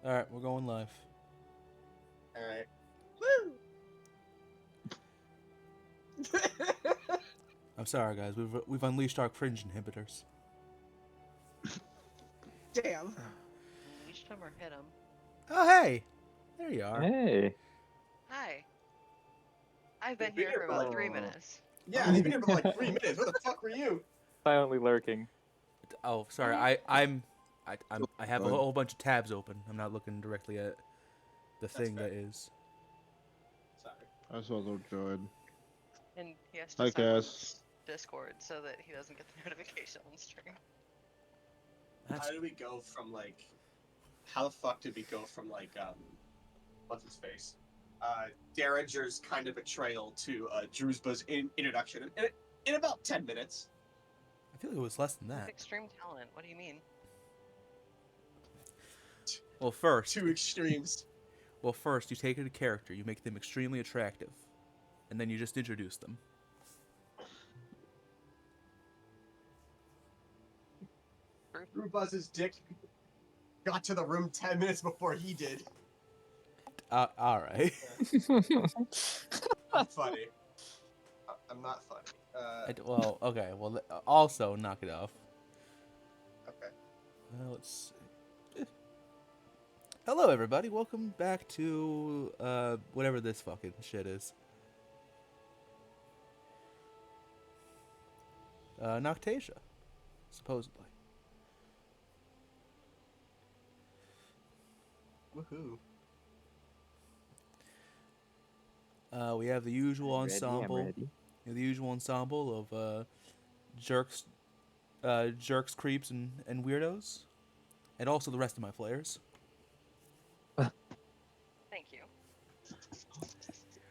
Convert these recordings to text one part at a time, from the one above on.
All right, we're going live. All right. Woo! I'm sorry, guys. We've unleashed our cringe inhibitors. Damn. Unleashed him or hit him? Oh, hey, there you are. Hey. Hi. I've been We've been here here for for about like- 3 minutes. Yeah, you've been here for like 3 minutes. Where the fuck were you? Silently lurking. Oh, sorry. I have a whole bunch of tabs open. I'm not looking directly at the thing fair. that is. Sorry. I just also joined. And he has to Hi, silence Discord so that he doesn't get the notification on stream. That's How did we go from like? How the fuck did we go from like what's his face? Derringer's kind of betrayal to Drewsba's introduction in about 10 minutes. I feel like it was less than that. Extreme talent. What do you mean? Well, first, Two extremes. you take a character, you make them extremely attractive, and then you just introduce them. Drewsba's dick got to the room 10 minutes before he did. All right. I'm funny. I'm not funny. Well, okay. Well, also knock it off. Okay. Let's see. Hello, everybody. Welcome back to whatever this fucking shit is. Noctasia, supposedly. Woohoo. We have the usual I'm ensemble. ready. The usual ensemble of jerks, creeps, and weirdos, and also the rest of my players. Thank you.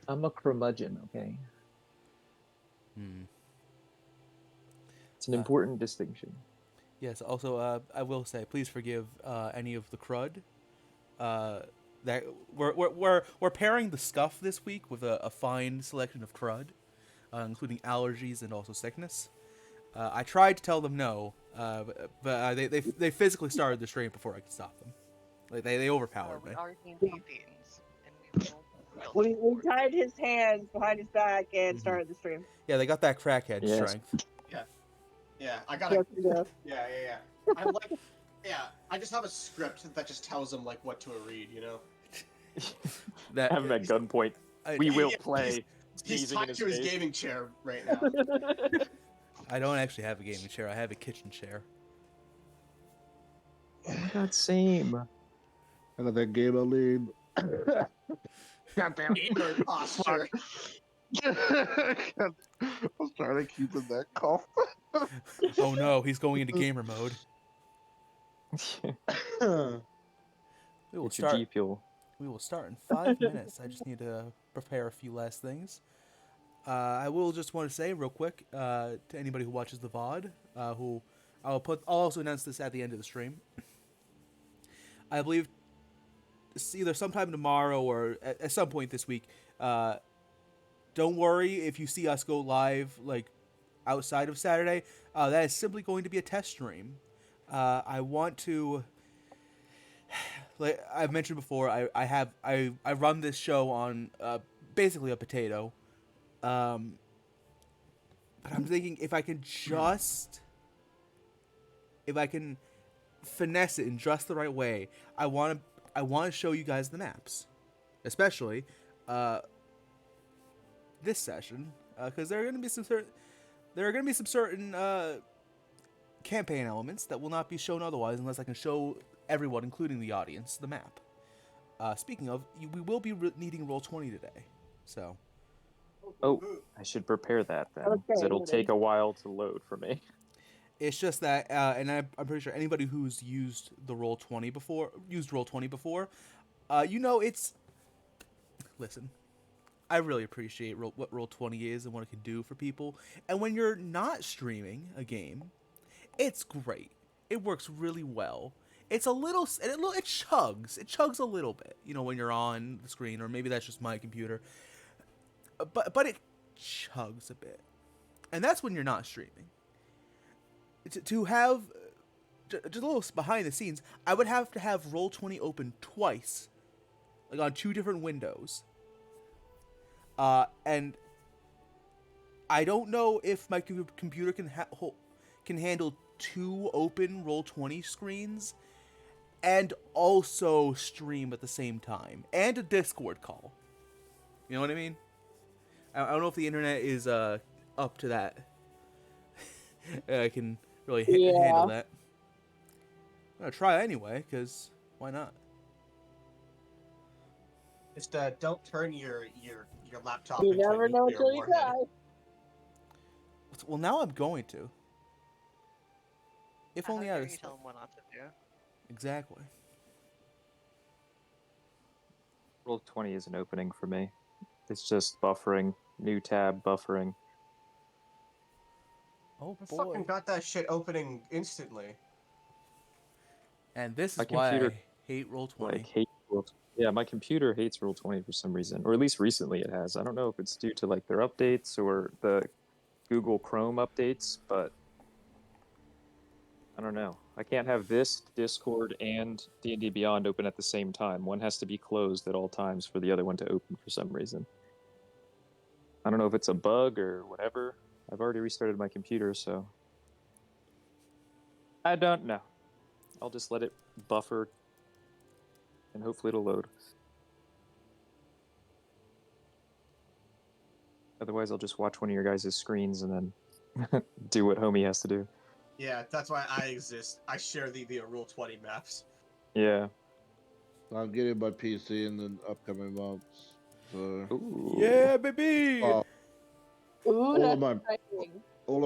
I'm a curmudgeon, okay? It's an important distinction. Yes. Also, I will say, please forgive any of the crud. That we're pairing the scuff this week with a fine selection of crud, including allergies and also sickness. I tried to tell them no, but they physically started the stream before I could stop them. Like they overpowered We me. are D&D fiends, and we will. We tied his hands behind his back and Mhm. started the stream. Yeah, they got that crackhead Yes. strength. Yeah, I gotta. Yes, we do. Yeah. I like. Yeah, I just have a script that just tells them like what to read. You know. That Have him at gunpoint. I, We will Yeah, play. He's Sneezing in tied his to his face. gaming chair right now. I don't actually have a gaming chair. I have a kitchen chair. Oh my god, same. I got that game lead. Goddamn. Gamer posture. I'm trying to keep in that cough. Oh no, he's going into gamer mode. We will It's your start. G Fuel. We will start in 5 minutes. I just need to prepare a few last things. I will just want to say real quick to anybody who watches the VOD, who I'll also announce this at the end of the stream. I believe it's either sometime tomorrow or at some point this week. Don't worry if you see us go live like outside of Saturday. That is simply going to be a test stream. I want to. Like I've mentioned before, I run this show on basically a potato, but I'm thinking if I can finesse it in just the right way, I want to show you guys the maps, especially this session, because there are going to be some certain campaign elements that will not be shown otherwise unless I can show everyone, including the audience, the map. Speaking of, we will be needing Roll20 today, so. Oh, I should prepare that then, because Okay, it'll ready. take a while to load for me. It's just that, and I'm pretty sure anybody who's used Roll20 before, it's. Listen, I really appreciate what Roll20 is and what it can do for people, and when you're not streaming a game, it's great. It works really well. It's a little, it chugs a little bit, when you're on the screen, or maybe that's just my computer. But it chugs a bit, and that's when you're not streaming. To have just a little behind the scenes, I would have to have Roll20 open twice, like on 2 different windows. And I don't know if my computer can handle 2 open Roll20 screens and also stream at the same time, and a Discord call. You know what I mean? I don't know if the internet is up to that. I can really handle that. I'm gonna try anyway, because why not? Just don't turn your laptop You into a never know nuclear until you warhead. try. Well, now I'm going to. If only I How dare was... you tell him what not to do? Exactly. Roll20 isn't opening for me. It's just buffering. New tab, buffering. Oh I boy. fucking got that shit opening instantly. And this My is why computer, I hate Roll20. Like, yeah, my computer hates Roll20 for some reason. Or at least recently it has. I don't know if it's due to, like, their updates or the Google Chrome updates, but I don't know. I can't have this, Discord, and D&D Beyond open at the same time. One has to be closed at all times for the other one to open for some reason. I don't know if it's a bug or whatever. I've already restarted my computer, so I don't know. I'll just let it buffer, and hopefully it'll load. Otherwise, I'll just watch one of your guys' screens and then do what homie has to do. Yeah, that's why I exist. I share the Roll20 maps. Yeah. I'm getting my PC in the upcoming months. So Ooh. Yeah, baby! Ooh, all that's of my exciting. all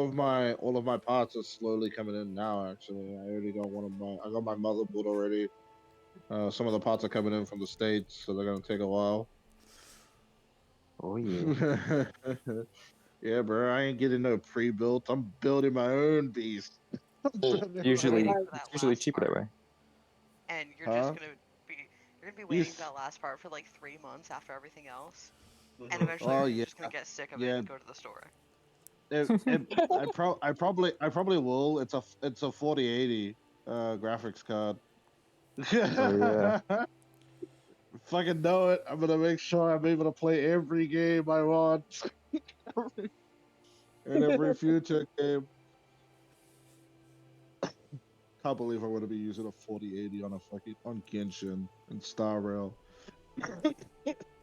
of my parts are slowly coming in now. Actually, I already got one of my. I got my motherboard already. Some of the parts are coming in from the States, so they're gonna take a while. Oh, yeah. Yeah, bro. I ain't getting no pre-built. I'm building my own beast. Usually, Waiting Right. for that it's usually last cheaper that part. way. And you're Huh? just gonna be waiting Yes. for that last part for like 3 months after everything else, Mhm. and eventually Oh, you're yeah. just gonna get sick of it Yeah. and go to the store. I probably will. It's a 4080 graphics card. Oh, yeah. Fucking know it. I'm gonna make sure I'm able to play every game I want. And every future game. Can't believe I'm gonna be using a 4080 on a fucking on Genshin and Star Rail.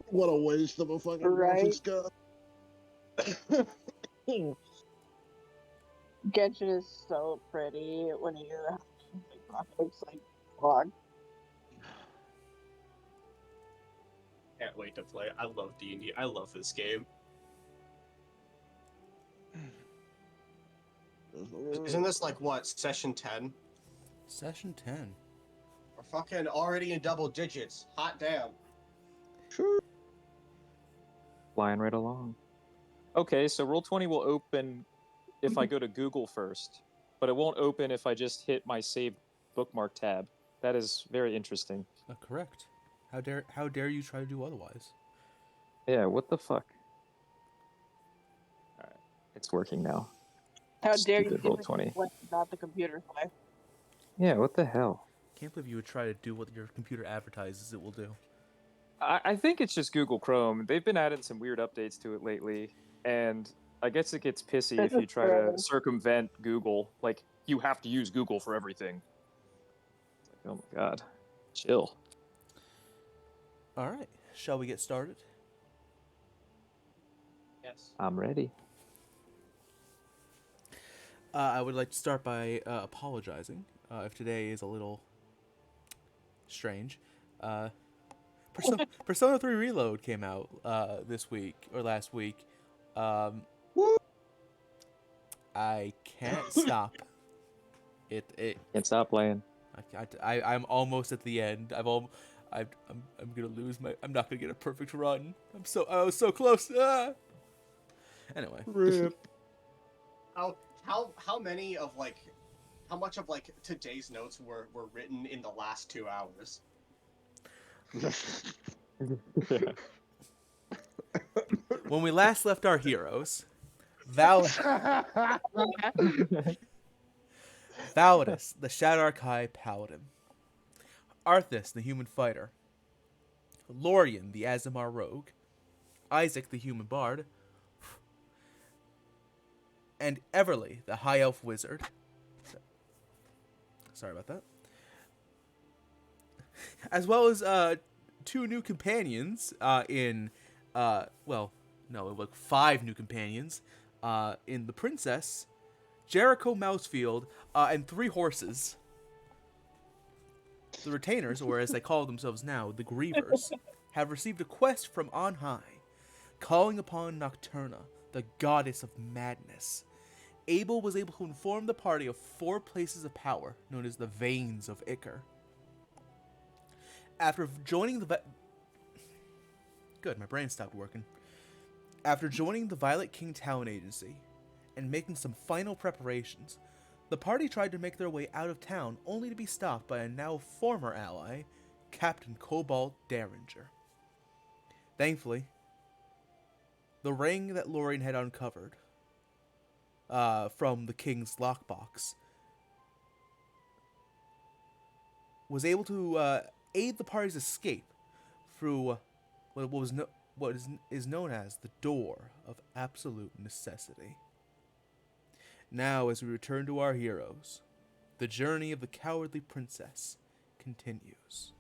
What a waste of a fucking Right? graphics card. Genshin is so pretty when you have the graphics like fuck. Can't wait to play. I love D&D. I love this game. Isn't this like what, session 10? Session 10. We're fucking already in double digits. Hot damn. Sure. Flying right along. Okay, so Roll20 will open if I go to Google first, but it won't open if I just hit my saved bookmark tab. That is very interesting. Correct. How dare you try to do otherwise? Yeah, what the fuck? Alright, it's working now. How dare you Stupid give it Roll20. what not the computer's way. Yeah, what the hell? Can't believe you would try to do what your computer advertises it will do. I think it's just Google Chrome. They've been adding some weird updates to it lately, and I guess it gets pissy if you try to circumvent Google. Like, you have to use Google for everything. It's like, oh my god. Chill. All right, shall we get started? Yes. I'm ready. I would like to start by apologizing if today is a little strange. Persona 3 Reload came out this week or last week. I can't stop it. Can't stop playing. I'm almost at the end. I'm gonna lose my. I'm not gonna get a perfect run. I was so close. Ah! Anyway. Rip. How many of like, how much of like today's notes were written in the last 2 hours? When we last left our heroes, Val Validus, the Shadow Archive Paladin. Arthas, the Human Fighter. Lorien, the Azamar Rogue. Isaac, the Human Bard. And Everly, the High Elf Wizard. Sorry about that. As well as 2 new companions in, well, no, like 5 new companions in the Princess, Jericho Mousefield, and 3 horses. The Retainers, or as they call themselves now, the Grievers, have received a quest from on high, calling upon Nocturna, the goddess of madness. Abel was able to inform the party of 4 places of power, known as the Veins of Iker. After joining the... Good, my brain stopped working. After joining the Violet King Talent Agency and making some final preparations, the party tried to make their way out of town only to be stopped by a now former ally, Captain Cobalt Derringer. Thankfully, the ring that Lorien had uncovered from the king's lockbox was able to aid the party's escape through what is known as the Door of Absolute Necessity. Now, as we return to our heroes, the journey of the cowardly princess continues.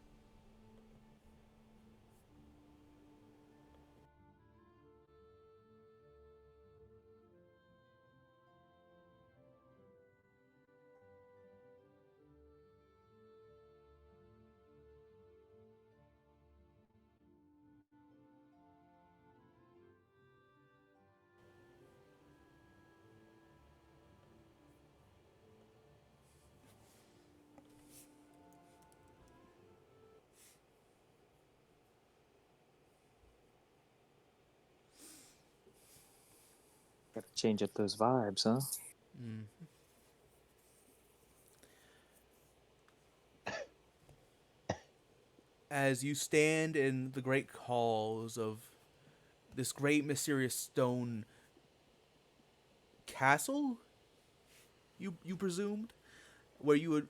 Gotta change up those vibes, huh? As you stand in the great halls of this great mysterious stone castle, you presumed, where you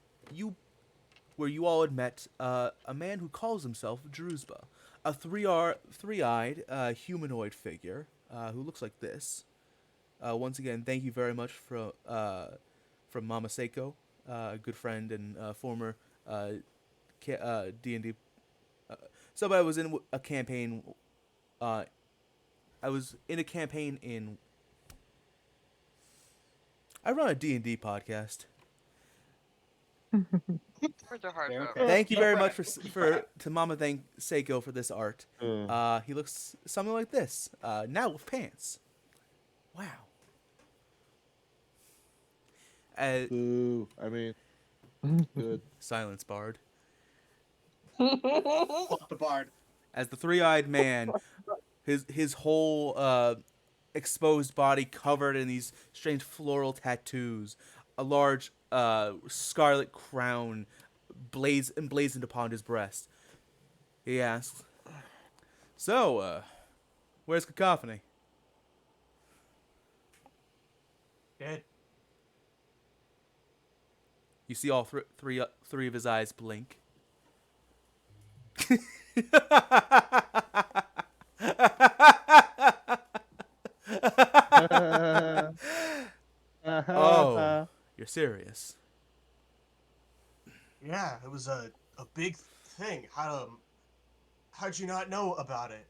all had met a man who calls himself Druzba, a three-eyed humanoid figure who looks like this. Once again, thank you very much from Mama Seiko, a good friend and former D&D. Somebody was in a campaign. I was in a campaign in. I run a D&D podcast. Words are hard. Yeah, to okay. remember. Thank you very much to Mama thank Seiko for this art. Yeah. He looks something like this. Now with pants. Wow. Boo. I mean, good. Silence, Bard. Fuck the bard. As the three-eyed man, his whole exposed body covered in these strange floral tattoos, a large scarlet crown emblazoned upon his breast. He asks, "So, where's Cacophony?" Dead. You see all three of his eyes blink. Oh, you're serious. Yeah, it was a big thing. How'd you not know about it?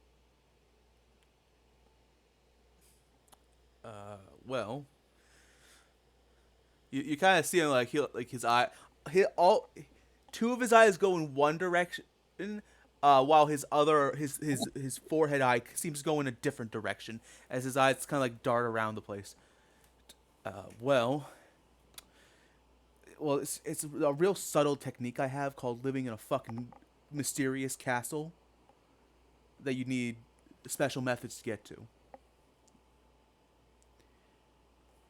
Well, you kind of see him like his eye, two of his eyes go in one direction, while his forehead eye seems to go in a different direction as his eyes kind of like dart around the place. Well, it's a real subtle technique I have called living in a fucking mysterious castle that you need special methods to get to.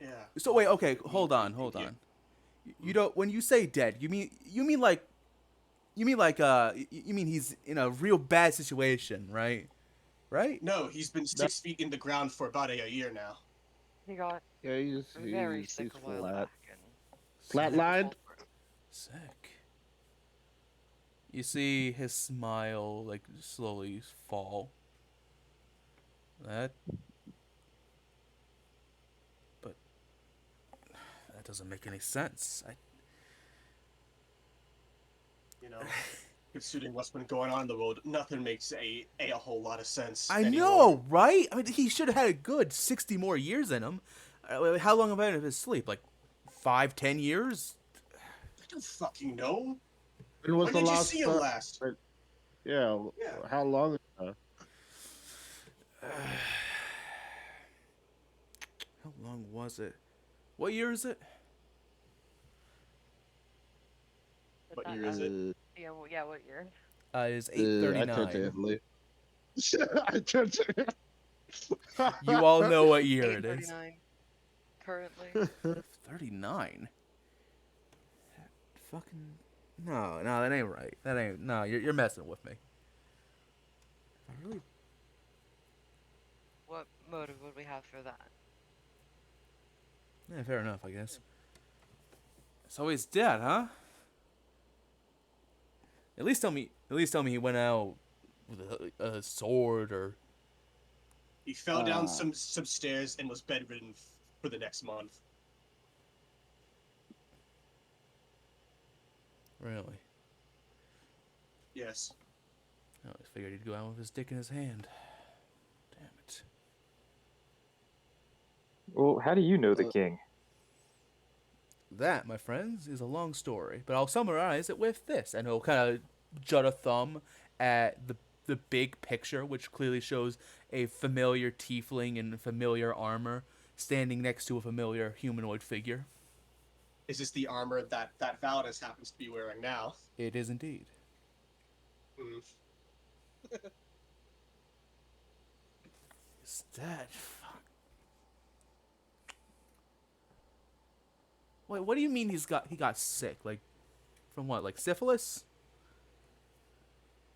Yeah. So wait, okay, hold on. You don't, when you say dead, you mean he's in a real bad situation, right? Right? No, he's been 6 feet in the ground for about a year now. He got Yeah, very he's sick a while flat. back, and Flatlined. Sick. You see his smile like slowly fall. But that doesn't make any sense. You know, considering what's been going on in the world, nothing makes a whole lot of sense. I anymore. know, right? I mean, he should have had a good 60 more years in him. How long have I been in his sleep? Like 5-10 years? I don't fucking know. When was When the did you last? see him last? Yeah. Yeah. How long ago? How long was it? What year is it? What year is it? Yeah, yeah, what year? It is I turned to 839. Italy. I turned to. You all know what year it is. 839 currently. 39? Fucking... No, that ain't right. That ain't... No, you're messing with me. I really... What motive would we have for that? Yeah, fair enough, I guess. So he's dead, huh? At least tell me he went out with a sword or... He fell down some stairs and was bedridden for the next month. Really? Yes. I always figured he'd go out with his dick in his hand. Damn it. Well, how do you know the king? That, my friends, is a long story, but I'll summarize it with this, and he'll kind of jut a thumb at the big picture, which clearly shows a familiar tiefling in familiar armor standing next to a familiar humanoid figure. Is this the armor that Validus happens to be wearing now? It is indeed. Mm. Is that... Fuck. Wait, what do you mean he got sick? Like, from what? Like syphilis?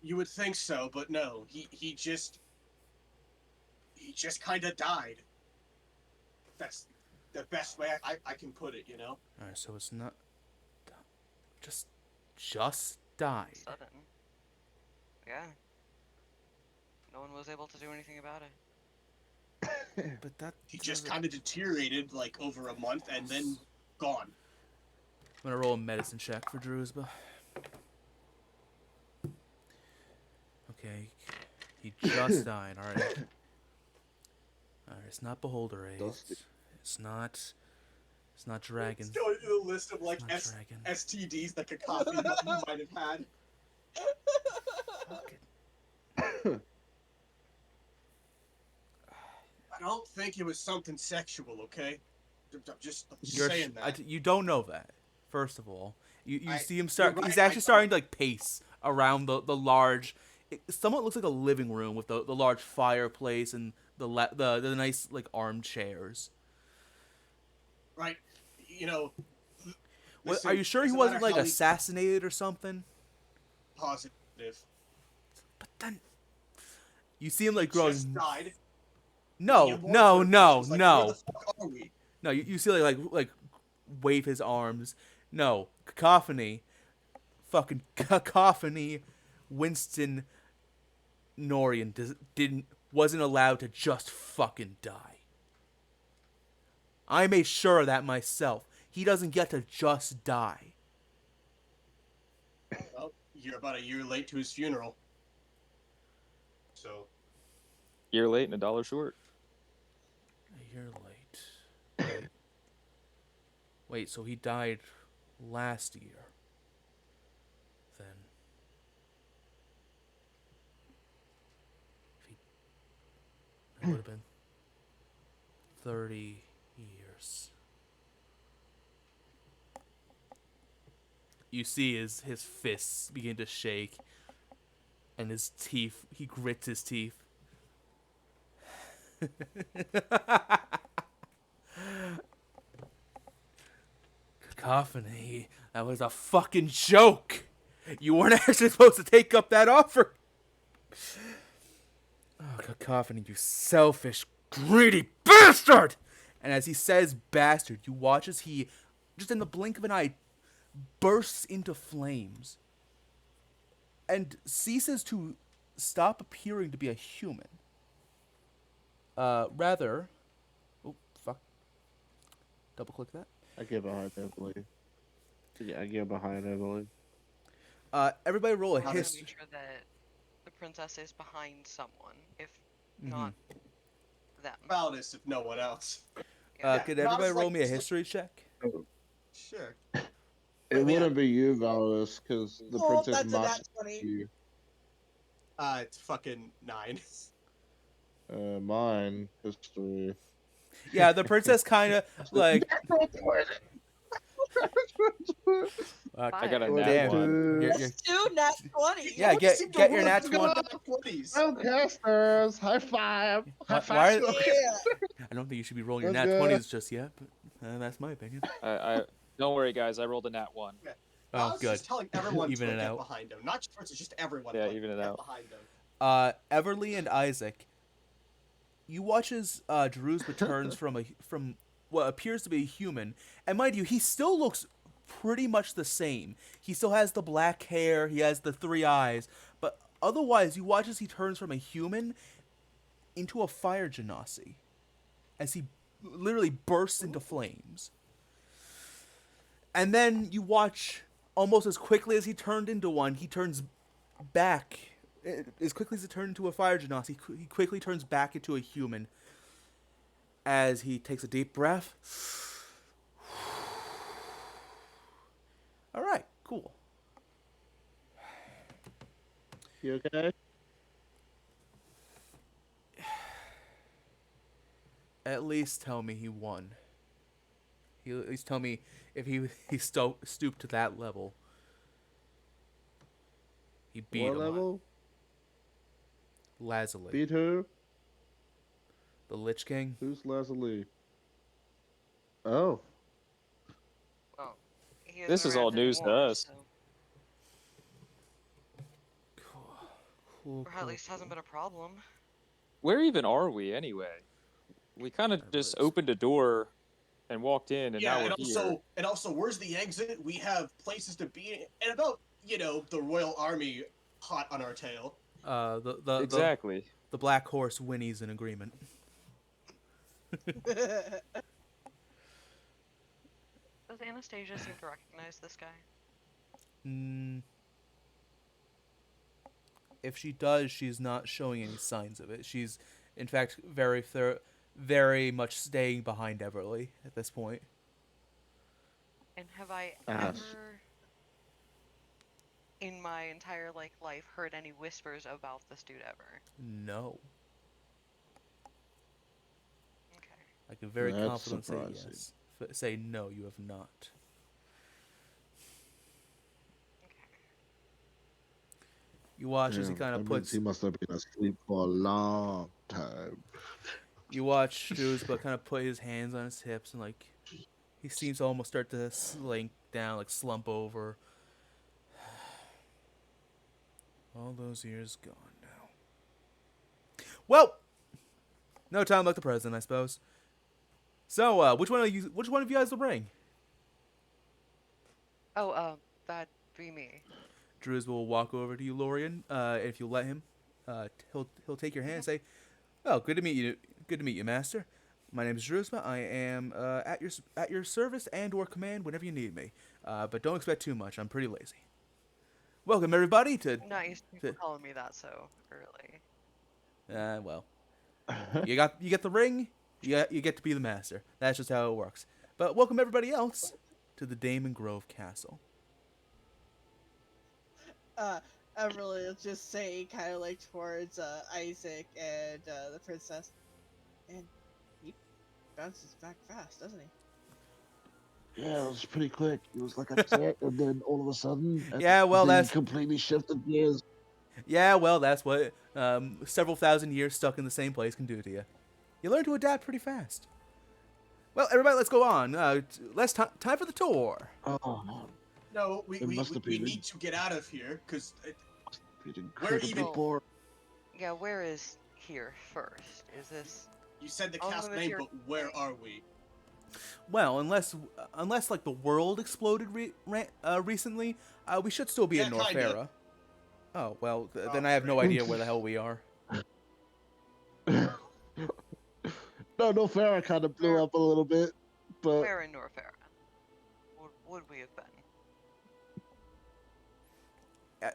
You would think so, but no. He just kind of died. That's the best way I can put it, you know? Alright, so it's not... Just died. Sudden. Yeah. No one was able to do anything about it. But that... He just kind of deteriorated, like, over a month, and then gone. I'm gonna roll a medicine check for Drewsba. Okay, he just died. All right. It's not Beholder AIDS. It's not Dragon. Let's go through the list of like It's not Dragon. STDs that Kakafi might have had. Fuck it. I don't think it was something sexual, okay? I'm just You're saying that. you don't know that. First of all, you see him start. you're right, He's actually starting to like pace around the large. It somewhat looks like a living room with the large fireplace and the nice like armchairs. Right, you know. What, listen, are you sure he doesn't wasn't matter like how assassinated or something? positive? But then you see him like growing. Just died. No, The immortal no, no, was like, no. Where the fuck are we? No, you see like wave his arms. No, cacophony, fucking cacophony. Winston Norian wasn't allowed to just fucking die. I made sure of that myself. He doesn't get to just die. Well, you're about a year late to his funeral. So Year late and $1 short. A year late. Wait, so he died last year. Then. It would have been 30 years. You see his fists begin to shake, and his teeth, he grits his teeth. Cacophony, that was a fucking joke. You weren't actually supposed to take up that offer. Oh, Cacophony, you selfish, greedy bastard! And as he says bastard, you watch as he just in the blink of an eye, bursts into flames and ceases to stop appearing to be a human. Rather, oh fuck, double click that. I get behind Emily. Yeah, I get behind Emily. Everybody roll a I'm gonna history. make sure that the princess is behind someone, if Mm-hmm. not them. Proudest if no one else. Yeah. Could Not everybody as, roll like, me a just- history check? Sure. It Wait, wouldn't be you, Valorous, because the Oh, princess that's a might nat 20. you. It's fucking 9. Mine history. Yeah, the princess kind of like. I got a Fine. nat Damn. one. You're- Two nat 20. Yeah, You seem to get your roll nat fucking 20. 20s. Casters, high five. Why- why- Yeah. I don't think you should be rolling your Let's nat go. 20s just yet, but that's my opinion. I don't worry, guys. I rolled a nat one. Oh, I was good. just telling everyone Even to it get out. behind him. Not just Princess, just everyone. Yeah, like, even it get out. behind him. Everly and Isaac, you watch as Drew's returns from what appears to be a human, and mind you, he still looks pretty much the same. He still has the black hair, he has the 3 eyes, but otherwise, you watch as he turns from a human into a fire genasi, as he literally bursts into flames. And then you watch almost as quickly as he turned into one, he turns back. As quickly as it turned into a fire genasi, he quickly turns back into a human as he takes a deep breath. All right, cool. You okay? At least tell me he won. He at least tell me if he stooped to that level. He beat What him. level? Lazuli, Beat who? the Lich King. Who's Leslie? Oh. Well, he This isn't is all around news to anymore, us. so- Cool, or at least hasn't been a problem. Where even are we anyway? We kind of just opened a door and walked in, and Yeah, now we're and here. also, where's the exit? We have places to be, and about the Royal Army hot on our tail. Exactly. The Black Horse whinnies in agreement. Does Anastasia seem to recognize this guy? If she does, she's not showing any signs of it. She's, in fact, very much staying behind Everly at this point. And have I Ah. ever, in my entire life, heard any whispers about this dude ever? No. Okay. I can very That's confidently say surprising. yes. Say no, you have not. You watch as he kind of that means puts. he must have been asleep for a long time. You watch Jules, but kind of put his hands on his hips and he seems to almost start to slink down, slump over. All those years gone now. Well, no time like the present, I suppose. So, which one of you has the ring? Oh, that'd be me. Druze will walk over to you, Lorian. If you let him, he'll take your hand and say, "Oh, good to meet you. Good to meet you, Master. My name is Druzma. I am at your service and/or command whenever you need me. But don't expect too much. I'm pretty lazy. Welcome everybody to. Not used to people calling me that so early. Well, you get the ring. You get to be the master. That's just how it works. But welcome everybody else to the Damon Grove Castle. Everly will just say, kind of towards Isaac and the princess, and he bounces back fast, doesn't he? Yeah, it was pretty quick. It was like a set, and then all of a sudden, Yeah, well, they that's- completely shifted gears. Yeah, well, that's what several thousand years stuck in the same place can do to you. You learn to adapt pretty fast. Well, everybody, let's go on. Time for the tour. Oh, No, we It must have been- need to get out of here because it's incredibly even- boring. Yeah, where is here first? Is this? you said the I'll cast limit name, your- but where are we? Well, unless like the world exploded recently, we should still be Yeah, in kinda. Norfera. Oh well, Oh, then I have no great. idea where the hell we are. No, Norfera kind of blew Where- up a little bit, but Where in Norfera would we have been?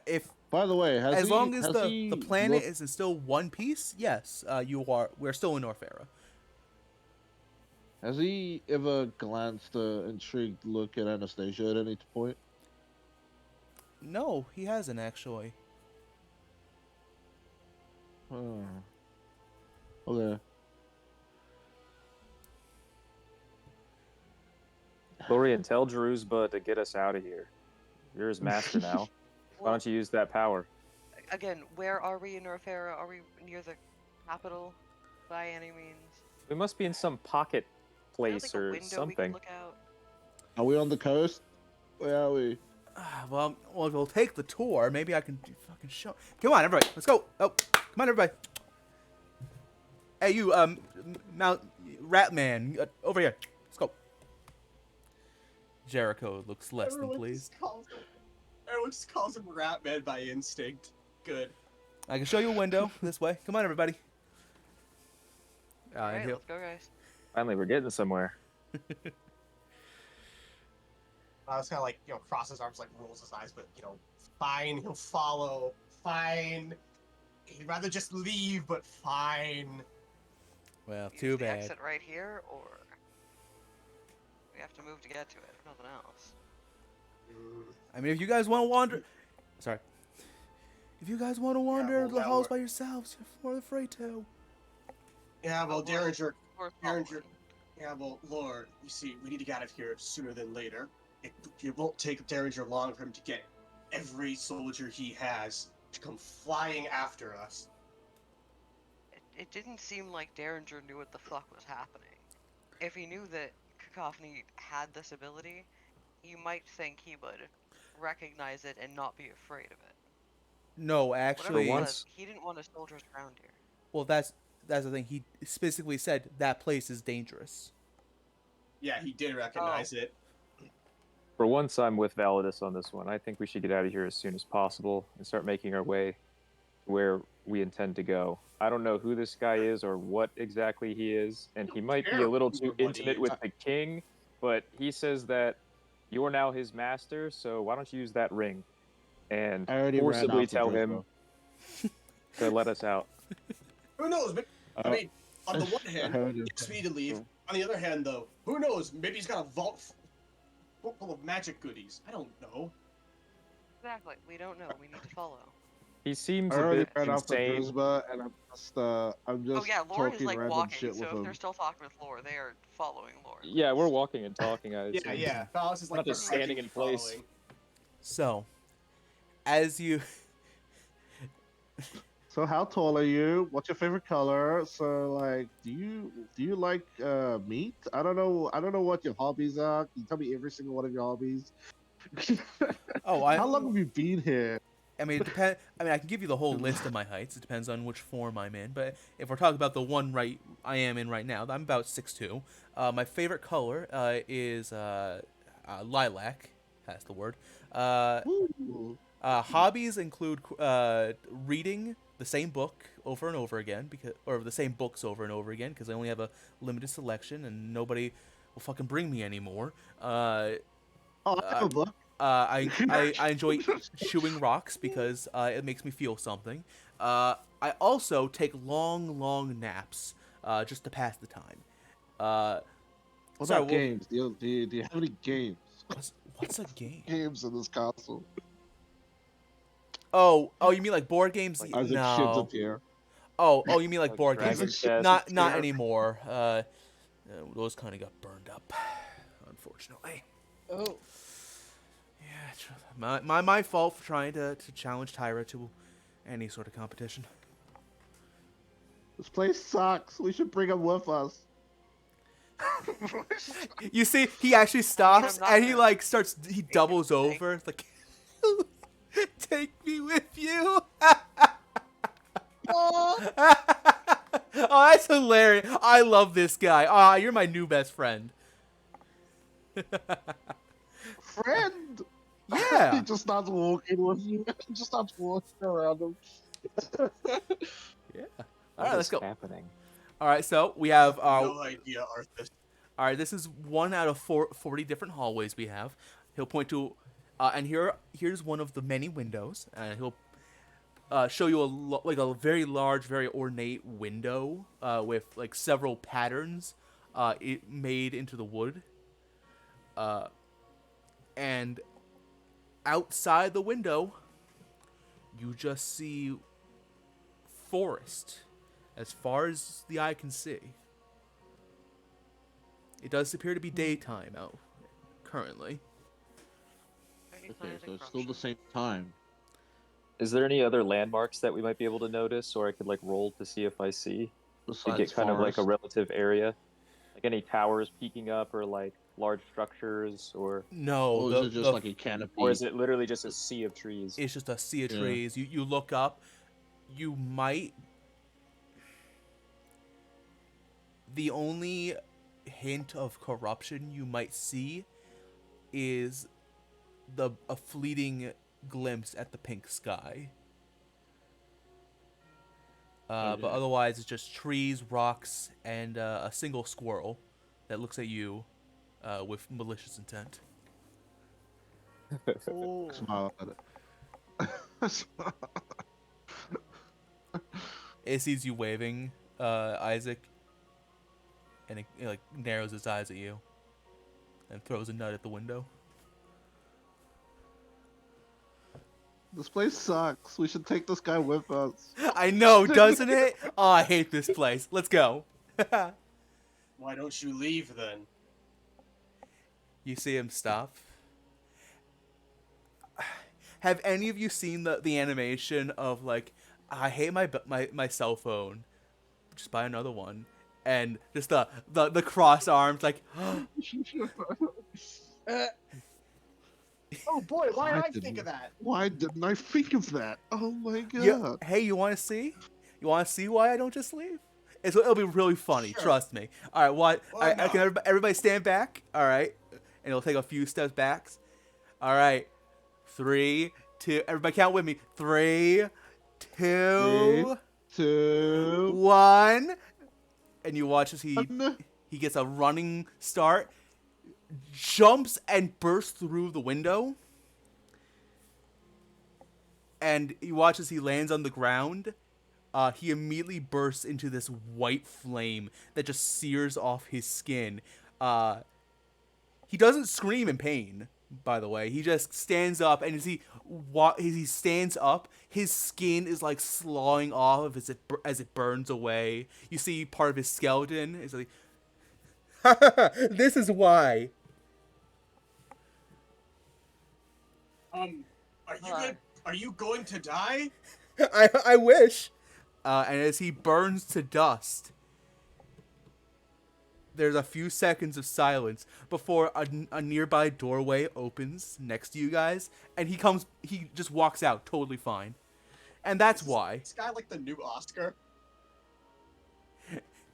If by the way, as long as has the he planet looked- is still one piece, yes, we're still in Norfera. has he ever glanced an intrigued look at Anastasia at any point? No, he hasn't actually. Oh. Okay. Lorian, tell Drewsba to get us out of here. You're his master now. Why don't you use that power? Again, where are we in Norfera? Are we near the capital by any means? We must be in some pocket Is there, place like, a or window we can something. look out? Are we on the coast? Where are we? Well, we'll take the tour. Maybe I can fucking show. Come on, everybody, let's go. Oh, come on, everybody. Hey, you, Mount Rat Man, over here. Let's go. Jericho looks less than pleased. Everyone just calls him Ratman by instinct. Good. I can show you a window this way. Come on, everybody. Alright, He'll- let's go, guys. Finally, we're getting somewhere. I was kind of like, cross his arms, like rolls his eyes, but fine, he'll follow. Fine. He'd rather just leave, but fine. Well, Use too the bad. exit right here, or we have to move to get to it. If nothing else. I mean, if you guys want to wander, sorry. If you guys want to wander well, the that halls wor- by yourselves, you're more than free to. Yeah, well, Oh, well, Derringer. We're Derringer. following. Yeah, well, Lord, you see, we need to get out of here sooner than later. It won't take Derringer long for him to get every soldier he has to come flying after us. It didn't seem like Derringer knew what the fuck was happening. If he knew that Cacophony had this ability, you might think he would recognize it and not be afraid of it. No, Whatever actually, it once- was, he didn't want his soldiers around here. well, that's the thing. He specifically said that place is dangerous. Yeah, he did recognize it. For once, I'm with Validus on this one. I think we should get out of here as soon as possible and start making our way to where we intend to go. I don't know who this guy is or what exactly he is, and he might be a little too intimate with the king, but he says that you're now his master, so why don't you use that ring and I already ran forcibly off the tell Drewsba. him to let us out. Who knows? I mean, on the one I hand, heard you. he expects me to leave. On the other hand, though, who knows? Maybe he's got a vault full of magic goodies. I don't know. Exactly. We don't know. We need to follow. He seems I a already bit ran off the insane. Drewsba, and I'm just Oh yeah, Lauren is talking like random walking, shit so with if him. they're still talking with Lore, they are following Lore. Yeah, we're walking and talking. I Yeah, assume. yeah. Phallus is like Not just standing in begrudgingly place. following. So, as you, So how tall are you? What's your favorite color? So like, do you like meat? I don't know what your hobbies are. Can you tell me every single one of your hobbies? oh, How long have you been here? I mean, it depend. I mean, I can give you the whole list of my heights. It depends on which form I'm in. But if we're talking about the one I am in right now, I'm about 6'2". My favorite color is lilac. That's the word. Ooh. Hobbies include reading the same book over and over again, or the same books over and over again, because I only have a limited selection and nobody will fucking bring me anymore. Oh, I have a book. I enjoy chewing rocks because it makes me feel something. I also take long naps just to pass the time. What sorry, about games? Do you have any games? What's a game? Games in this console. Oh, you mean like board games? Isaac shits No. up here. Oh, you mean like Like board Dragon games? Chess Not here. anymore. Those kind of got burned up, unfortunately. Oh. Yeah, my fault for trying to challenge Tyra to any sort of competition. This place sucks. We should bring him with us. You see, he actually stops not and he gonna like starts. He doubles take- over. It's like, take me with you. Oh. Oh, that's hilarious. I love this guy. Ah, you're my new best friend. Friend. He Yeah. just starts walking with you. He just starts walking around him. Yeah. All What right, let's is go. happening? All right, so we have No idea, Arthas. all right, this is one out of 40 different hallways we have. He'll point to, and here's one of the many windows, and he'll show you like a very large, very ornate window with like several patterns made into the wood. And outside the window, you just see forest as far as the eye can see. It does appear to be daytime out currently. Okay, so it's still the same time. Is there any other landmarks that we might be able to notice, or I could like roll to see if I see to Besides get kind of like a forest. relative area, like any towers peeking up, or like large structures, or No, Or is it just like a canopy? or is it literally just a sea of trees? it's just a sea of Yeah. trees. You look up, you might. The only hint of corruption you might see is a fleeting glimpse at the pink sky. But yeah. otherwise, it's just trees, rocks, and a single squirrel that looks at you with malicious intent. Oh. Smile at it. It sees you waving, Isaac, and it like narrows its eyes at you, and throws a nut at the window. This place sucks. We should take this guy with us. I know, doesn't it? Oh, I hate this place. Let's go. Why don't you leave then? You see him stop. Have any of you seen the animation of like, I hate my cell phone, just buy another one, and just the cross arms like, Oh boy, why did I didn't- think of that? Why didn't I think of that? Oh my god. yeah, hey, you want to see? You want to see why I don't just leave? It'll be really funny. Sure. Trust me. All right, what? Why I can everybody stand back. All right, and it'll take a few steps back. All right, 3, 2. Everybody count with me. 3, 2, 2, 1. And you watch as he 1. gets a running start, jumps and bursts through the window, and you watch as he lands on the ground. He immediately bursts into this white flame that just sears off his skin. He doesn't scream in pain, by the way. He just stands up, and as he stands up, his skin is like sloughing off as it burns away. You see part of his skeleton. It's like, this is why. Are you going to die? I wish. And as he burns to dust, there's a few seconds of silence before a nearby doorway opens next to you guys, and he just walks out totally fine. And that's why. This guy like the new Oscar.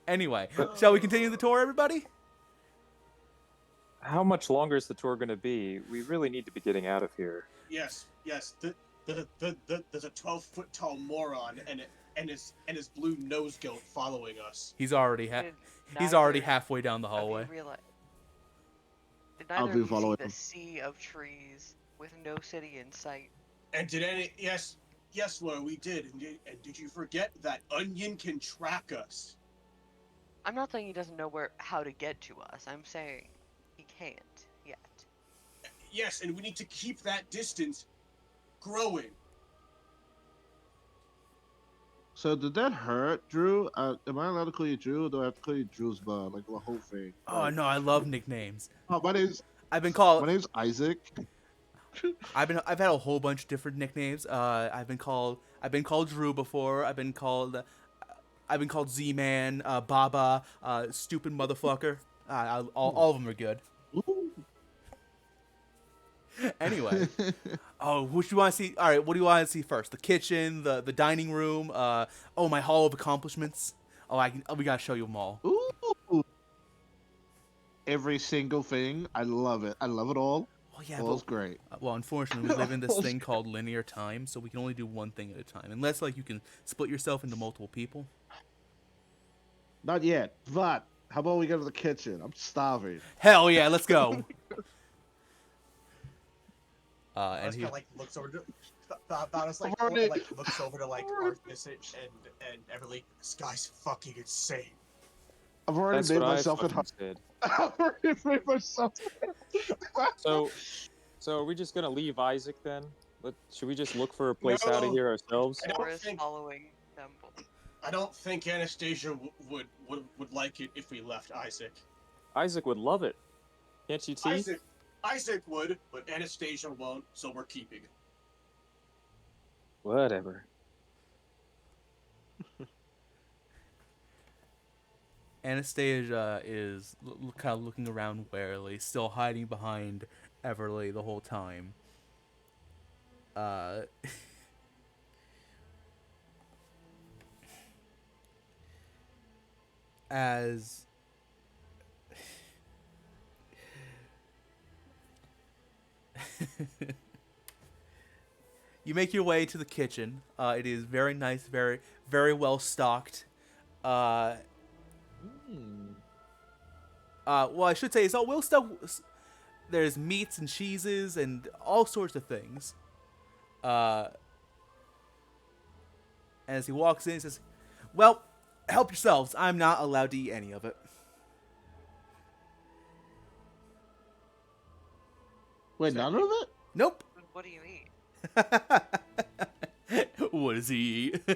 Anyway, shall we continue the tour, everybody? How much longer is the tour going to be? We really need to be getting out of here. Yes. There's a 12-foot tall moron and his blue nose goat following us. He's already Did he's already neither halfway down the of you hallway. Did I'll neither be of you see following the him. sea of trees with no city in sight? And did any? Yes, Laura, we did. And did you forget that Onion can track us? I'm not saying he doesn't know how to get to us. I'm saying he can't yet. Yes, and we need to keep that distance growing. So did that hurt, Drew? Am I allowed to call you Drew, or do I have to call you Drew's Bud? Like the whole thing. Oh no, I love nicknames. Oh, my name's I've been called. my name's Isaac. I've had a whole bunch of different nicknames. I've been called Drew before. I've been called Z-Man, Baba, stupid motherfucker. All of them are good. Ooh. Anyway, what do you want to see? All right, what do you want to see first? The kitchen, the dining room. My hall of accomplishments. We gotta show you them all. Ooh. every single thing. I love it. I love it all. Well, yeah, All's but great. well, unfortunately, we live in this thing called linear time, so we can only do one thing at a time. Unless, like, you can split yourself into multiple people. Not yet, but how about we go to the kitchen? I'm starving. Hell yeah, let's go. And Thanos he, kind of like looks over to Thanos like, I've already- like looks over to like Arthas and Everly. This guy's fucking insane. I've already That's made what I myself at fucking home. said. I've already made myself. So are we just gonna leave Isaac then? Should we just look for a place out of No. here ourselves? I don't Or is think- following them both. I don't think Anastasia would like it if we left Isaac. Isaac would love it. Can't you see? Isaac would, but Anastasia won't, so we're keeping it. Whatever. Anastasia is kind of looking around warily, still hiding behind Everly the whole time. As you make your way to the kitchen, it is very nice, very very well stocked. Well, I should say it's all well stocked. There's meats and cheeses and all sorts of things. As he walks in, he says, "Well, help yourselves. I'm not allowed to eat any of it." Wait, none of it? Nope. What do you eat? What does he eat? Do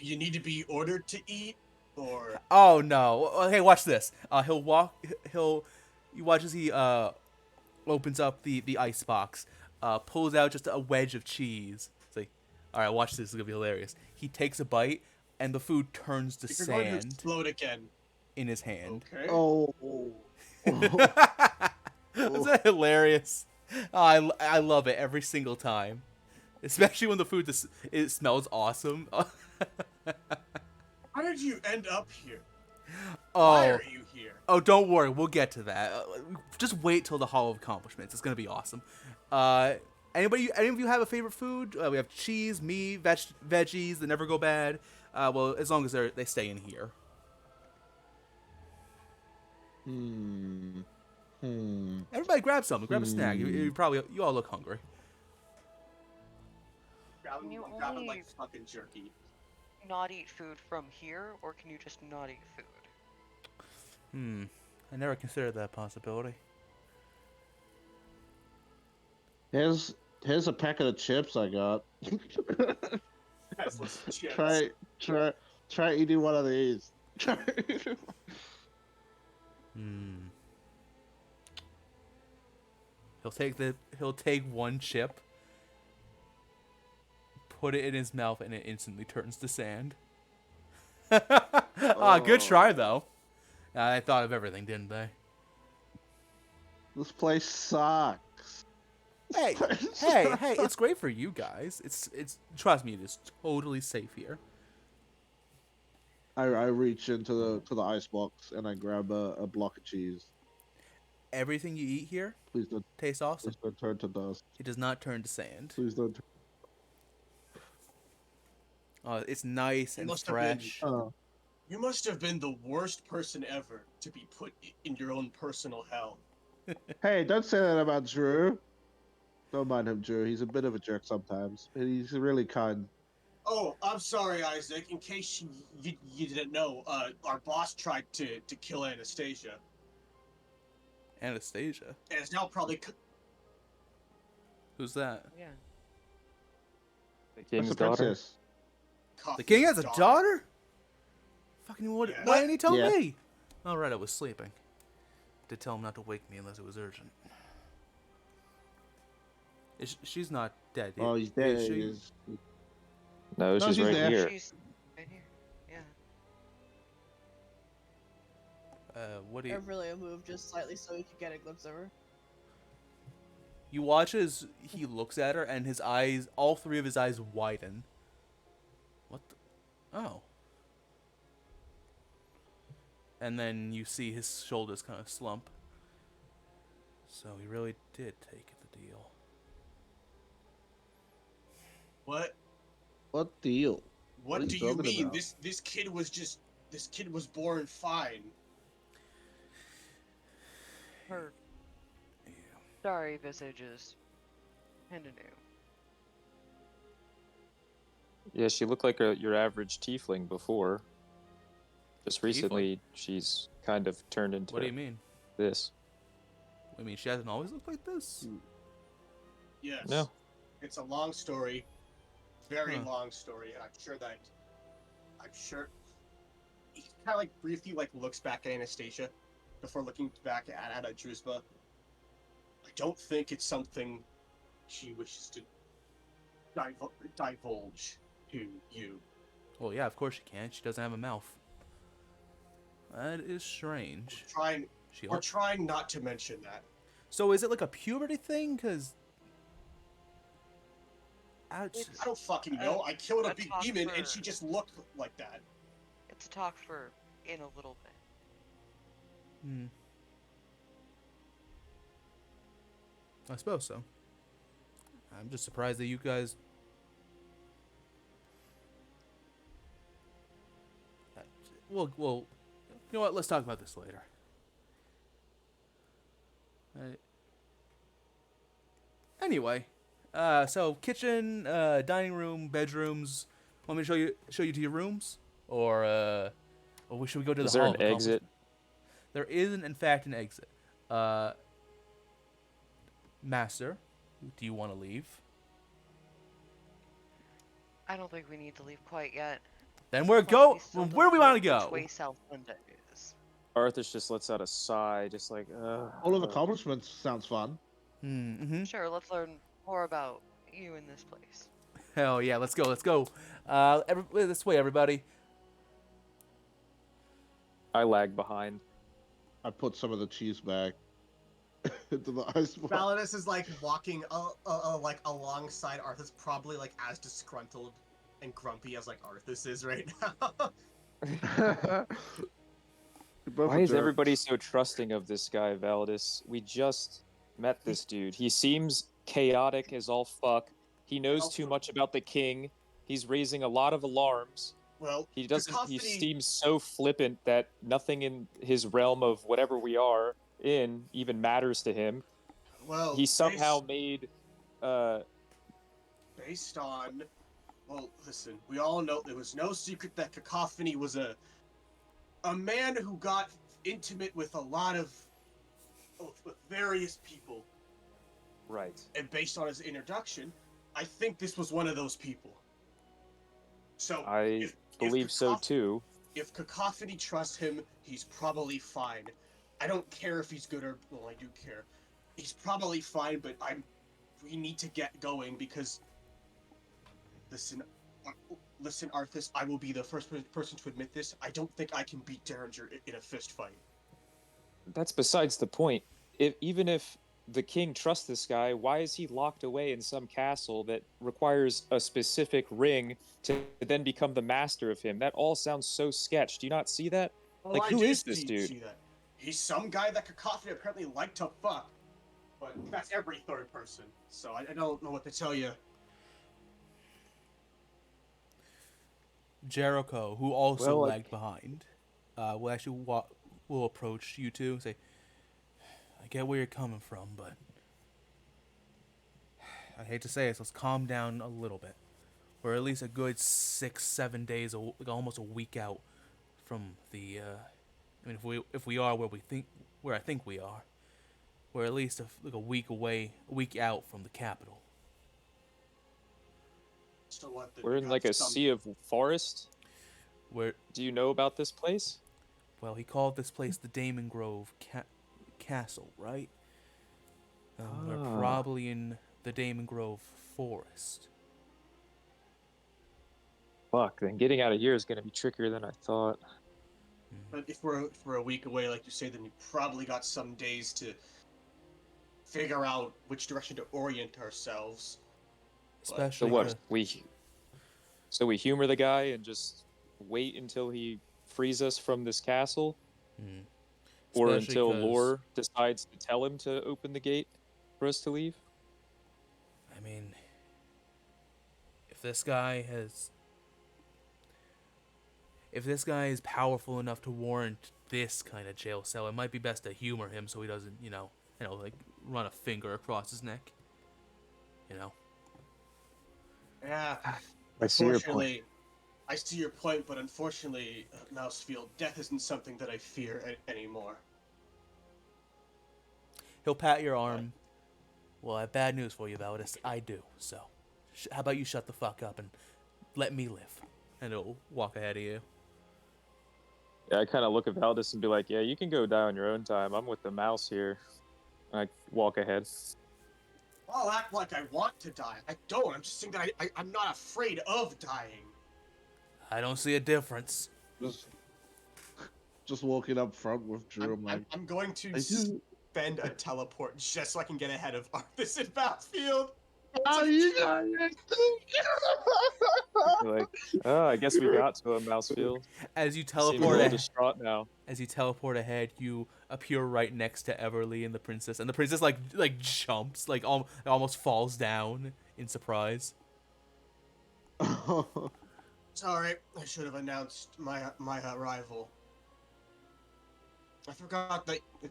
you need to be ordered to eat, or Oh no! Hey, watch this. He'll walk. You watch as he opens up the ice box, pulls out just a wedge of cheese. It's like, all right, watch this. It's gonna be hilarious. He takes a bite, and the food turns to if you're going to sand explode again? in his hand. Okay. Oh. Isn't that hilarious? Oh, I love it every single time, especially when the food it smells awesome. How did you end up here? Why Oh, are you here? oh, don't worry, we'll get to that. Just wait till the Hall of Accomplishments. It's gonna be awesome. Any of you have a favorite food? We have cheese, meat, veggies that never go bad. Well, as long as they stay in here. Everybody grab something. Grab a snack. You all look hungry. Grabbing, You grabbing only- like fucking jerky. Not eat food from here, or can you just not eat food? I never considered that possibility. Here's a packet of chips I got. Has less chips. Try eating one of these. He'll take one chip, put it in his mouth, and it instantly turns to sand. Good try though. I thought of everything, didn't they? This place sucks. Hey, hey! It's great for you guys. It's trust me, it is totally safe here. I reach into the ice box and I grab a block of cheese. Everything you eat here Please don't, tastes awesome. please don't turn to dust. It does not turn to sand. Please don't. It's nice You and must have been- fresh. You must have been the worst person ever to be put in your own personal hell. Hey, don't say that about Drew. Don't mind him, Drew. He's a bit of a jerk sometimes, but he's really kind. Oh, I'm sorry, Isaac. In case you didn't know, our boss tried to kill Anastasia, Anastasia, and is now probably who's that? Yeah. The That's king's the daughter. princess. The king has a daughter? Fucking what? Yeah. Why didn't he tell Yeah. me? All right, I was sleeping. Did tell him not to wake me unless it was urgent. She's not dead. Oh, he's is dead. she? He's- No, No, she's she's right there. here. She's right here. Yeah. What do you? Everly will move just slightly so you can get a glimpse of her. You watch as he looks at her, and his eyes, all three of his eyes, widen. What the? Oh. and then you see his shoulders kind of slump. So he really did take the deal. What? What deal? What are do you you talking mean? about? This kid was born fine. Her Yeah. starry visage is kinda new. Yeah, she looked like your average tiefling before. Just recently, she's kind of turned into What do you mean? this. I mean, she hasn't always looked like this. Yes. No. It's a long story. Very Huh. long story, and I'm sure he kind of like briefly like looks back at Anastasia before looking back at Drusba. I don't think it's something she wishes to divulge to you. Well, yeah, of course she can't. She doesn't have a mouth. That is strange. We're trying not to mention that. So is it like a puberty thing? Cause ouch. It's I don't fucking know. I killed a a big talk demon, and for- she just looked like that. It's a talk for in a little bit. Hmm. I suppose so. I'm just surprised that you guys. Well, you know what? Let's talk about this later. Anyway, so kitchen, dining room, bedrooms. Want me to show you to your rooms, or should we go to the Is there hall an of exit? accomplishment? There is, in fact, an exit. Master, do you want to leave? I don't think we need to leave quite yet. Then we're Plus, go. we still Where do we don't want to know go? Which way South Linda is. Arthas just lets out a sigh, just like, All of accomplishments sounds fun. Mm-hmm. Sure, let's learn more about you in this place. Hell yeah, let's go, let's go. This way, everybody. I lag behind. I put some of the cheese back into the ice box. Validus is like walking like alongside Arthas, probably like as disgruntled and grumpy as like Arthas is right now. Why is everybody so trusting of this guy, Validus? We just met this dude. He seems chaotic as all fuck. He knows too much about the king. He's raising a lot of alarms. Well, He doesn't. He Cacophony- seems so flippant that nothing in his realm of whatever we are in even matters to him. Well, He somehow made. Based on, well, listen, we all know there was no secret that Cacophony was a man who got intimate with a lot of with various people. Right. And based on his introduction, I think this was one of those people. So I believe so too. If Cacophony trusts him, he's probably fine. I don't care if he's good or well, I do care. He's probably fine, but we need to get going because listen, Arthas, I will be the first person to admit this. I don't think I can beat Derringer in a fist fight. That's besides the point. Even if the king trusts this guy, why is he locked away in some castle that requires a specific ring to then become the master of him? That all sounds so sketch. Do you not see that? Oh, Like, I who do is this see dude? that. He's some guy that Cacophony apparently liked to fuck. But that's every third person, so I don't know what to tell you. Jericho, who also Well, lagged behind, will actually will approach you two and say, "I get where you're coming from, but I hate to say it, so let's calm down a little bit. We're at least a good 6-7 days, like almost a week out from the. I mean, if we are where I think we are, we're at least like a week away, a week out from the capital. So what? We're in like a sea of forest. Where, Do you know about this place? well, he called this place the Damon Grove Castle, right? We're probably in the Damon Grove forest. Fuck, then getting out of here is going to be trickier than I thought. But if we're a week away, like you say, then we probably got some days to figure out which direction to orient ourselves. So Especially what? We humor the guy and just wait until he frees us from this castle? Hmm. Or Especially until 'cause, Lore decides to tell him to open the gate for us to leave. I mean, if this guy has, if this guy is powerful enough to warrant this kind of jail cell, it might be best to humor him so he doesn't, like run a finger across his neck. You know. Yeah. I see your point. Unfortunately, I see your point, but unfortunately, Mousefield, death isn't something that I fear anymore. He'll pat your arm. Well, I have bad news for you, Valdis. I do. So, how about you shut the fuck up and let me live? And he'll walk ahead of you. Yeah, I kind of look at Valdis and be like, "Yeah, you can go die on your own time. I'm with the mouse here." I walk ahead. I'll act like I want to die. I don't. I'm just saying that I'm not afraid of dying. I don't see a difference. Just walking up front with Drew. I'm like, I'm going to I do. spend a teleport just so I can get ahead of Arthas and Battlefield. Oh, you got it. You're like, oh, I guess we got to a mouse field. As you Seems a teleport little ahead, distraught now. you appear right next to Everly and the princess, like jumps, like almost falls down in surprise. Sorry, I should have announced my arrival. I forgot that you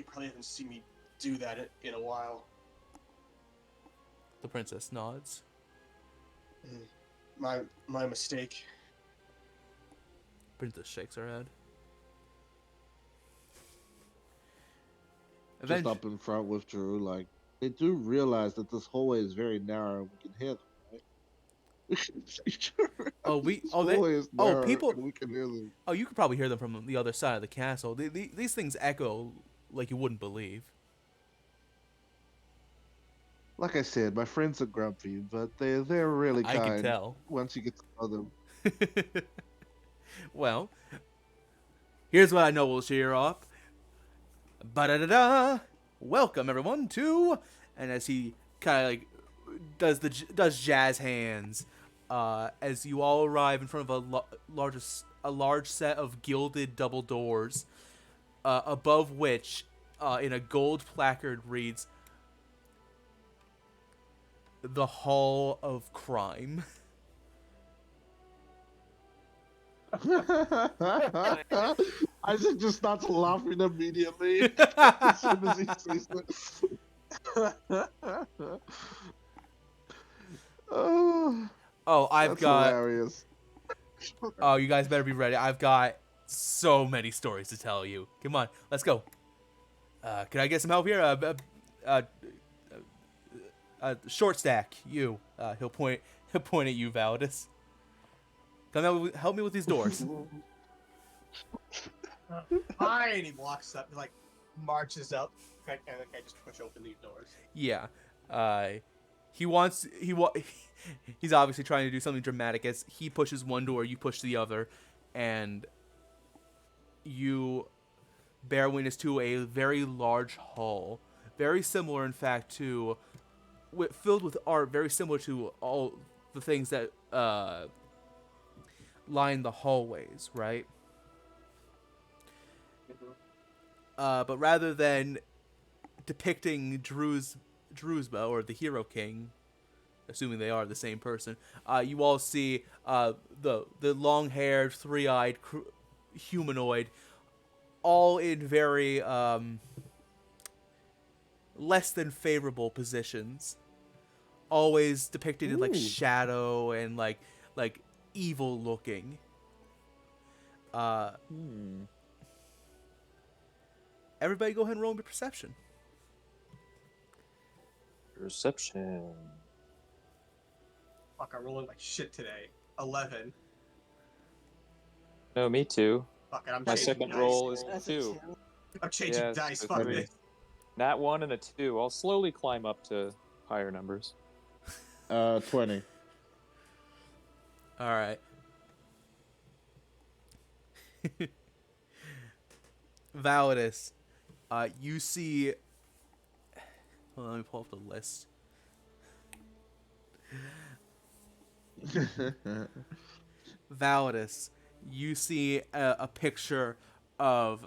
probably haven't seen me do that in a while. The princess nods. My mistake. Princess shakes her head. Just up in front with Drew, like, they do realize that this hallway is very narrow and we can hear them, right? People. We can hear them. Oh, you could probably hear them from the other side of the castle. These things echo like you wouldn't believe. Like I said, my friends are grumpy, but they're really kind. I can tell. Once you get to know them. Well, here's what I know will cheer you up. Ba-da-da-da! Welcome everyone to, and as he kind of like does jazz hands, as you all arrive in front of a large set of gilded double doors, above which, in a gold placard reads, "The Hall of Crime." Isaac just starts laughing immediately as soon as he sees it. That's got hilarious. Oh, you guys better be ready. I've got so many stories to tell you. Come on, let's go. Can I get some help here? Short stack, you. He'll point at you, Valdis. Come help me with these doors. Fine. And he walks up, like marches up, and I just push open these doors. Yeah. He's obviously trying to do something dramatic as he pushes one door, you push the other, and you bear witness to a very large hall, very similar, in fact, to filled with art, very similar to all the things that line the hallways, right? But rather than depicting Druzhba, or the Hero King, assuming they are the same person, you all see the long-haired, three-eyed humanoid, all in very less than favorable positions, always depicted in like shadow and like evil looking. Everybody go ahead and roll me perception. Perception. Fuck, I'm rolling like shit today. 11. No, me too. Fuck it, I'm My changing second dice. roll is That's a 2. two. I'm changing Yeah, dice. so Fuck 3. this. Nat 1 and a 2. I'll slowly climb up to higher numbers. 20. All right. Validus, you see. Hold on, let me pull up the list. Validus, you see a picture of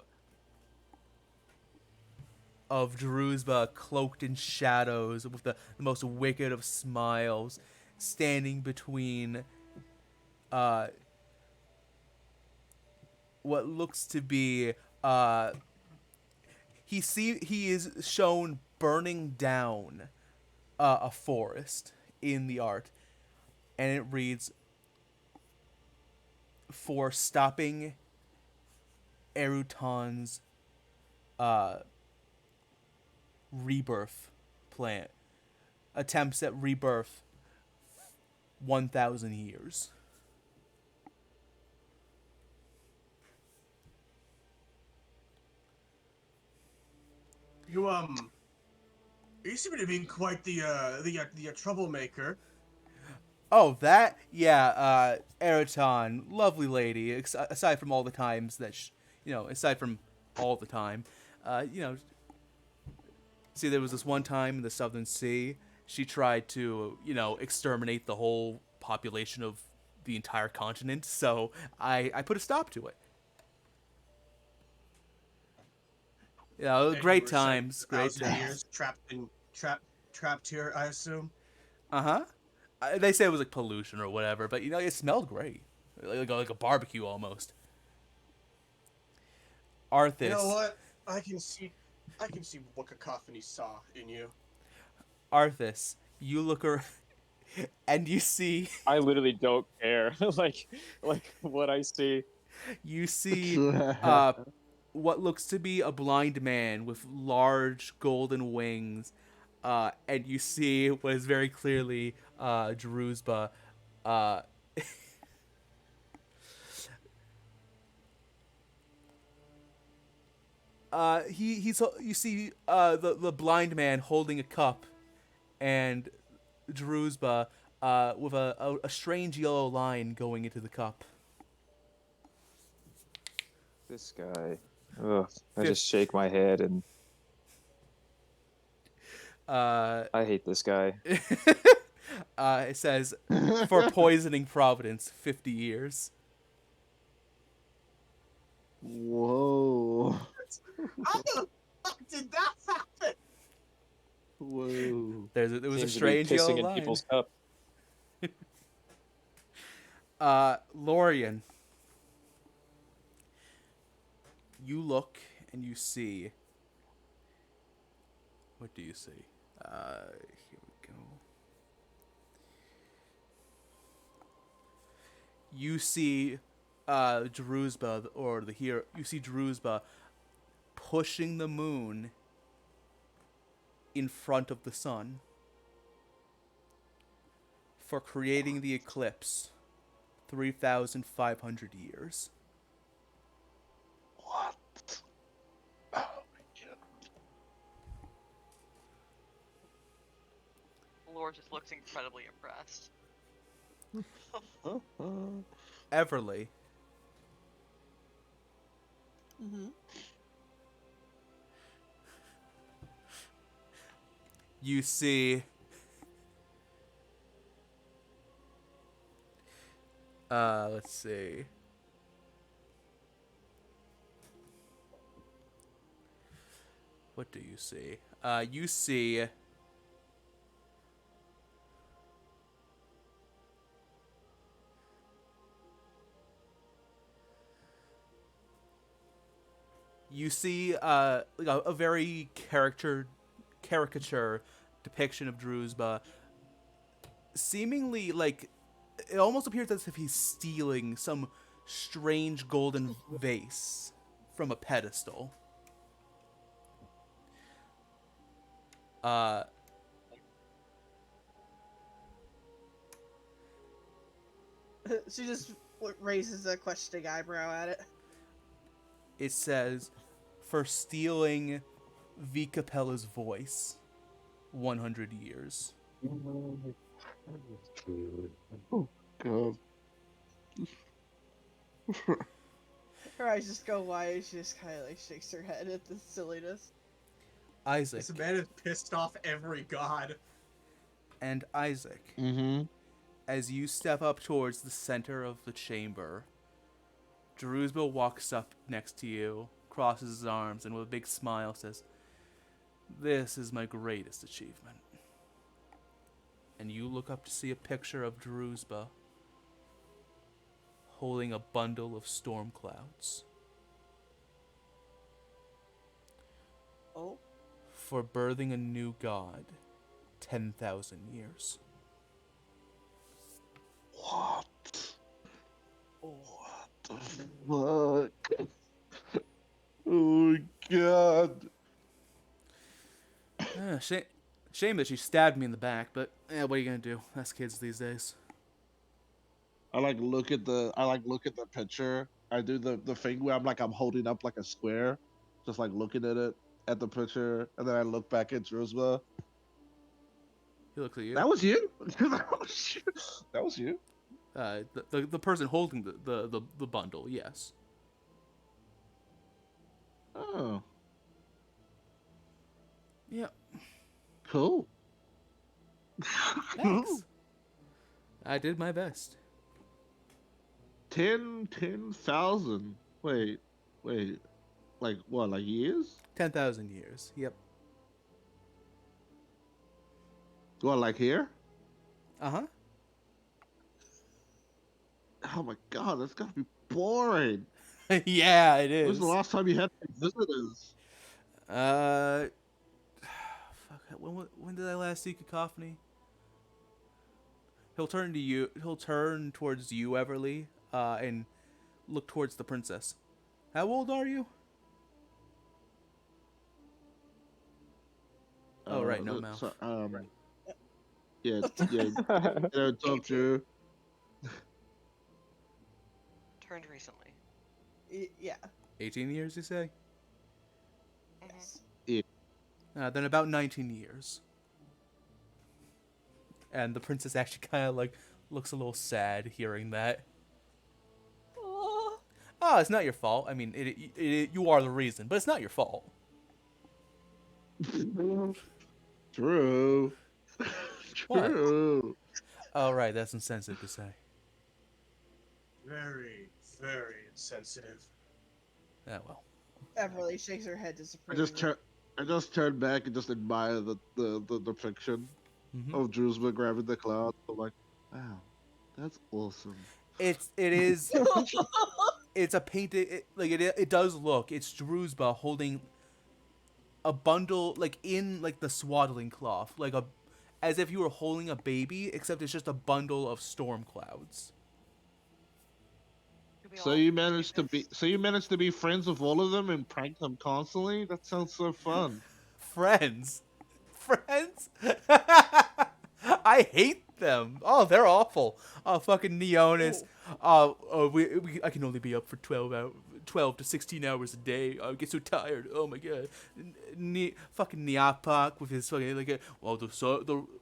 of Druzhba cloaked in shadows with the most wicked of smiles, standing between what looks to be he is shown burning down a forest in the art, and it reads, for stopping Erutan's rebirth plan, attempts at rebirth 1,000 years. You seem to be quite the troublemaker. Oh, that? Yeah, Erutan, lovely lady, aside from all the times that, aside from all the time, see, there was this one time in the Southern Sea, she tried to, exterminate the whole population of the entire continent, so I put a stop to it. And great you were times, sent great 1,000 times. years trapped here, I assume. Uh-huh. They say it was like pollution or whatever, but it smelled great, like a barbecue almost. Arthas. You know what? I can see what Cacophony saw in you. Arthas, you look and you see I literally don't care. like what I see. you see what looks to be a blind man with large golden wings, and you see what is very clearly Druzhba. You see the blind man holding a cup, and Druzhba with a strange yellow line going into the cup. This guy. Ugh, I just shake my head and I hate this guy. It says, for poisoning Providence, 50 years. Whoa. How the fuck did that happen? Whoa. There was a Seems to be strange yellow pissing in line. people's cup. Lorian, you look and you see. What do you see? Here we go. You see Druzhba, or the hero. You see Druzhba pushing the moon in front of the sun for creating the eclipse 3,500 years. What? Oh my Lord just looks incredibly impressed. god. Everly, Mm-hmm. you see let's see. What do you see? You see like a very caricature depiction of Druzhba, seemingly like it almost appears as if he's stealing some strange golden vase from a pedestal. She just raises a questioning eyebrow at it. It says, for stealing V. Capella's voice, 100 years. Oh god. Her eyes just go wide and she just kind of like shakes her head at the silliness. Isaac. This man has pissed off every god. And Isaac, Mm-hmm. as you step up towards the center of the chamber, Druzhba walks up next to you, crosses his arms, and with a big smile says, This is my greatest achievement. And you look up to see a picture of Druzhba holding a bundle of storm clouds. Oh, For birthing a new god, 10,000 years. What? What the fuck? Oh my god. Shame that she stabbed me in the back, but what are you gonna do? That's kids these days. I look at the picture. I do the thing where I'm holding up like a square, just like looking at it at the picture, and then I look back at Druzhba. He looks at you. That was you. That was you. That was you. The person holding the bundle, yes. Oh, Yeah. cool. Thanks. I did my best. 10,000. Wait. Like what? Like years? 10,000 years. Yep. What? Like here? Uh-huh. Oh my god, that's gotta be boring. Yeah, it When's is. the last time you had visitors? Fuck. When did I last see Cacophony? He'll turn to you. He'll turn towards you, Everly, and look towards the princess. How old are you? Oh, right, no mouth. So, yeah, it's up to. Turned recently. yeah. 18 years, you say? Yes. Then about 19 years. And the princess actually kind of like looks a little sad hearing that. Oh, Oh, it's not your fault. I mean, you are the reason, but it's not your fault. True. What? True. Oh, right, that's insensitive to say. Very, very insensitive. Yeah, well. Everly shakes her head I disapprovingly. just turn back and just admire the depiction Mm-hmm. of Druzhba grabbing the cloud. I'm like, wow, that's awesome. It is. It's a painted. It does look. It's Druzhba holding a bundle, like in like the swaddling cloth, as if you were holding a baby, except it's just a bundle of storm clouds. Do we So all you do managed to be this? so you managed to be friends with all of them and prank them constantly? That sounds so fun. Friends. I hate them. Oh, they're awful. Oh, fucking Neonis. I can only be up for 12 to 16 hours a day. I get so tired. Oh my god. Fucking Neapak with his fucking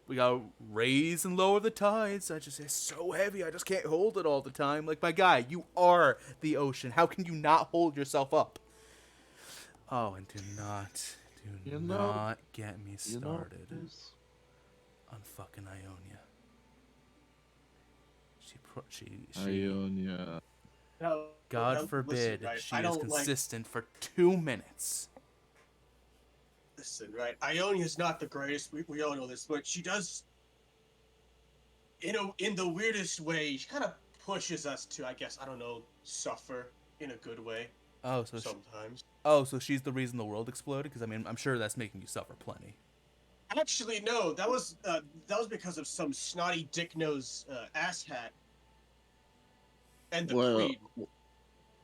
we gotta raise and lower the tides. It's so heavy. I just can't hold it all the time. Like, my guy, you are the ocean. How can you not hold yourself up? Oh, and do not get me started on fucking Ionia. She Ionia. No, God no, forbid listen, right? she I is don't consistent for 2 minutes. Listen, right? Ionia's not the greatest. We all know this, but she does, in the weirdest way, she kind of pushes us to, I guess, I don't know, suffer in a good way. Oh, so Sometimes. so she's the reason the world exploded? Because I mean, I'm sure that's making you suffer plenty. Actually, no. That was because of some snotty dick nose asshat and the queen.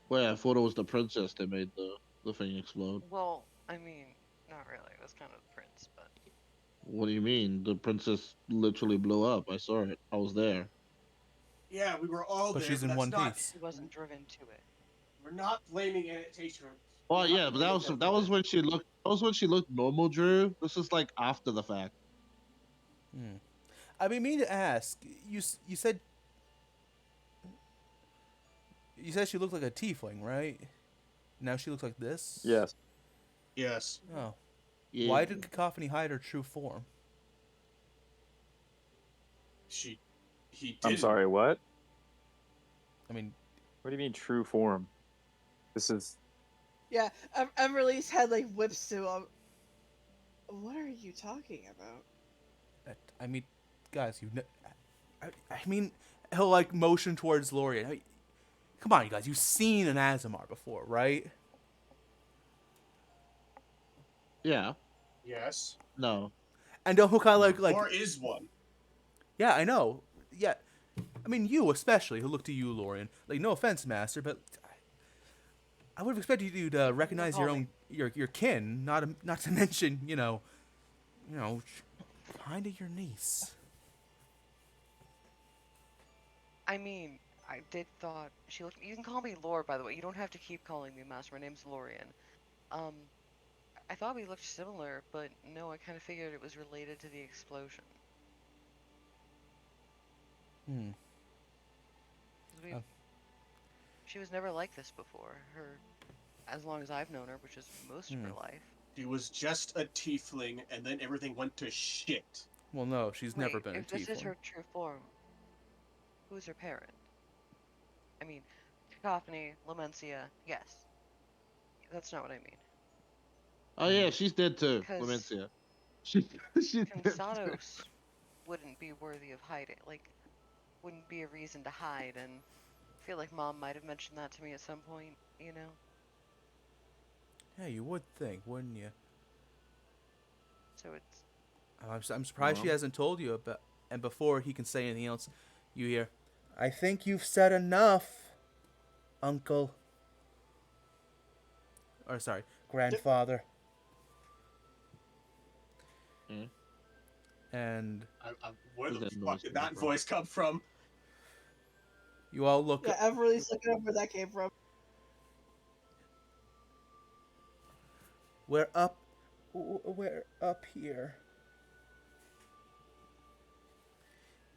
Wait, I thought it was the princess that made the thing explode. Well, I mean, not really. It was kind of the prince, but What do you mean? The princess literally blew up. I saw it. I was there. Yeah, we were all But there. she's in that's one not, piece. he wasn't driven to it. We're not blaming Anastasia. Oh yeah, but that was when she looked normal, Drew. This is like after the fact. I mean, me to ask, you said she looked like a tiefling, right? Now she looks like this? Yes. Yes. Oh. Yeah. Why did Cacophony hide her true form? He did. I'm sorry, what? I mean, What do you mean true form? This is Yeah, Everly's head like whips to him. What are you talking about? I mean, guys, I mean, he'll like motion towards Lorian. Come on, you guys, you've seen an Azamar before, right? Yeah. Yes. No. And he'll kind of No. Or is one. yeah, I know, yeah. I mean, you especially. He'll look to you, Lorian. Like, no offense, Master, but I would have expected you to recognize your call own your kin, not to mention, kind of your niece. I mean, I did thought she looked. You can call me Lore, by the way. You don't have to keep calling me Master. My name's Lorian. Um, I thought we looked similar, but no, I kind of figured it was related to the explosion. Hmm. 'Cause we, Oh. she was never like this before. As long as I've known her, which is most of her life. She was just a tiefling, and then everything went to shit. Well, no, she's never Wait, been a if this is tiefling. her true form, who's her parent? I mean, Cacophony, Lamencia, yes. That's not what I mean. Oh yeah, she's dead too. Because Lamencia. She's dead too. Consados wouldn't be worthy of hiding. Like, wouldn't be a reason to hide, and I feel like Mom might have mentioned that to me at some point, you know? Yeah, you would think, wouldn't you? So it's... I'm surprised she Well. hasn't told you about. And before he can say anything else, you hear, "I think you've said enough, Uncle." Or sorry, grandfather. Hmm? And Where Where's the that fuck noise did coming that from? voice come from? you all look. Yeah, Everly's looking up where that came from. We're up. We're up here.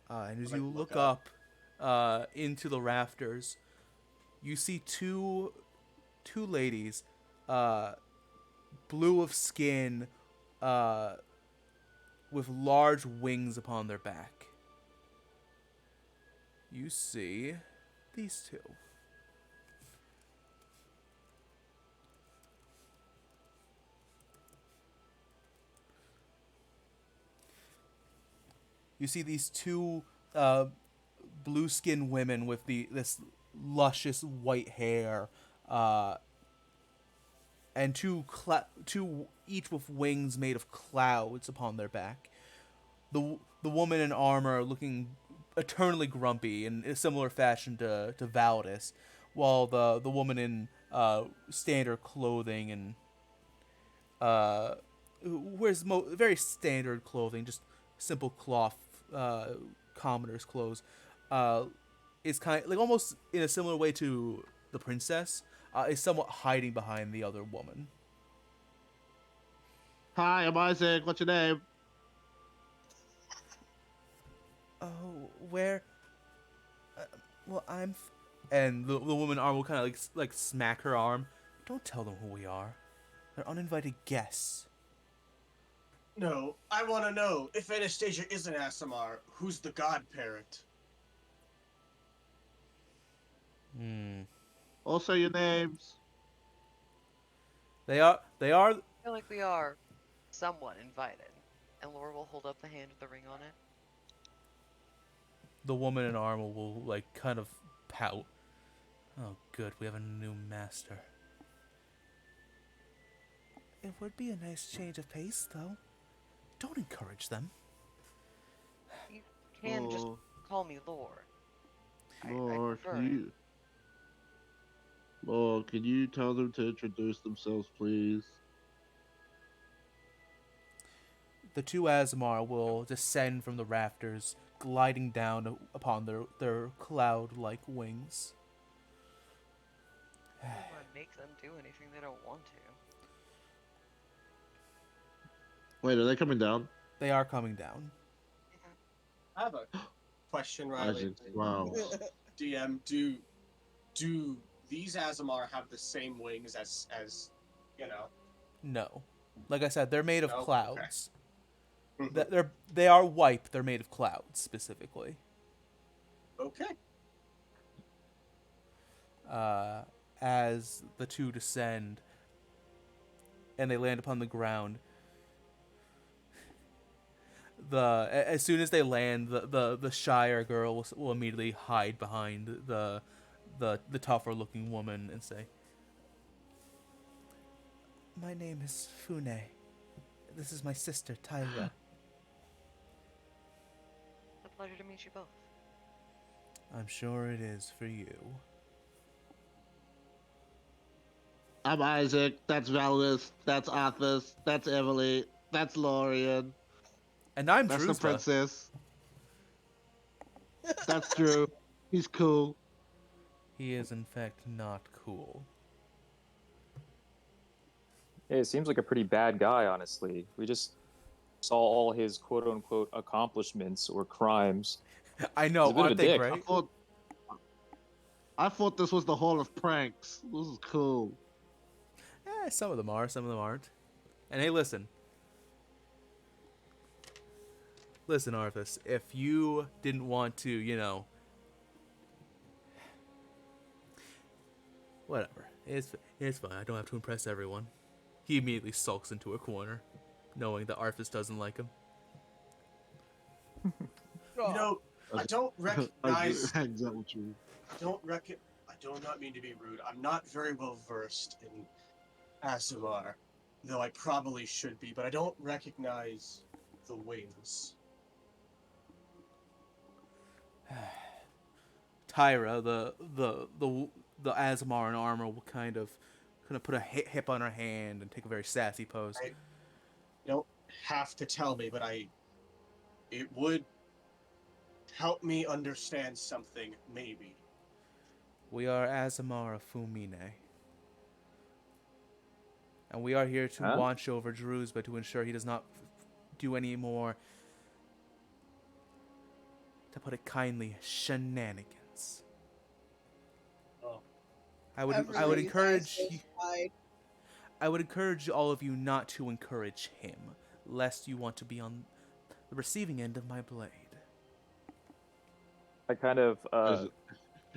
And as Like, you look look up into the rafters, you see two ladies, blue of skin, with large wings upon their back. You see these two. You see these two blue-skinned women with this luscious white hair, and two each with wings made of clouds upon their back. The woman in armor looking eternally grumpy in a similar fashion to Valdis, while the woman in standard clothing and who wears very standard clothing, just simple cloth commoner's clothes, is kind of like almost in a similar way to the princess, is somewhat hiding behind the other woman. Hi, I'm Isaac. What's your name? Oh, where? Well, and the woman arm will kind of like smack her arm. Don't tell them who we are. They're uninvited guests. No, I want to know, if Anastasia is an Asimar, who's the godparent? Hmm. Also your names. They are. I feel like we are somewhat invited. And Laura will hold up the hand with the ring on it. The woman in armor will like kind of pout. Oh, good. We have a new master. It would be a nice change of pace, though. Don't encourage them. You can just Oh, call me Lore. I Lord, prefer it. Lord, can you tell them to introduce themselves, please? The two Asmar will descend from the rafters, gliding down upon their cloud-like wings. I don't want to make them do anything they don't want to. Wait, are they coming down? They are coming down. I have a question, Riley. Isaac, wow. DM, do these Asimar have the same wings as you know? No. Like I said, they're made of No? Okay. clouds. Mhm. They are white, but they're made of clouds, specifically. Okay. As the two descend and they land upon the ground, As soon as they land, the Shire girl will immediately hide behind the tougher looking woman and say, "My name is Fune. This is my sister Tyra. A pleasure to meet you both. I'm sure it is for you." I'm Isaac. That's Valis. That's Athos. That's Emily. That's Lorian. And I'm That's the Druzba. princess. That's Drew. He's cool. He is in fact not cool. Yeah, it seems like a pretty bad guy, honestly. We just saw all his quote unquote accomplishments or crimes. I He's know, a bit of aren't a they dick. great? I thought this was the Hall of Pranks. This is cool. Some of them are, some of them aren't. And hey, listen, Arthas, if you didn't want to, whatever, it's fine. I don't have to impress everyone. He immediately sulks into a corner, knowing that Arthas doesn't like him. You know, I don't recognize. I get what you mean. I do not mean to be rude. I'm not very well versed in Azumar, though I probably should be, but I don't recognize the wings. Tyra, the Azamar in armor, will kind of put a hip on her hand and take a very sassy pose. You don't have to tell me, but it would help me understand something, maybe. We are Azamar of Fumine. And we are here to watch over Druzba to ensure he does not do any more, to put it kindly, shenanigans. Oh. I would encourage all of you not to encourage him, lest you want to be on the receiving end of my blade. I kind of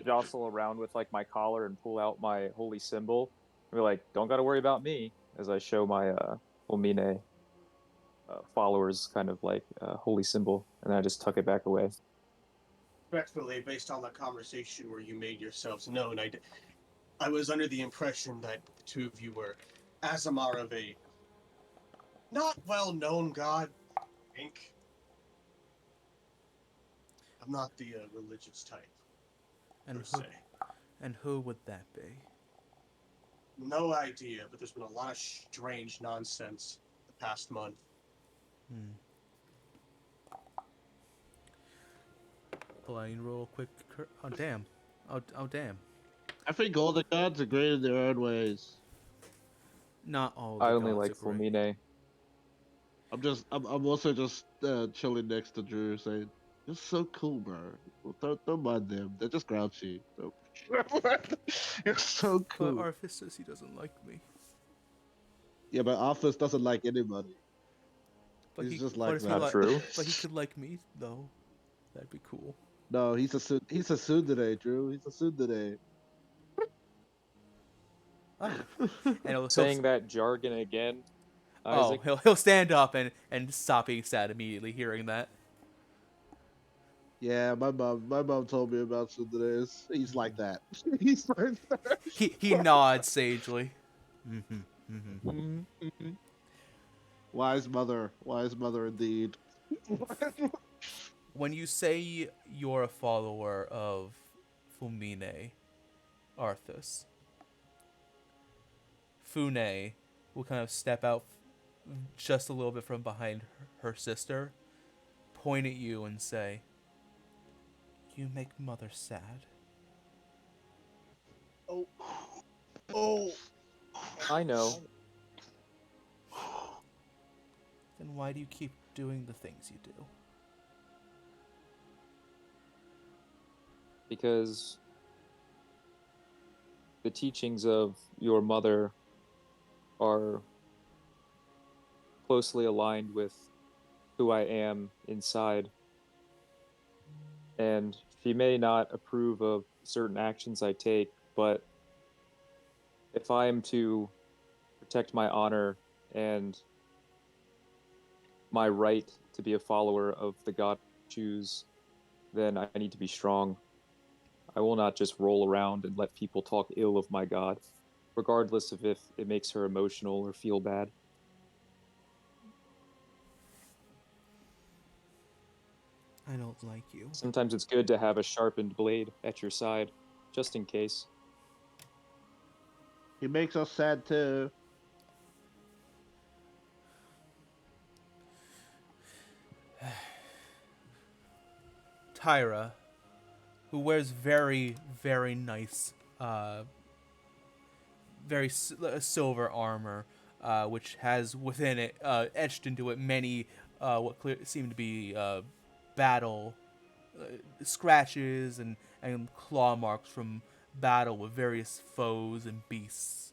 jostle around with like my collar and pull out my holy symbol. And be like, don't gotta worry about me, as I show my Omine followers kind of like holy symbol, and then I just tuck it back away. Respectfully, based on the conversation where you made yourselves known, I was under the impression that the two of you were Azamar of a not well-known god, I think. I'm not the religious type, And who would that be? No idea, but there's been a lot of strange nonsense the past month. Blind roll quick. Oh damn! Oh damn! I think all the gods are great in their own ways. Not all. The I only gods like are great. Fulmine. I'm also just chilling next to Drew, saying, "You're so cool, bro. Well, don't mind them. They're just grouchy. You're so cool." But Arthas says he doesn't like me. Yeah, but Arthas doesn't like anybody. But He's he, just but like if he that. Not true. But he could like me though. That'd be cool. No, he's a tsundere, Drew. He's a tsundere. And he'll Saying that jargon again, Isaac. he'll stand up and stop being sad immediately hearing that. Yeah, my mom told me about tsunderes. He's like that. He's like that. He nods sagely. Wise mother indeed. When you say you're a follower of Fumine, Arthas, Fune will kind of step out just a little bit from behind her sister, point at you and say, "You make mother sad." Oh. I know. Then why do you keep doing the things you do? Because the teachings of your mother are closely aligned with who I am inside. And she may not approve of certain actions I take, but if I am to protect my honor and my right to be a follower of the god I choose, then I need to be strong. I will not just roll around and let people talk ill of my god, regardless of if it makes her emotional or feel bad. I don't like you. Sometimes it's good to have a sharpened blade at your side, just in case. He makes us sad too. Tyra, who wears very, very nice, silver armor, which has within it, etched into it, many what seem to be battle scratches and claw marks from battle with various foes and beasts.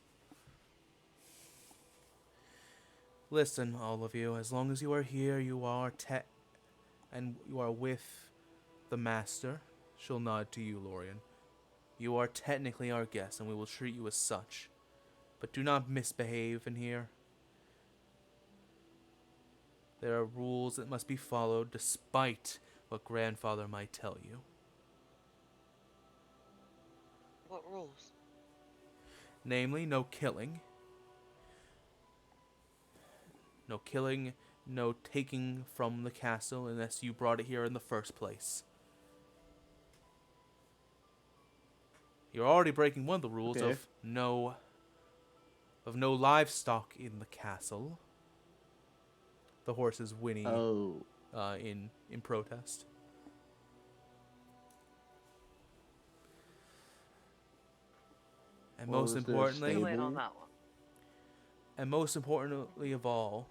Listen, all of you, as long as you are here, you are and you are with the master. She'll nod to you, Lorian. You are technically our guest, and we will treat you as such. But do not misbehave in here. There are rules that must be followed, despite what Grandfather might tell you. What rules? Namely, no killing. No killing, no taking from the castle unless you brought it here in the first place. You're already breaking one of the rules Okay. of no livestock in the castle. The horses whinny Oh. in protest. And What most was there, importantly, Too late stable? on that one. and most importantly of all,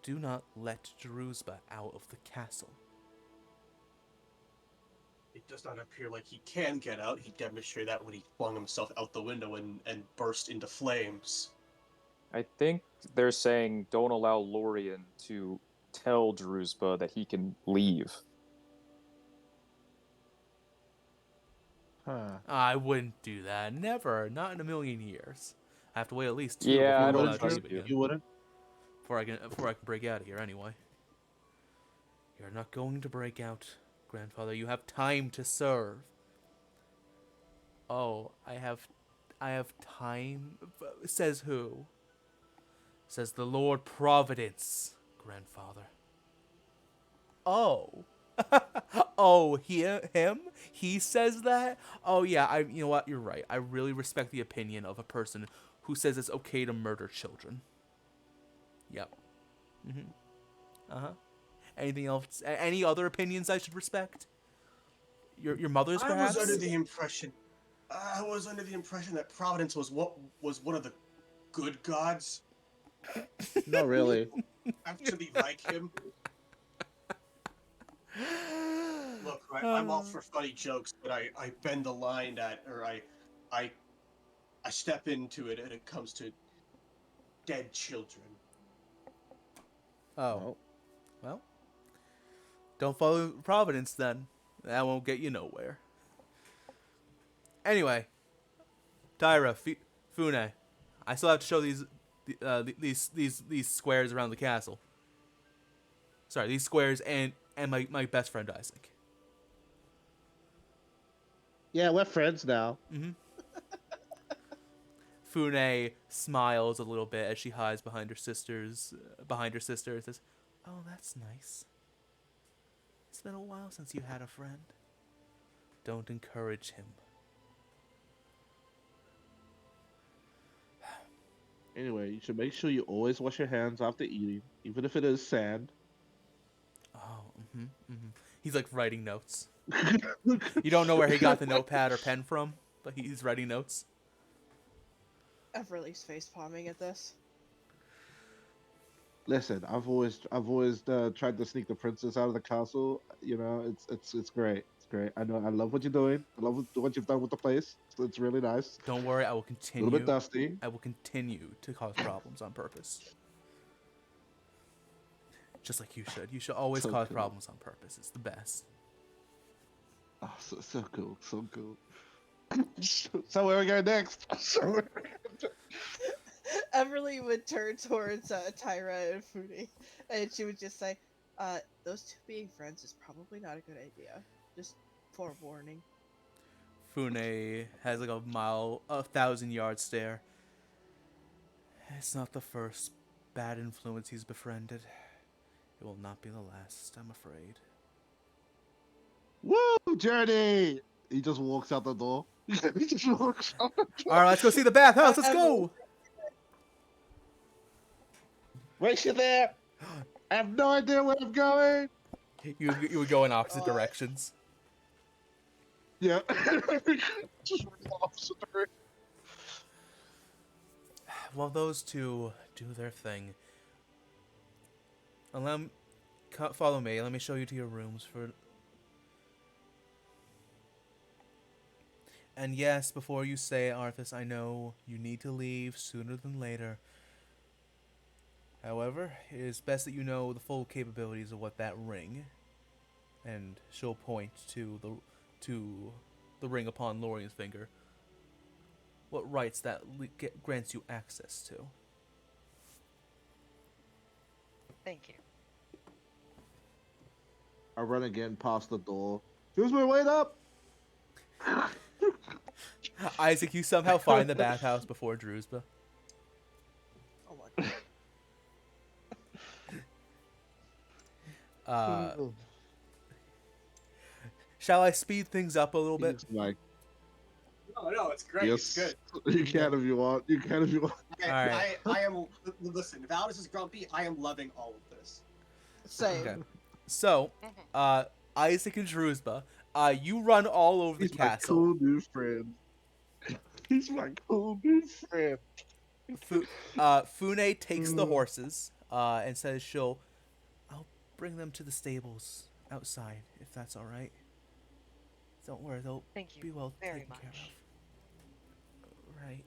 do not let Druzhba out of the castle. It does not appear like he can get out. He demonstrated that when he flung himself out the window and burst into flames. I think they're saying don't allow Lorien to tell Druzhba that he can leave. Huh. I wouldn't do that. Never. Not in a million years. I have to wait at least 2 Yeah, before I I'm don't allowed to trust leave you. again. You wouldn't? Before I can break out of here anyway. You're not going to break out, Grandfather. You have time to serve. Oh, I have time. Says who? Says the Lord Providence, Grandfather. Oh. Oh, him? He says that? Oh yeah, you know what? You're right. I really respect the opinion of a person who says it's okay to murder children. Yep. Uh-huh. Anything else? Any other opinions I should respect? Your mother's, I perhaps? was under the impression that Providence was one of the good gods. Not really. Have to be like him. Look, I'm all for funny jokes, but I bend the line I step into it, and it comes to dead children. Oh. Well, don't follow Providence then. That won't get you nowhere. Anyway, Tyra, Fune, I still have to show these squares around the castle. Sorry, these squares and my best friend Isaac. Yeah, we're friends now. Fune smiles a little bit as she hides behind her sister and says, "Oh, that's nice. It's been a while since you had a friend. Don't encourage him." Anyway, you should make sure you always wash your hands after eating, even if it is sand. Oh, He's like writing notes. You don't know where he got the notepad or pen from, but he's writing notes. Everly's face palming at this. Listen, I've always tried to sneak the princess out of the castle. You know, it's great. It's great. I know. I love what you're doing. I love what you've done with the place. It's really nice. Don't worry, I will A continue. little bit dusty. I will continue to cause problems on purpose. Just like you should. You should always So cause cool. problems on purpose. It's the best. Oh, so cool. So cool. So where are we going next? Everly would turn towards Tyra and Fune, and she would just say, those two being friends is probably not a good idea. Just forewarning. Fune has like a 1,000-yard stare. It's not the first bad influence he's befriended. It will not be the last, I'm afraid. Woo, Journey! He just walks out the door. He just walks out the door. All right, let's go see the bathhouse. Let's Emily- go. Wait, you there? I have no idea where I'm going. You would go in opposite directions. Yeah. Just run the opposite direction. While those two do their thing, follow me. Let me show you to your rooms for. And yes, before you say it, Arthas, I know you need to leave sooner than later. However, it is best that you know the full capabilities of what that ring, and she'll point to the ring upon Lorian's finger. What rights that grants you access to. Thank you. I run again past the door. Here's my wait up. Isaac, you somehow find the bathhouse before Drewsba. Oh my god. Shall I speed things up a little bit? He's like, No, it's great. It's yes, good. you can if you want. You can if you want. I am. Listen, Valdis is grumpy. I am loving all of this. Same. Okay. So, Isaac and Drewsba, you run all over the He's my castle. cool new friend. He's my cool new friend. Fune takes the horses and says I'll bring them to the stables outside, if that's all right. Don't worry, they'll Thank you be well very taken care much. of. Right.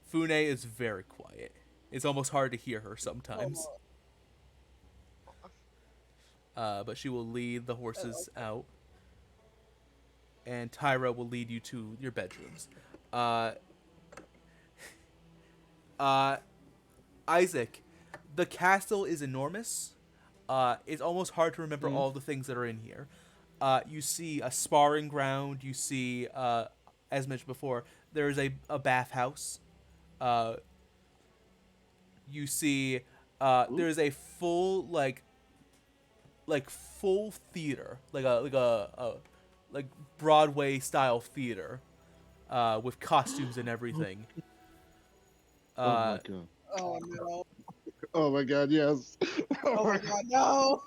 Fune is very quiet. It's almost hard to hear her sometimes. But she will lead the horses out, and Tyra will lead you to your bedrooms. Isaac, the castle is enormous. It's almost hard to remember all the things that are in here. You see a sparring ground. You see, as mentioned before, there is a bathhouse. You see, there is a full full theater, like Broadway style theater, with costumes and everything. Oh my god. Oh no. Oh my god, yes. Oh my god, no.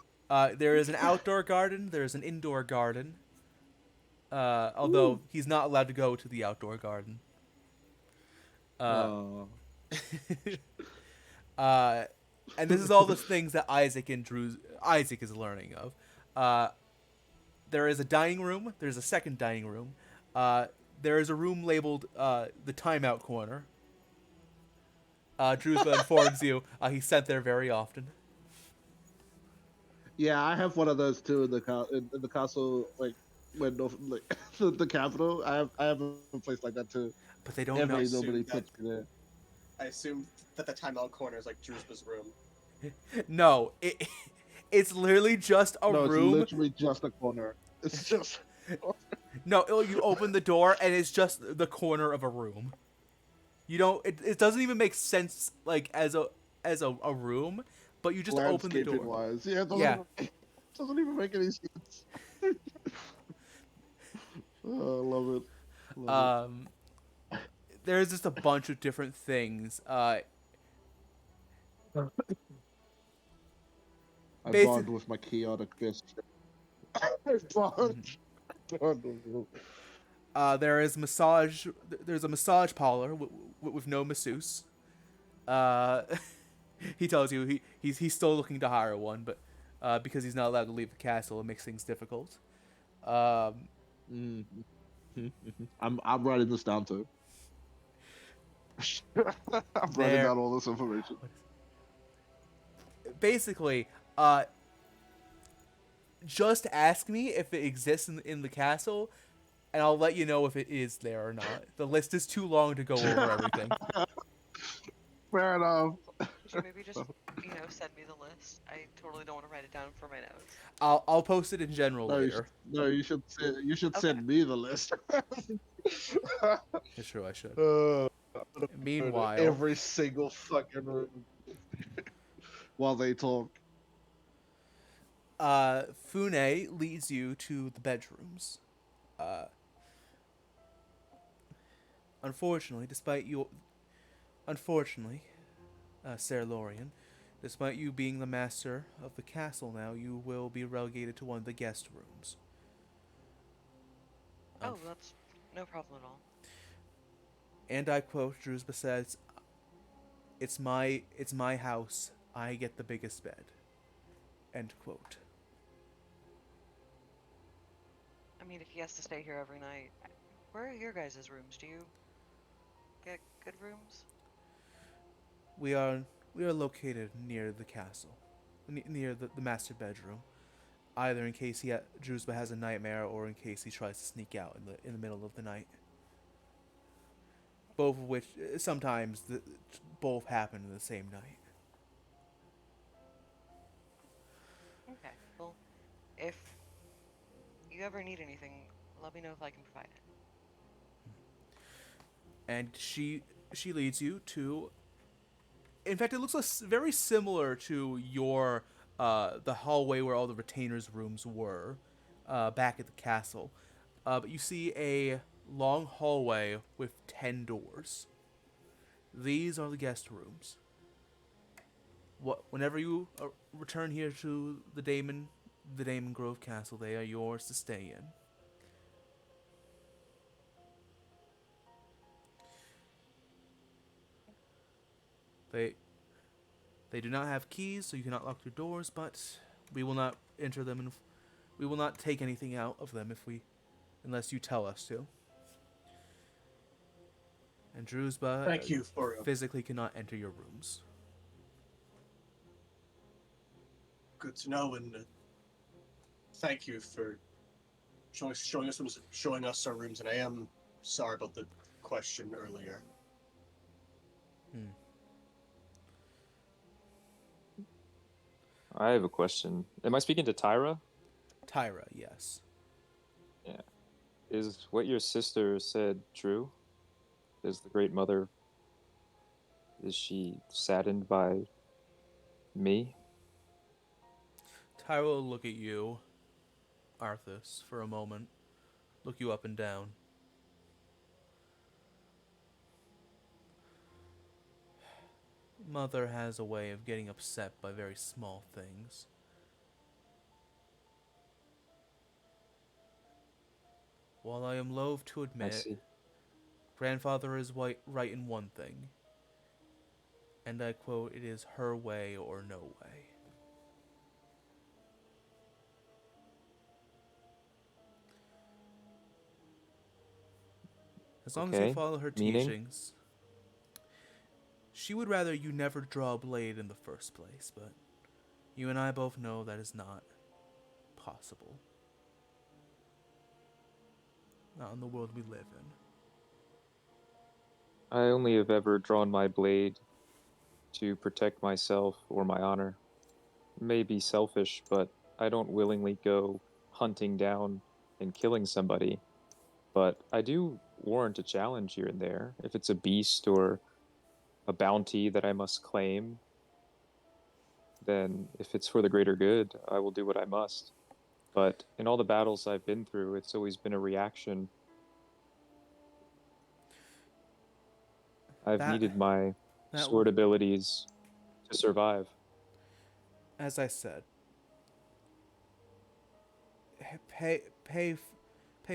There is an outdoor garden. There is an indoor garden. Although he's not allowed to go to the outdoor garden. And this is all the things that Isaac is learning of. There is a dining room. There's a second dining room. There is a room labeled the timeout corner. Drewsba informs you he's sent there very often. Yeah, I have one of those too in the castle, like the capital. I have a place like that too. But they don't Nobody know. puts me there. I assume that the timeout corner is like Drewsba's room. No, it's literally just a No, room. it's literally just a corner. It's just No, you open the door and it's just the corner of a room. You don't. It doesn't even make sense like as a room, but you just open the door. landscaping wise. Yeah, it doesn't even make any sense. Oh, I love it. There's just a bunch of different things. I basi- bond with my chaotic fist. I bond. There is massage. There's a massage parlor with no masseuse. He tells you he's still looking to hire one, but because he's not allowed to leave the castle, it makes things difficult. I'm writing this down too. I'm writing down all this information. Basically, just ask me if it exists in the castle, and I'll let you know if it is there or not. The list is too long to go over everything. Fair enough. Could you maybe just, send me the list? I totally don't want to write it down for my notes. I'll post it in general No, later. you should Okay. send me the list. It's true, I should. uh, Meanwhile, every single fucking room while they talk. Fune leads you to the bedrooms. Uh, unfortunately, Sir Lorien, despite you being the master of the castle now, you will be relegated to one of the guest rooms. Oh, that's no problem at all. And I quote, Drusba says, it's my house. I get the biggest bed. End quote. I mean, if he has to stay here every night, where are your guys' rooms? Do you get good rooms? We are located near the castle, near the master bedroom. Either in case Drusba has a nightmare, or in case he tries to sneak out in the middle of the night. Both of which sometimes both happen in the same night. Okay, well, if you ever need anything, let me know if I can provide it. And she leads you to. In fact, it looks very similar to your the hallway where all the retainers' rooms were, back at the castle. But you see a long hallway with 10 doors. These are the guest rooms. Whenever you return here to the Damon Grove Castle, they are yours to stay in. They do not have keys, so you cannot lock your doors, but we will not enter them, and we will not take anything out of them unless you tell us to. And Drusba Thank you for physically cannot enter your rooms. good to know, and thank you for showing us our rooms. And I am sorry about the question earlier. I have a question. Am I speaking to Tyra? Tyra, yes. Yeah. Is what your sister said true? Is the Great Mother, is she saddened by me? Tyra will look at you, Arthas, for a moment. Look you up and down. Mother has a way of getting upset by very small things. While I am loath to I admit, see. Grandfather is right in one thing. And I quote, it is her way or no way. As long as you Okay. follow her Meaning? teachings, she would rather you never draw a blade in the first place, but you and I both know that is not possible. Not in the world we live in. I only have ever drawn my blade to protect myself or my honor. It may be selfish, but I don't willingly go hunting down and killing somebody. But I do warrant a challenge here and there. If it's a beast or a bounty that I must claim, then if it's for the greater good, I will do what I must. But in all the battles I've been through, it's always been a reaction. I've That needed my that sword abilities to survive. As I said, pay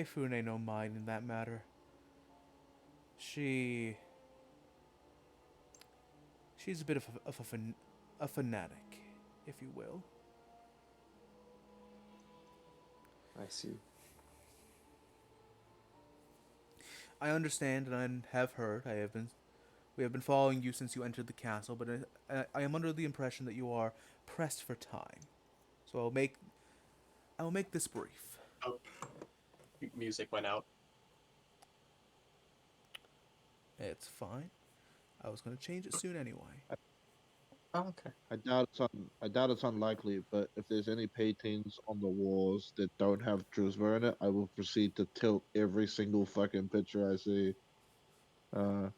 Fune no mind in that matter. She's a bit of a fanatic, if you will. I see. I understand and I have heard. We have been following you since you entered the castle, but I am under the impression that you are pressed for time. So I will make this brief. Oh, music went out. It's fine. I was gonna change it soon anyway. Oh, okay. I doubt it's unlikely, but if there's any paintings on the walls that don't have Drewsbury in it, I will proceed to tilt every single fucking picture I see. Uh,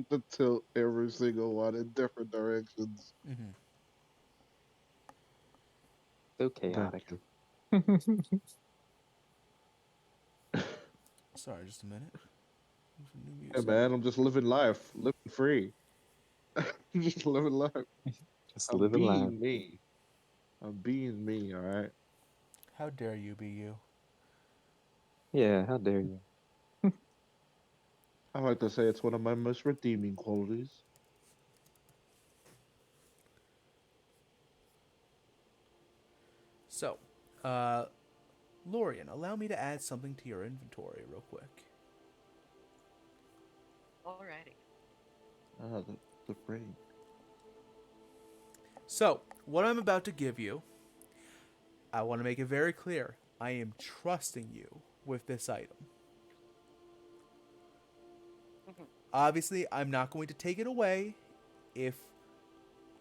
to tilt every single one in different directions. Mm-hmm. So Thank chaotic. you. Sorry, just a minute. Some new Hey music. man, I'm just living life, living free. Just living life. Just I'm living life. being me. I'm being me, alright? How dare you be you? Yeah, how dare you? I like to say it's one of my most redeeming qualities. So, Lorian, allow me to add something to your inventory real quick. Alrighty. Ah, the brain. So, what I'm about to give you, I want to make it very clear. I am trusting you with this item. Mhm. Obviously, I'm not going to take it away if...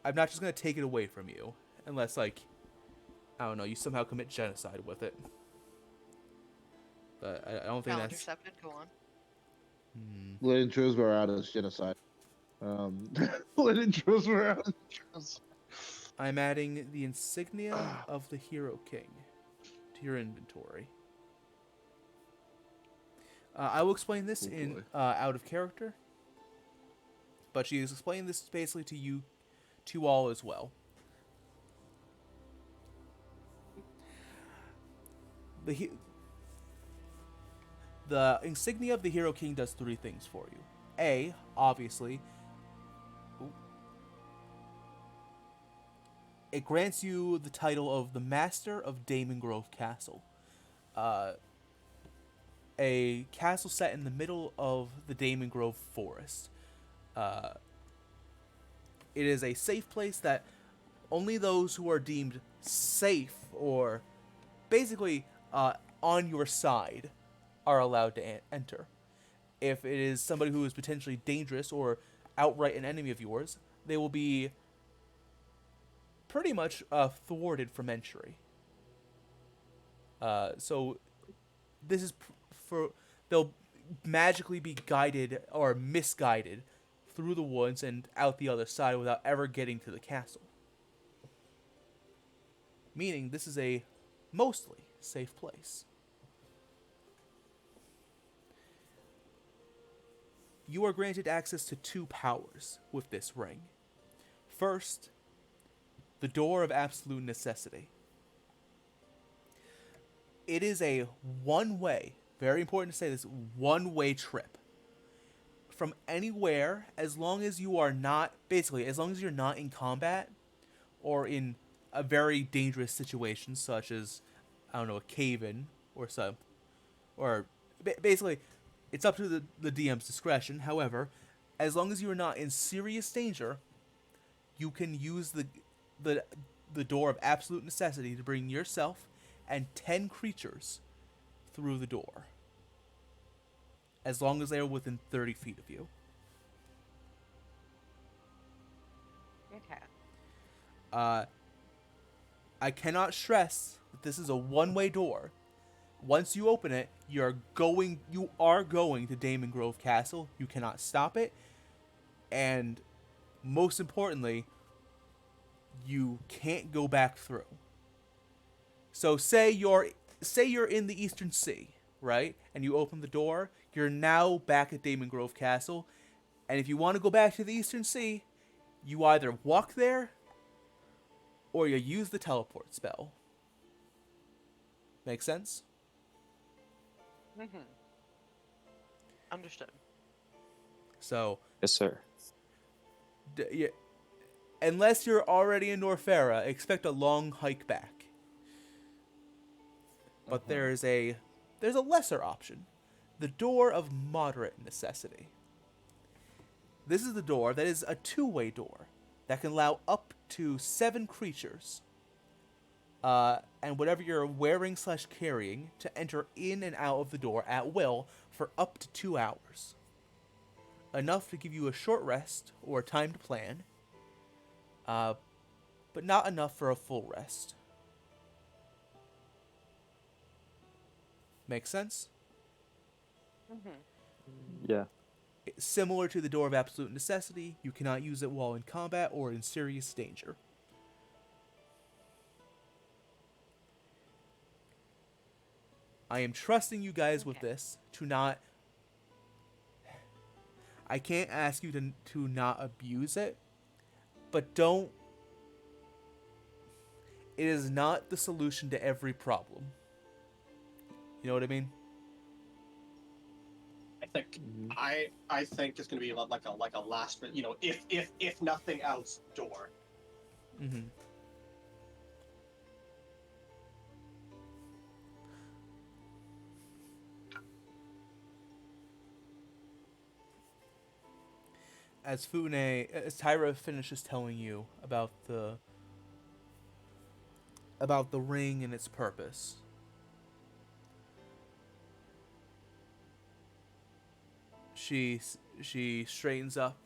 I'm not just going to take it away from you. Unless, like, I don't know, you somehow commit genocide with it. But I don't think Challenge that's... accepted. Go on. Letting Drewsbury out is genocide. Letting Drewsbury out is genocide. I'm adding the insignia of the Hero King to your inventory. I will explain this Oh in boy. out of character, but she is explaining this basically to you, to all as well. The the insignia of the Hero King does three things for you. A, obviously, it grants you the title of the Master of Damon Grove Castle. A castle set in the middle of the Damon Grove Forest. Uh, it is a safe place that only those who are deemed safe or basically on your side are allowed to enter. If it is somebody who is potentially dangerous or outright an enemy of yours, they will be pretty much thwarted from entry. So this is for they'll magically be guided or misguided through the woods and out the other side without ever getting to the castle. Meaning this is a mostly safe place. You are granted access to two powers with this ring. First, the Door of Absolute Necessity. It is a one-way, very important to say this, one-way trip. From anywhere, as long as you are not, basically, as long as you're not in combat or in a very dangerous situation, such as, I don't know, a cave-in or some, or basically, it's up to the DM's discretion. However, as long as you are not in serious danger, you can use the the door of absolute necessity to bring yourself and 10 creatures through the door. As long as they are within 30 feet of you. Okay. I cannot stress that this is a one-way door. Once you open it, you are going to Damon Grove Castle. You cannot stop it. And most importantly, you can't go back through. So say you're in the Eastern Sea, right? And you open the door, you're now back at Damon Grove Castle. And if you want to go back to the Eastern Sea, you either walk there or you use the teleport spell. Make sense? Mhm. Understood. So, Yes, sir. yeah, unless you're already in Norfera, expect a long hike back. But there's a lesser option, the Door of Moderate Necessity. This is the door that is a two-way door that can allow up to 7 creatures and whatever you're wearing / carrying to enter in and out of the door at will for up to 2 hours. Enough to give you a short rest or time to plan, but not enough for a full rest. Make sense? Yeah. Similar to the Door of Absolute Necessity, you cannot use it while in combat or in serious danger. I am trusting you guys with this to not... I can't ask you to not abuse it, but don't... It is not the solution to every problem. You know what I mean? I think I think it's gonna be like a last, if nothing else, door. Mm-hmm. As Tyra finishes telling you about the ring and its purpose, she straightens up,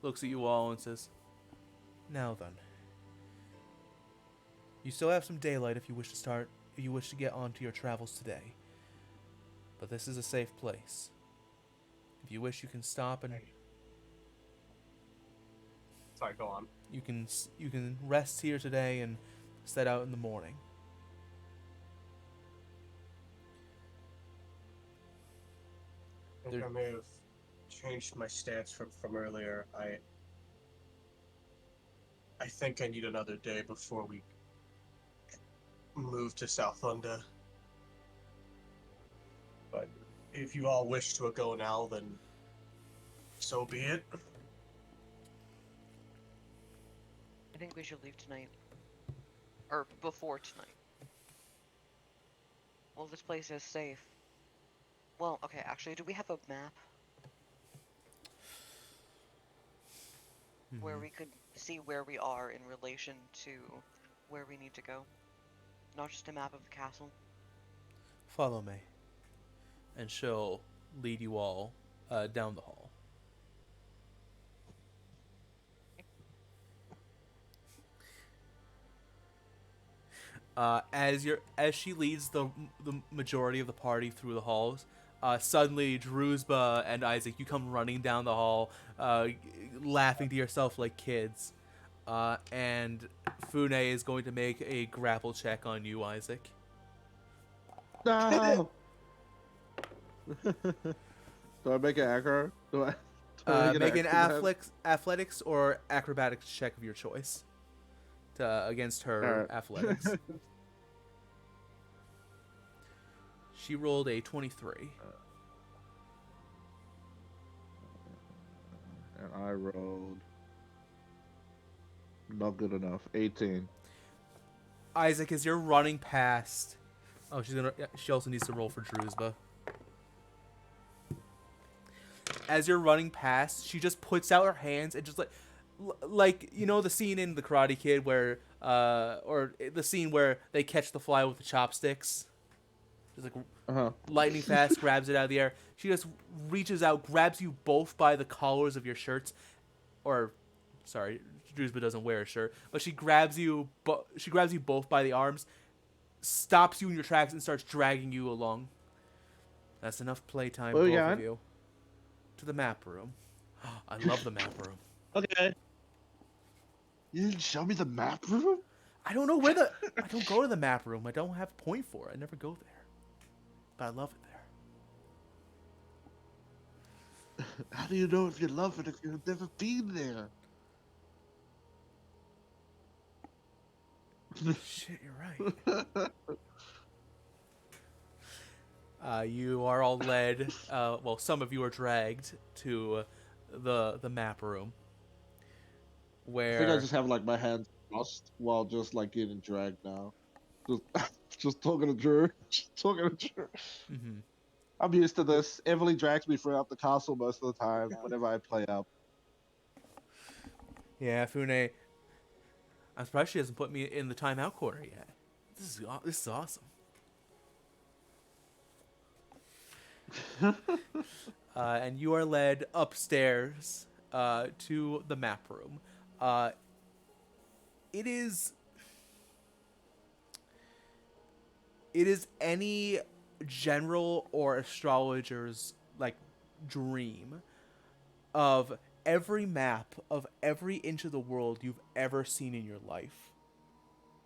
looks at you all, and says, "Now then, you still have some daylight if you wish to get on to your travels today. But this is a safe place. If you wish, you can stop and Sorry, go on. you can rest here today and set out in the morning." I think I may have changed my stance from earlier. I think I need another day before we move to South London. But if you all wish to go now, then so be it. I think we should leave tonight. Or before tonight. Well, this place is safe. Well, okay, actually, do we have a map? Where we could see where we are in relation to where we need to go? Not just a map of the castle. Follow me. And she'll lead you all down the hall. As she leads the majority of the party through the halls, suddenly Druzba and Isaac, you come running down the hall, laughing to yourself like kids. And Fune is going to make a grapple check on you, Isaac. No. Do I make an aggro? Do I Make an acrobat? athletics or acrobatics check of your choice against her athletics. She rolled a 23. And I rolled not good enough. 18. Isaac, as you're running past... Oh, she also needs to roll for Druzba. As you're running past, she just puts out her hands and just like you know the scene in The Karate Kid where or the scene where they catch the fly with the chopsticks, just like lightning fast, grabs it out of the air. She just reaches out, grabs you both by the collars of your shirts, or sorry, Druzba doesn't wear a shirt, but she grabs you both by the arms, stops you in your tracks, and starts dragging you along. That's enough playtime, both of you. To the map room. I love the map room. Okay. You didn't show me the map room? I don't know I don't go to the map room. I don't have a point for it. I never go there. But I love it there. How do you know if you love it if you've never been there? Shit, you're right. You are all led, well, some of you are dragged to the map room. Where... I think I just have like my hands crossed while just like getting dragged now. Just talking to Drew. Mm-hmm. I'm used to this. Emily drags me throughout the castle most of the time whenever I play up. Yeah, Fune. I'm surprised she hasn't put me in the timeout corner yet. This is awesome. And you are led upstairs to the map room. It is any general or astrologer's like dream of every map of every inch of the world you've ever seen in your life,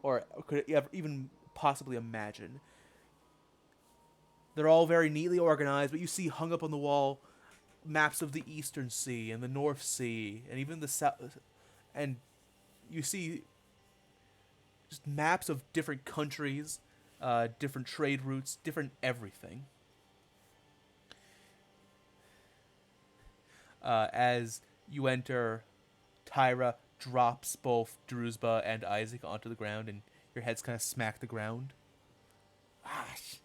or could even possibly imagine. They're all very neatly organized, but you see hung up on the wall maps of the Eastern Sea and the North Sea and even the South, and you see just maps of different countries, different trade routes, different everything. As you enter, Tyra drops both Druzba and Isaac onto the ground, and your heads kind of smack the ground. Gosh.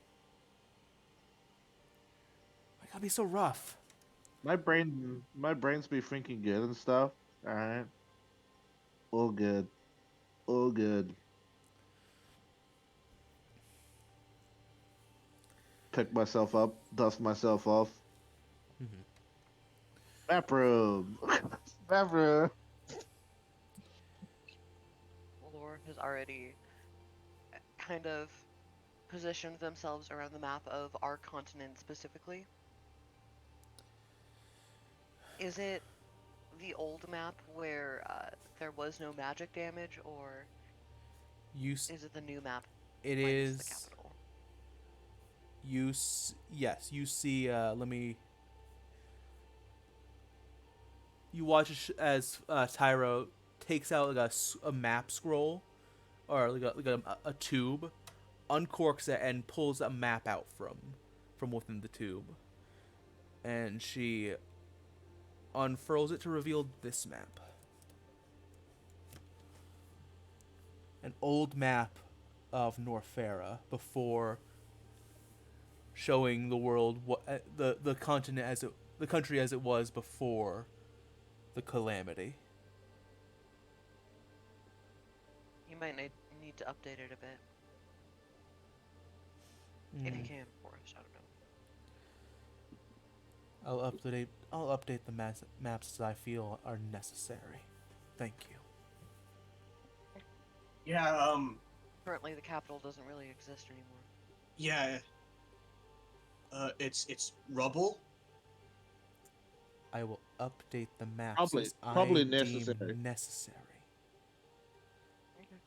Why gotta be so rough? My brain's be thinking good and stuff. All right, all good, all good. Pick myself up, dust myself off. Mm-hmm. Map room, map room. Lore has already kind of positioned themselves around the map of our continent specifically. Is it the old map where there was no magic damage, or is it the new map It minus the is. capital? Yes, you see. Let me. You watch as Tyro takes out like a map scroll, or like a tube, uncorks it and pulls a map out from within the tube, and she unfurls it to reveal this map. An old map of Norfera before showing the world what the continent as the country as it was before the calamity. You might need to update it a bit. If you can, of course. I don't know. I'll update the maps as I feel are necessary. Thank you. Yeah, Currently, the capital doesn't really exist anymore. yeah. It's rubble. I will update the maps Probably, as I probably deem necessary. necessary. Okay.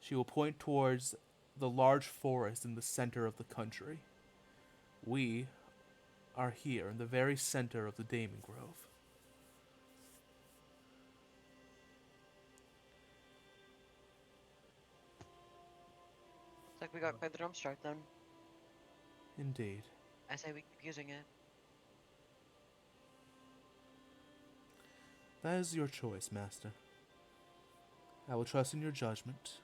She will point towards the large forest in the center of the country. We are here in the very center of the Damon Grove. Looks like we got quite the jump start then. Indeed. I say we keep using it. That is your choice, Master. I will trust in your judgment.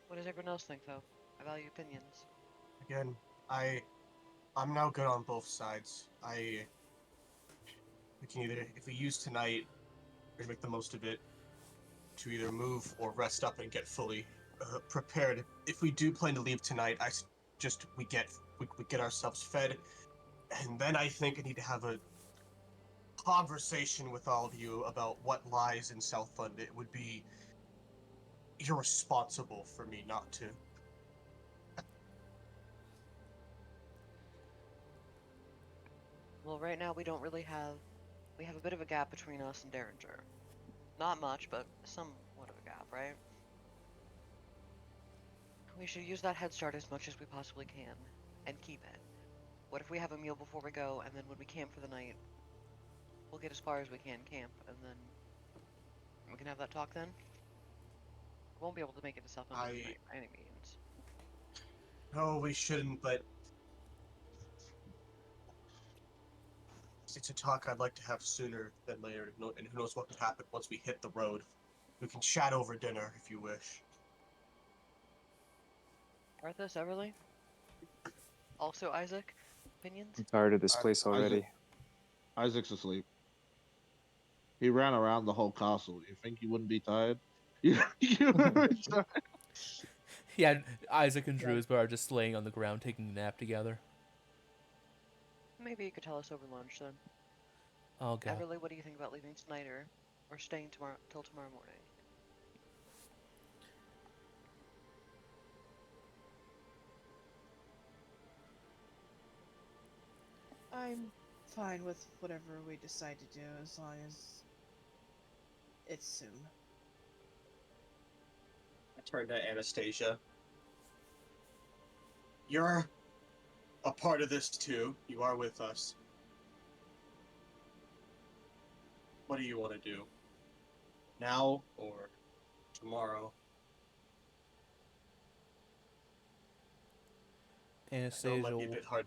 What does everyone else think, though? I value opinions. Again, I'm now good on both sides. We can either, if we use tonight, we make the most of it to either move or rest up and get fully prepared. If we do plan to leave tonight, we get ourselves fed, and then I think I need to have a conversation with all of you about what lies in Southland. It would be irresponsible for me not to. Well, right now we don't really have... We have a bit of a gap between us and Derringer. Not much, but somewhat of a gap, right? We should use that head start as much as we possibly can, and keep it. What if we have a meal before we go, and then when we camp for the night, we'll get as far as we can camp, and then we can have that talk then? We won't be able to make it to South London tonight by any means. No, we shouldn't, but it's a talk I'd like to have sooner than later, and who knows what could happen once we hit the road. We can chat over dinner if you wish. Arthas, Everly? Also Isaac? Opinions? I'm tired of this place already. Isaac's asleep. He ran around the whole castle. You think you wouldn't be tired? You wouldn't be tired. Yeah, Isaac and Yeah. Drewsbury are just laying on the ground taking a nap together. Maybe you could tell us over lunch then. Oh god. Everly, what do you think about leaving tonight or staying tomorrow till tomorrow morning? I'm fine with whatever we decide to do as long as it's soon. I turn to Anastasia. You're a part of this too. You are with us. What do you want to do? Now or tomorrow? I know it Anastasia might be a bit hard.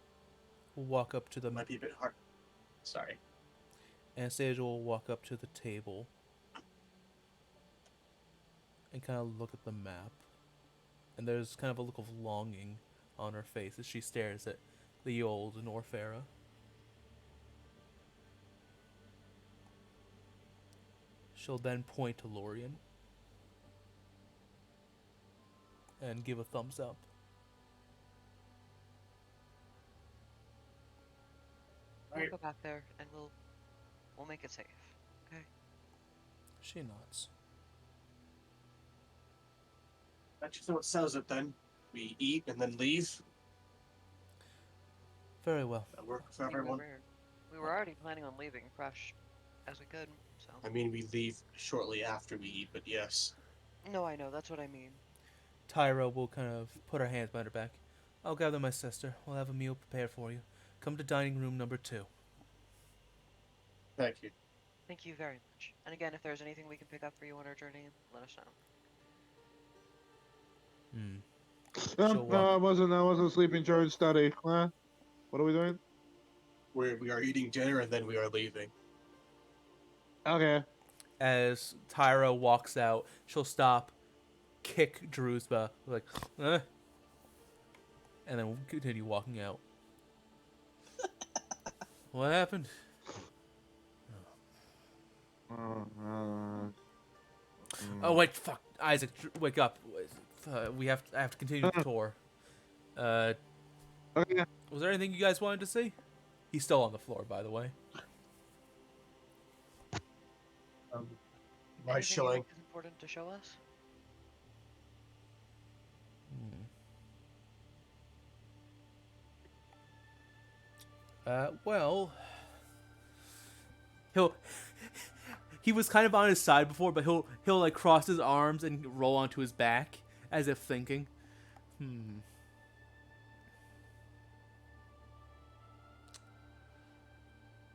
will walk up to the Might be a bit hard. Sorry. Anastasia will walk up to the table and kind of look at the map. And there's kind of a look of longing on her face as she stares at the old Norfera. She'll then point to Lorien and give a thumbs up. We'll Right. go back there and we'll make it safe. Okay. She nods. That just what sells it then. We eat and then leave. Very well. That work for I think everyone. we were already planning on leaving fresh as we could, so. I mean, we leave shortly after we eat, but yes. No, I know, that's what I mean. Tyra will kind of put her hands behind her back. I'll gather my sister. We'll have a meal prepared for you. Come to dining room number 2. Thank you. Thank you very much. And again, if there's anything we can pick up for you on our journey, let us know. She'll No, I wasn't sleeping during study. Huh? What are we doing? We are eating dinner and then we are leaving. Okay. As Tyra walks out, she'll stop, kick Drewsba, like, and then continue walking out. What happened? Oh wait, fuck, Isaac, wake up. I have to continue the tour. Okay. Was there anything you guys wanted to see? He's still on the floor, by the way. My Anything you shilling. think is important to show us? Well, he'll. He was kind of on his side before, but he'll like cross his arms and roll onto his back as if thinking.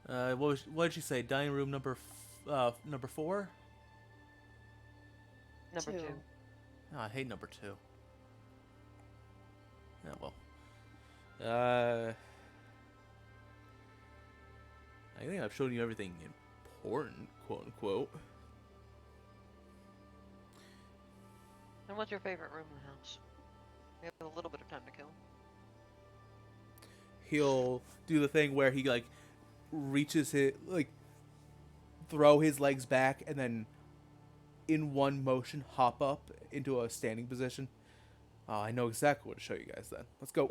What did she say? Dining room number 4? Number 2. Oh, I hate number 2. Yeah, well. I think I've shown you everything important, quote unquote. And what's your favorite room in the house? We have a little bit of time to kill. He'll do the thing where he like reaches his like throw his legs back and then in one motion hop up into a standing position. Oh, I know exactly what to show you guys then. Let's go.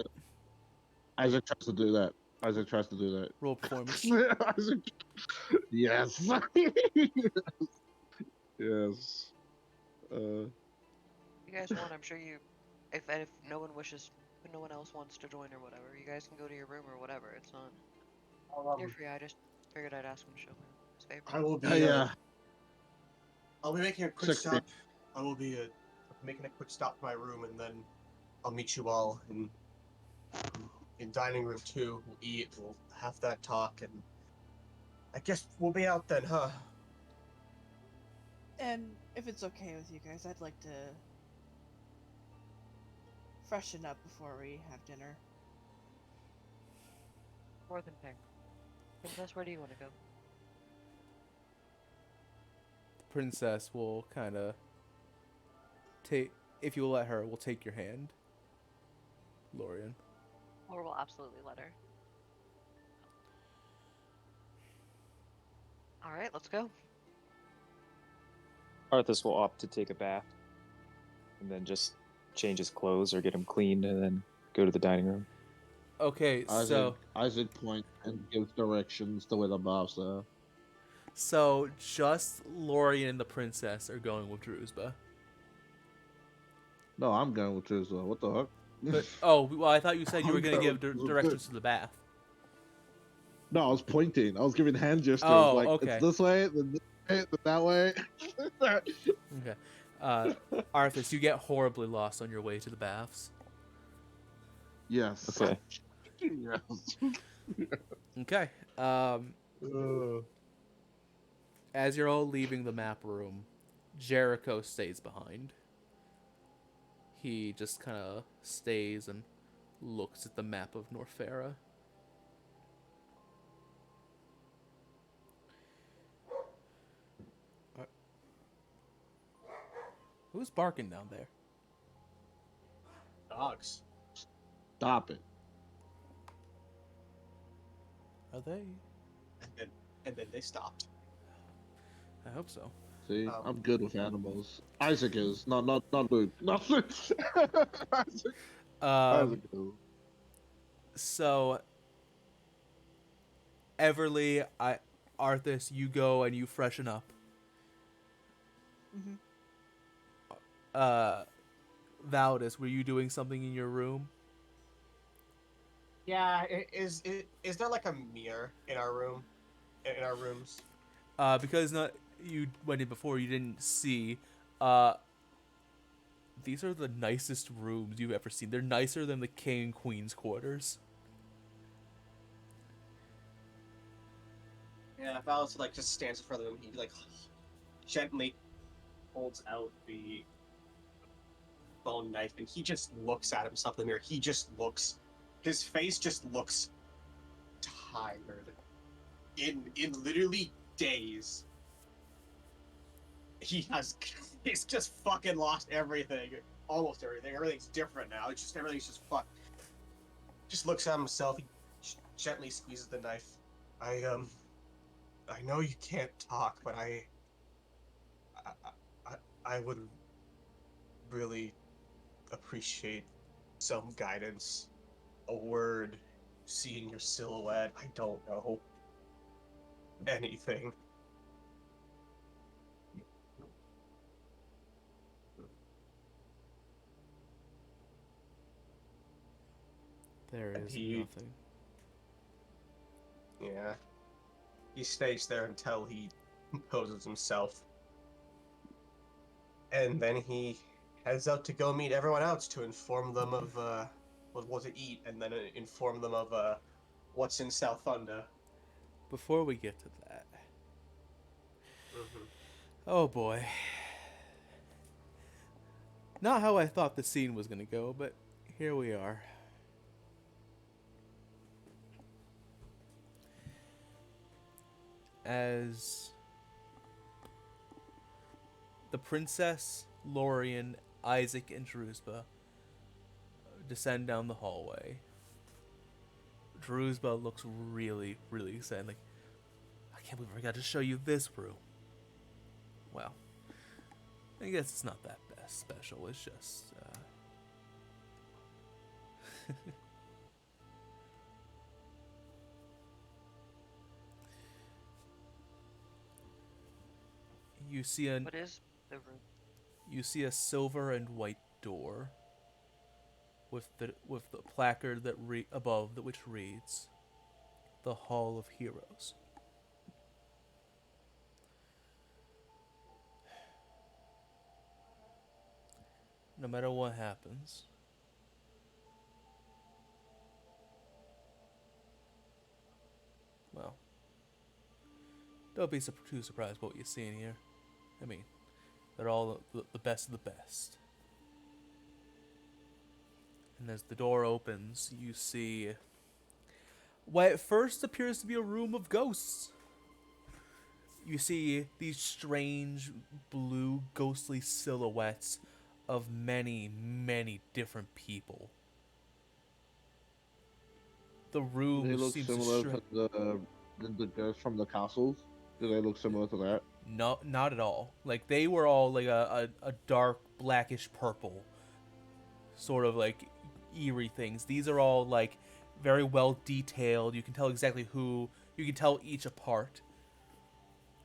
Isaac tries to do that. Roll performance. Isaac. Yes. Yes. If you guys want, I'm sure you. If no one wishes, if no one else wants to join or whatever, you guys can go to your room or whatever. It's not. You're free. I just figured I'd ask him to show me his favorite. I will be. Yeah. I'll be making a quick 16. stop. I will be making a quick stop to my room, and then I'll meet you all in dining room 2. We'll eat. We'll have that talk, and I guess we'll be out then, huh? And if it's okay with you guys, I'd like to freshen up before we have dinner. More than fair. Princess, where do you want to go? The princess will kind of take, if you'll let her, will take your hand. Lorien. Or we'll absolutely let her. Alright, let's go. Arthas will opt to take a bath and then just change his clothes or get him cleaned and then go to the dining room. Okay, Isaac points and gives directions to where the boss are. so just Lorian and the princess are going with Druzba. No, I'm going with Trizla. What the heck? But well, I thought you said you were I'm going to going give with Druzla. directions to the bath. No, I was pointing. I was giving hand gestures. Oh, like, okay. it's this way, then this way, then that way. Okay. Arthas, you get horribly lost on your way to the baths. Yes. Okay. Yes. Okay. As you're all leaving the map room, Jericho stays behind. He just kind of stays and looks at the map of Norfera. Who's barking down there? Dogs. Stop it. Are they? And then they stopped. I hope so. See, I'm good with animals. Isaac is. Not Luke. Not Luke. Isaac is. So, Everly, Arthas, you go and you freshen up. Mhm. Valdis, were you doing something in your room? Yeah, is there like a mirror in our room? In our rooms? Because you went in before, you didn't see. These are the nicest rooms you've ever seen. They're nicer than the king and queen's quarters. Yeah, Valis like just stands in front of him. He like gently holds out the bone knife, and he just looks at himself in the mirror. He just looks. His face just looks tired. In literally days, he's just fucking lost everything. Almost everything. Everything's different now. It's just everything's just fucked. Just looks at himself. He gently squeezes the knife. I know you can't talk, but I would really appreciate some guidance, a word, seeing your silhouette. I don't know anything. There And is he- nothing. Yeah. He stays there until he composes himself. And then he heads out to go meet everyone else to inform them of what to eat, and then inform them of what's in South Thunder. Before we get to that, Mm-hmm. oh boy. Not how I thought the scene was gonna go, but here we are. As the princess, Lorian, Isaac, and Druzba descend down the hallway, Druzba looks really, really excited. Like, I can't believe I got to show you this room. Well, I guess it's not that best special. It's just, you see What is the room? you see a silver and white door with the placard that above which reads, "The Hall of Heroes." No matter what happens, well, don't be too surprised by what you see in here. I mean, they're all the best of the best. And as the door opens, you see what at first appears to be a room of ghosts. You see these strange blue ghostly silhouettes of many, many different people. The Do room they look seems similar to to the girls from the castles? Do they look similar to that? No, not at all. Like they were all like a dark blackish purple, sort of like eerie things. These are all like very well detailed. You can tell exactly who. You can tell each apart.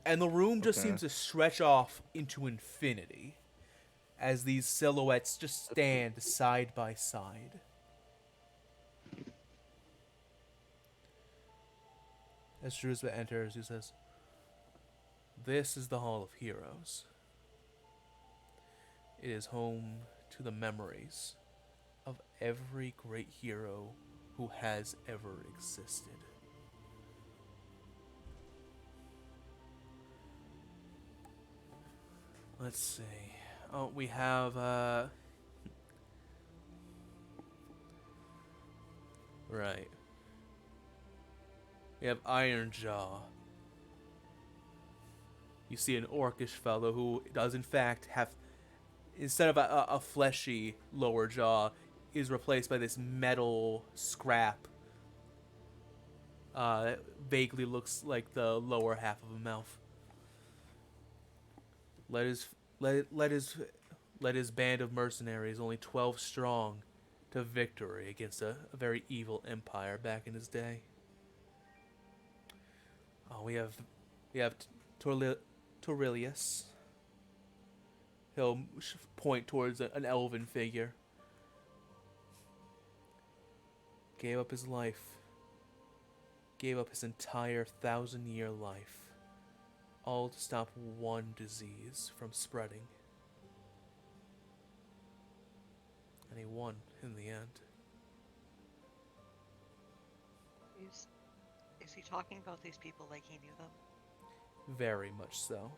And the room just Okay. seems to stretch off into infinity as these silhouettes just stand side by side. As Druzba enters, he says, "This is the Hall of Heroes. It is home to the memories of every great hero who has ever existed." Let's see. Oh, we have, right. We have Iron Jaw. You see an orcish fellow who does in fact have, instead of a fleshy lower jaw, is replaced by this metal scrap. That vaguely looks like the lower half of a mouth. Let his band of mercenaries, only 12 strong, to victory against a very evil empire back in his day. Oh, we have Torilius. He'll point towards an elven figure. Gave up his life. Gave up his entire 1,000-year life. All to stop one disease from spreading. And he won in the end. Is he talking about these people like he knew them? Very much so.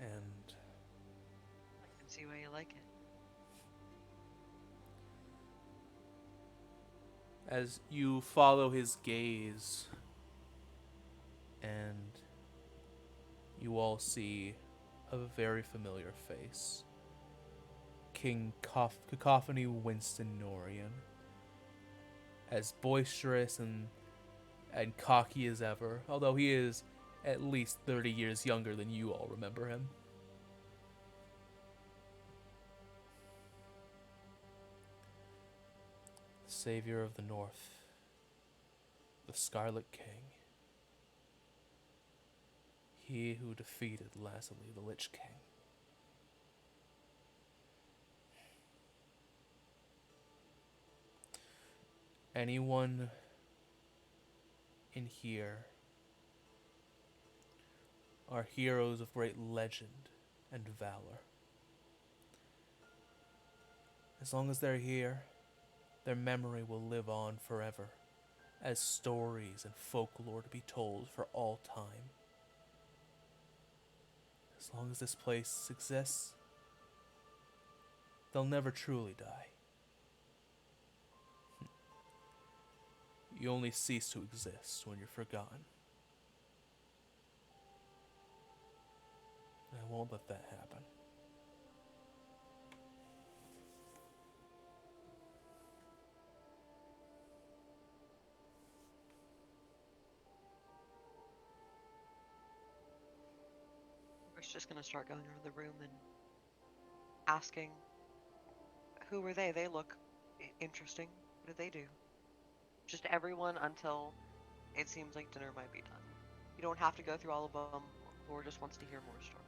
And I can see why you like it. as you follow his gaze, and you all see a very familiar face. King Cacophony Winston Norian. As boisterous and cocky as ever, although he is at least 30 years younger than you all remember him. Savior of the North, the Scarlet King. He who defeated Lazuli the Lich King. Anyone in here are heroes of great legend and valor. As long as they're here, their memory will live on forever, as stories and folklore to be told for all time. As long as this place exists, they'll never truly die. You only cease to exist when you're forgotten. I won't let that happen. We're just gonna start going around the room and asking, who were they? They look interesting. What did they do? Just everyone until it seems like dinner might be done. You don't have to go through all of them, or just wants to hear more stories.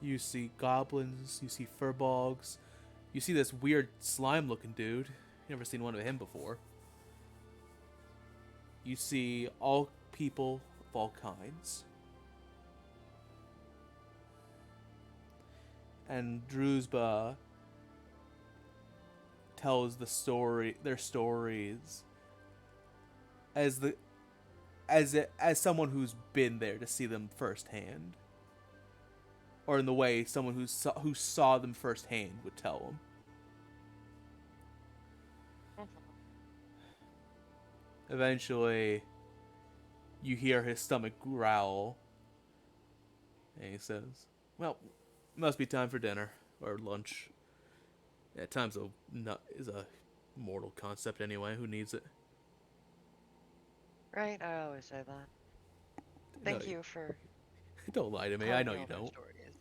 You see goblins, you see furbolgs, you see this weird slime-looking dude. Never seen one of him before. You see all people of all kinds. And Druzba tells their stories as someone who's been there to see them firsthand, or in the way someone who saw them firsthand would tell them. Eventually, you hear his stomach growl, and he says, "Well, it must be time for dinner or lunch." Yeah, is a mortal concept anyway. Who needs it? Right? I always say that. No, Thank you for don't lie to me. I telling know me you all their don't. stories.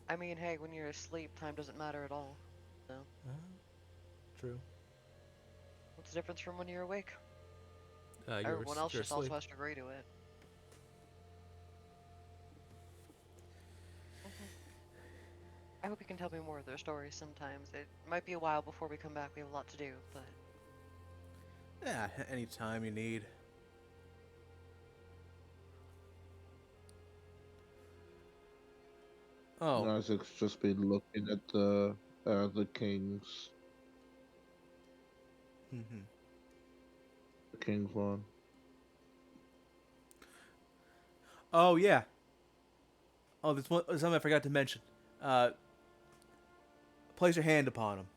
I mean, hey, when you're asleep, time doesn't matter at all. So, Uh, true. what's the difference from when you're awake? You're Everyone else you're just also asleep. has to agree to it. Mhm. I hope you can tell me more of their stories sometimes. It might be a while before we come back. We have a lot to do, but Yeah, anytime you need. Oh, Isaac's just been looking at the Kings, hmm the Kings one. oh yeah. Oh, there's one something I forgot to mention. Uh, place your hand upon him.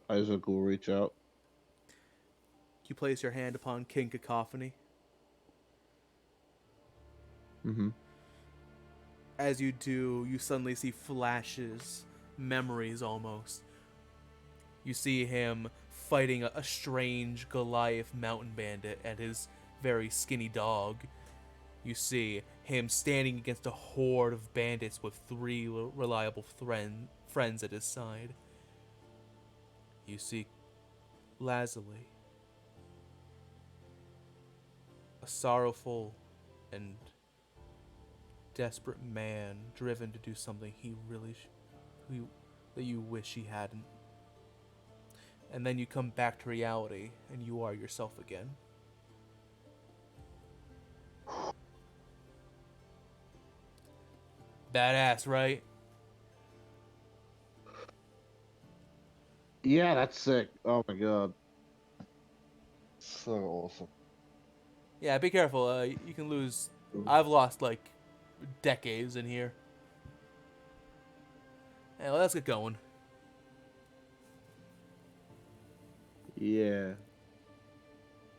Isaac will reach out. You place your hand upon King Cacophony. Mm-hmm. As you do, you suddenly see flashes, memories almost. You see him fighting a strange Goliath mountain bandit and his very skinny dog. You see him standing against a horde of bandits with three reliable friends at his side. You see Lazuli, a sorrowful and desperate man driven to do something he really that you wish he hadn't. And then you come back to reality and you are yourself again. Badass, right? Yeah, that's sick. Oh my god, so awesome. Yeah, be careful. You can lose. I've lost like decades in here. Hey, well, let's get going. Yeah,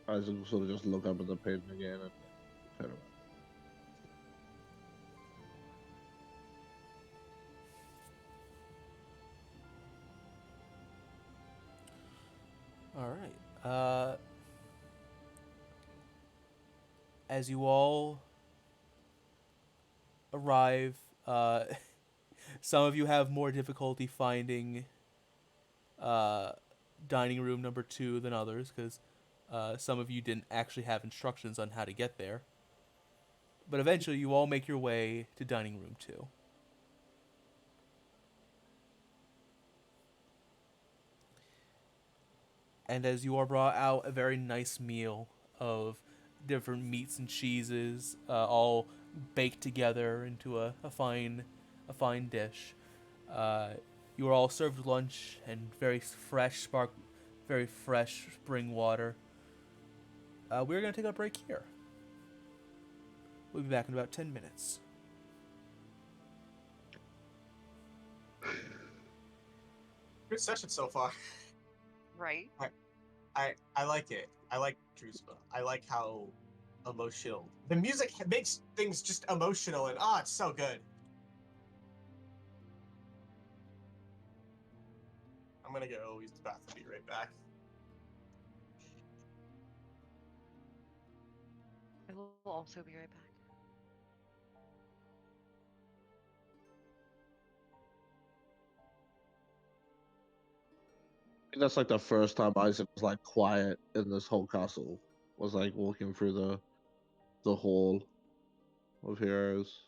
Isaac will sort of just look up at the page again and then turn around. All right. As you all arrive, some of you have more difficulty finding uh, dining room number 2 than others because some of you didn't actually have instructions on how to get there. But eventually, you all make your way to dining room 2. And as you are brought out a very nice meal of different meats and cheeses, all baked together into a fine dish. Uh, you are all served lunch and very fresh spring water. We're gonna take a break here. We'll be back in about 10 minutes. Good session so far. right? I like it. I like Druzba. I like how emotional the music makes things just emotional and it's so good. I'm gonna go use the bathroom. Be right back. I will also be right back. I think that's like the first time Isaac was like quiet in this whole castle. Was like walking through the hall of heroes.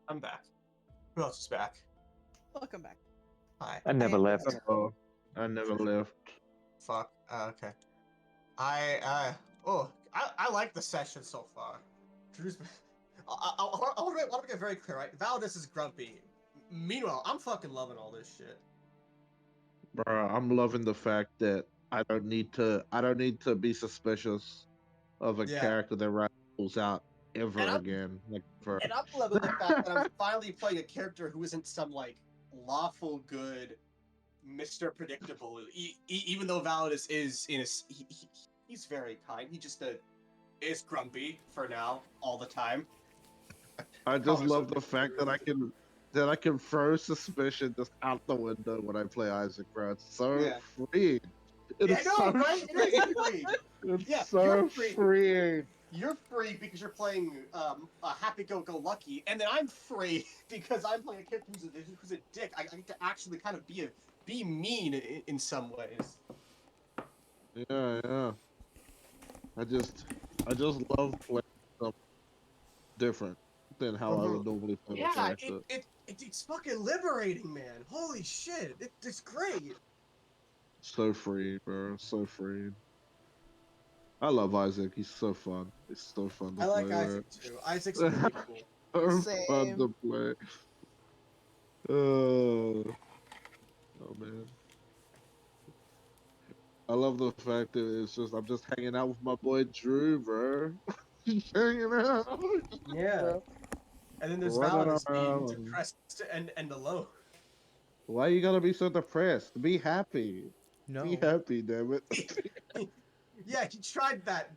I'm back. Who else is back? Welcome back. Hi. I never am left. Oh, I never left. Fuck. Okay. I like the session so far. Drew's. I want to get very clear, right? Valdez is grumpy. Meanwhile, I'm fucking loving all this shit. Bro, I'm loving the fact that I don't need to be suspicious of a Yeah. character that rifles out And ever I'm- again. Like for And I'm loving the fact that I'm finally playing a character who isn't some like lawful good Mr. Predictable. Even though Validus is in he's very kind. He just is grumpy for now all the time. I just love the fact that I can throw suspicion just out the window when I play Isaac, bro. It's so Yeah. freeing. It Yeah, is I know, so right? freeing. It's free. It's Yeah, so you're free. freeing. You're free because you're playing a happy-go-go-lucky, and then I'm free because I'm playing a character who's a dick. I get to actually kind of be mean in some ways. Yeah. I just love playing something different than how I would normally play my Yeah, character. it's fucking liberating, man. Holy shit, it's great. So free, bro. So free. I love Isaac. He's so fun. It's so fun to I play. like Isaac too. Isaac's really cool. So Same. fun to play. Oh man. I love the fact that it's just I'm just hanging out with my boy Drew, bro. Just hanging out. Yeah. And then there's Running Validus being around. depressed and alone. Why you gotta be so depressed? Be happy. No. Be happy, damn it. Yeah, he tried that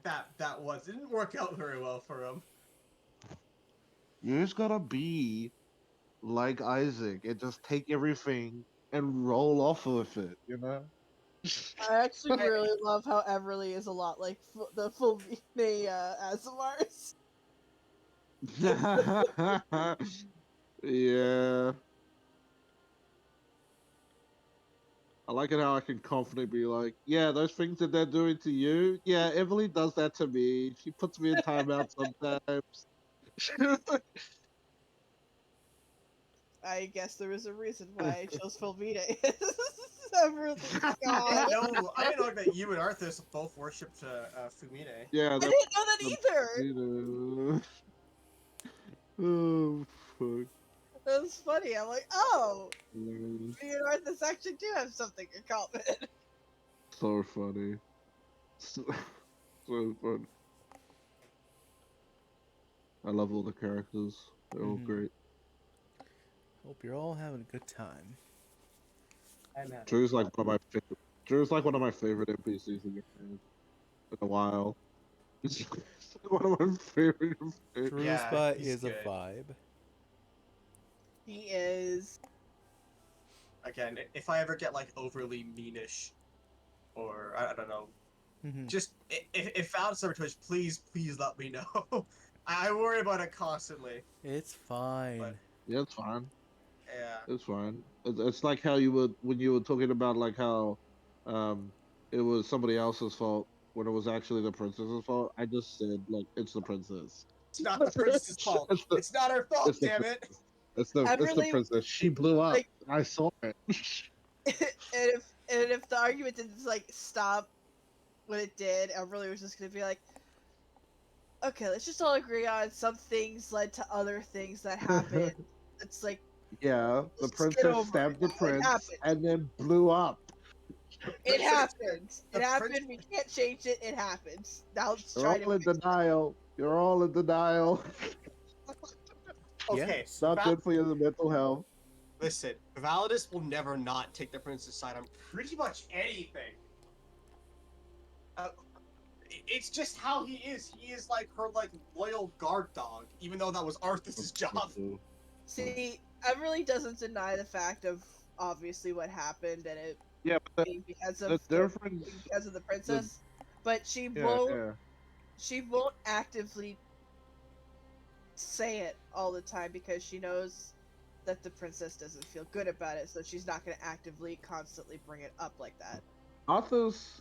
once. It didn't work out very well for him. You just gotta be like Isaac and just take everything and roll off with it, you know? I actually really love how Everly is a lot like the full Asimars. Yeah. I like it how I can confidently be like, yeah, those things that they're doing to you, yeah, Emily does that to me. She puts me in timeout sometimes. I guess there is a reason why I chose Fulvita. Everly, I God. didn't know that you and Arthas both worshipped Fumine. Yeah, I that's didn't know that either. you know. Oh, fuck. That was funny. I'm like, oh, Mm, me and Arthas actually do have something in common. so funny. So, so fun. I love all the characters. They're all Mhm. great. Hope you're all having a good time. Drew's like one of my favorite. Drew's like one of my favorite NPCs in a while. It's one of my favorite. Yeah, Druspa he's is a good. vibe. He is. Again, if I ever get like overly meanish, or I don't know, Mhm. just if Validus ever Twitch, please let me know. I worry about it constantly. It's fine. But- Yeah, it's fine. Yeah. It's fine. It's like how you would when you were talking about like how, it was somebody else's fault when it was actually the princess's fault. I just said like it's the princess. It's not the princess's fault. It's not her fault, it's the damn it. It's the Everly, princess. She blew up. like- I saw it. and if the argument didn't like stop when it did, Everly was just gonna be like, okay, let's just all agree on some things led to other things that happened. It's like Yeah, the Let's get princess over stabbed it the now. It prince happened. and then blew up. it happened. The It happened. prince- We can't change it. It happens. Now let's You're try all to. in denial. You're all in denial. Okay, Yes. Not good for your mental health. listen, Validus will never not take the princess side on pretty much anything. It's just how he is. He is like her like loyal guard dog, even though that was Arthas's job. See, Everly doesn't deny the fact of obviously what happened and it Yeah, but being because the of difference. because of the princess, but she Yeah, won't. yeah. She won't actively say it all the time because she knows that the princess doesn't feel good about it, so she's not going to actively constantly bring it up like that. Arthas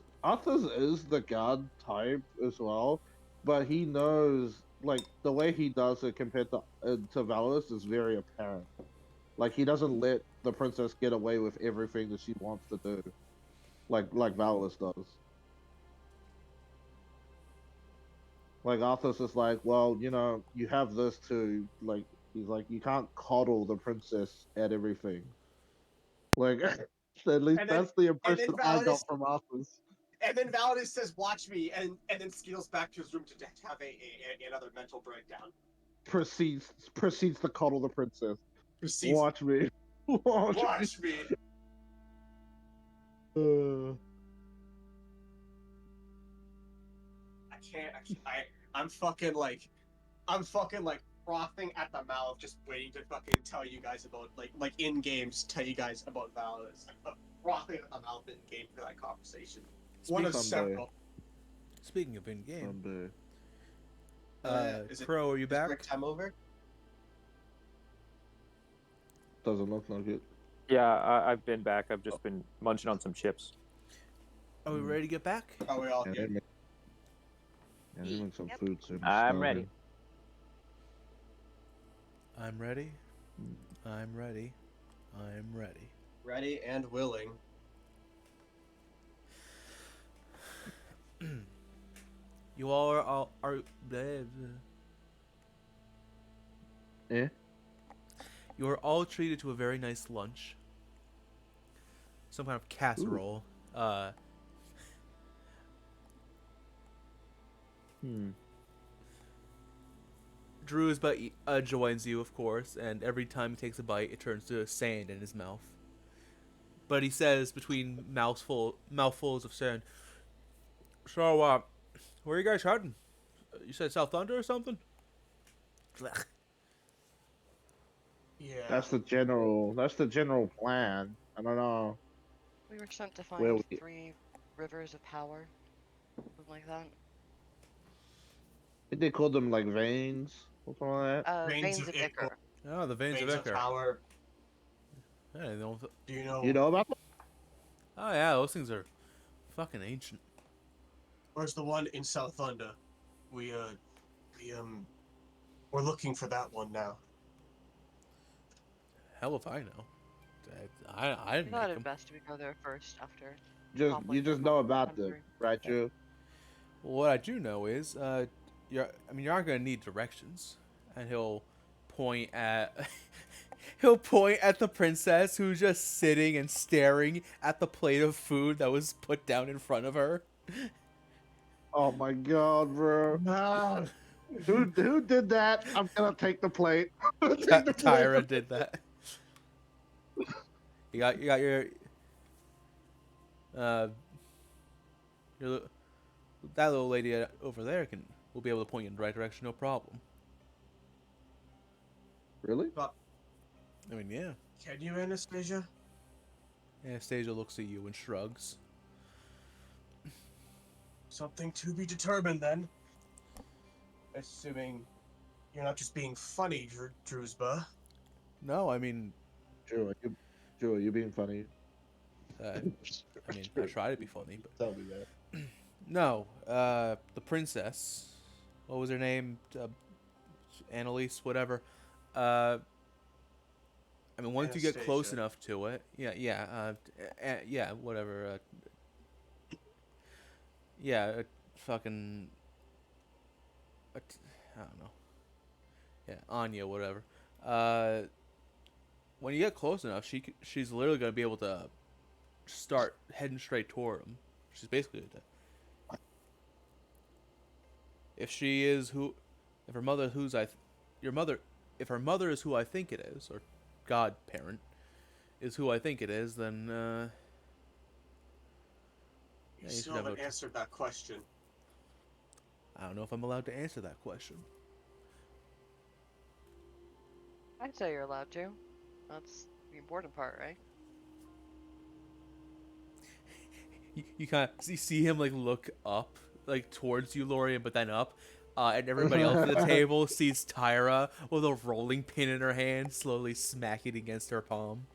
is the god type as well, but he knows like the way he does it compared to Valorous is very apparent. Like he doesn't let the princess get away with everything that she wants to do, like Valorous does. Like Arthur's just like, well, you have this too. Like he's like, you can't coddle the princess at everything. Like at least And then that's the and then impression I got Validus from Arthur's. and then Validus says, "Watch me," and then skeels back to his room to have another mental breakdown. Proceeds to coddle the princess. Proceeds, Watch me. Watch me. watch me. I can't. I'm fucking like frothing at the mouth, just waiting to fucking tell you guys about like in games, tell you guys about Valorous. Frothing at the mouth in game for that conversation. One of Someday. several. Speaking of in game, Someday. Is it- Crow, are you Is back? break time over? Doesn't look like it. Yeah, I've been back. I've just been munching on some chips. Are we ready to get back? Are we all Yeah, here? they make some Yep. food soon. I'm ready. I'm ready. I'm ready. I'm ready. Ready and willing. You all are blah, blah. Eh? You are all treated to a very nice lunch. Some kind of casserole. Drew's but joins you, of course, and every time he takes a bite, it turns to sand in his mouth. But he says between mouthfuls of sand, "So, where are you guys heading? You said South Thunder or something?" Blech. Yeah. That's the general plan. I don't know. We were sent to Where find we- 3 rivers of power. Something like that. I think they called them like veins or something like that. Veins of Ichor. Oh, the veins, Veins of of Ichor. power. Hey, they don't- Do you know? You know about them? Oh yeah, those things are fucking ancient. Where's the one in South Thunder? We're looking for that one now. Hell if I know. I I didn't thought make it them. best we go there first after. You Conflict just or know about them, hungry. right, Drew? Well, what I do know is, you're not gonna need directions, and he'll point at, he'll point at the princess who's just sitting and staring at the plate of food that was put down in front of her. Oh my god, bro! Who did that? I'm gonna take the plate. Take the plate. Tyra did that. You got your that little lady over there will be able to point you in the right direction, no problem. Really? I mean, yeah. Can you, Anastasia? Anastasia looks at you and shrugs. Something to be determined then. Assuming you're not just being funny, Drewsba. No, I mean, Drew, are you being funny? I try to be funny, but Tell me that. no. The princess, what was her name? Annalise, whatever. I mean, once you get close Anastasia. enough to it, yeah, whatever. Fucking, I don't know. Yeah, Anya, whatever. When you get close enough, she's literally gonna be able to start heading straight toward him. She's basically if she is who, if her mother who's if her mother is who I think it is, or godparent is who I think it is, then You you still should have haven't a- answered that question. I don't know if I'm allowed to answer that question. I'd say you're allowed to. That's the important part, right? You kind of see him like look up, like towards you, Lorian, but then up. And everybody else at the table sees Tyra with a rolling pin in her hand, slowly smacking against her palm.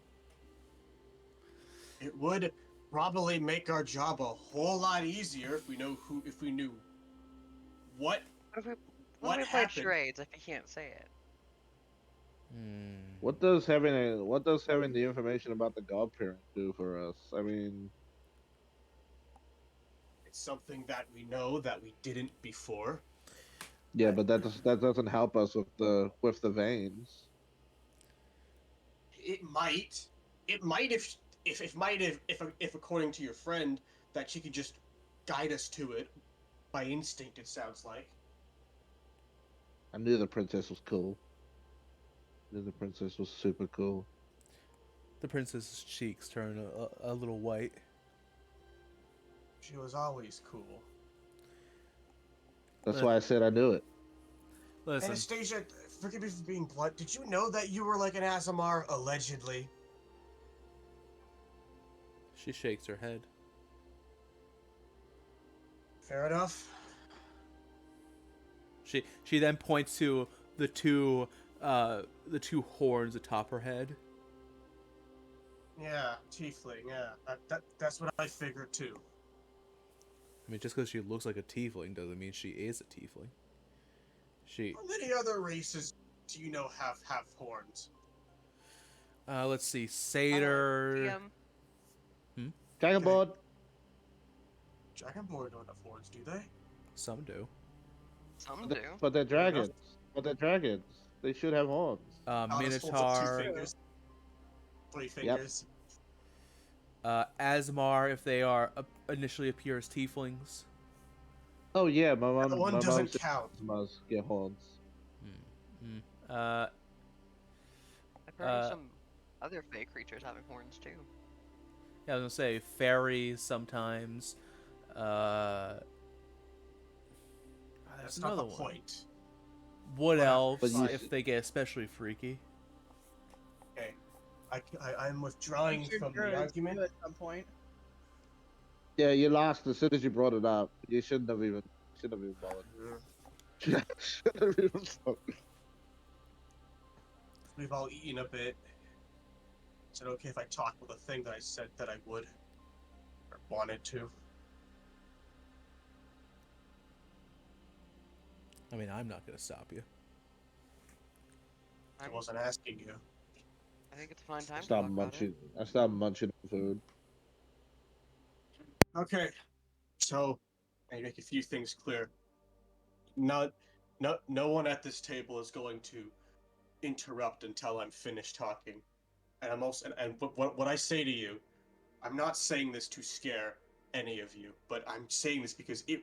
It would probably make our job a whole lot easier if we knew what Let what me play happened? charades if you can't say it. Hmm. What does having the information about the godparent do for us? I mean, It's something that we know that we didn't before. yeah, but that doesn't help us with the veins. It might. It might if according to your friend that she could just guide us to it by instinct. It sounds like. I knew the princess was cool. I knew the princess was super cool. The princess's cheeks turn a little white. She was always cool. That's Li- why I said I knew it. Listen, Anastasia, forgive me for being blunt. Did you know that you were like an Azamar, allegedly? she shakes her head. Fair enough. She then points to the two horns atop her head. Yeah, tiefling. Yeah, that's what I figured too. I mean, just because she looks like a tiefling doesn't mean she is a tiefling. She, How many other races do you know have horns? let's see, satyr. DM, Dragonborn. Dragonborn don't have horns, do they? Some do. some do. But they're dragons. But they're dragons. They should have horns. Alice holds up 2 Minotaur, fingers. 3 fingers. Asmar, if they are initially appear as tieflings. Oh yeah, my mom. That one my doesn't mom count. must get horns. Uh, I've heard of some other fey creatures having horns too. yeah, I was gonna say fairies sometimes. That's There's not the another one. point. Wood But elves, you- if they get especially freaky. Okay, I'm withdrawing I'm sure from Druids the argument. do at some point. Yeah, you lost as soon as you brought it up. You shouldn't have even bothered. Shouldn't have even bothered. We've all eaten a bit. Is it okay if I talk with the thing that I said that I would or wanted to? I mean, I'm not gonna stop you. I wasn't asking you. I think it's a fine time to Stop talk about it. munching. I stopped munching on food. Okay, so I make a few things clear. No one at this table is going to interrupt until I'm finished talking. And I'm also and what I say to you, I'm not saying this to scare any of you, but I'm saying this because it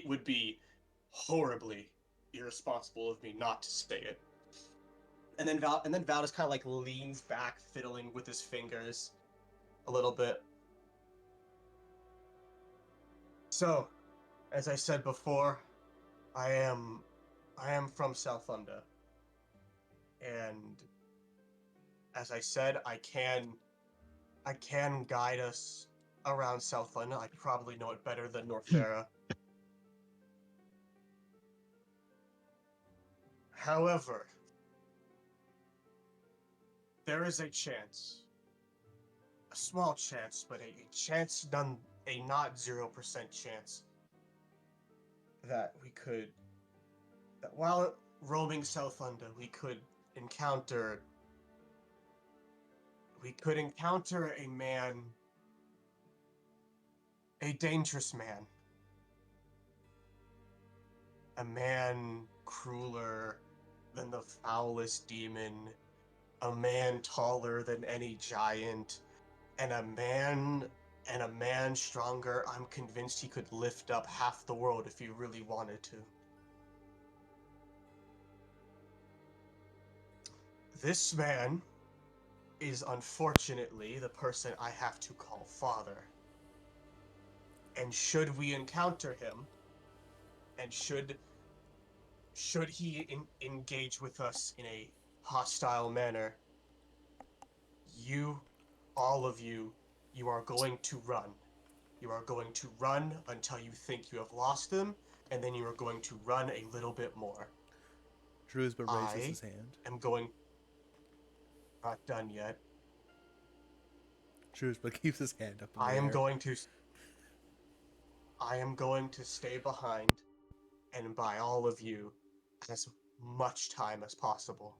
would be horribly irresponsible of me not to say it. And then Val just kind of like leans back, fiddling with his fingers a little bit. So, as I said before, I am from South London, and as I said, I can guide us around South London. I probably know it better than Norfera. However, there is a chance, a small chance, but a chance, a not 0% chance that while roaming South London, we could encounter a man, a dangerous man. A man crueler than the foulest demon, a man taller than any giant, and a man stronger. I'm convinced he could lift up half the world if he really wanted to. This man is unfortunately the person I have to call father. And should we encounter him, and should he engage with us in a hostile manner, all of you are going to run. You are going to run until you think you have lost him, and then you are going to run a little bit more. Drewsba raises his hand. I'm going. Not done yet. Drewsba keeps his hand up in the I air. am going to stay behind and buy all of you as much time as possible.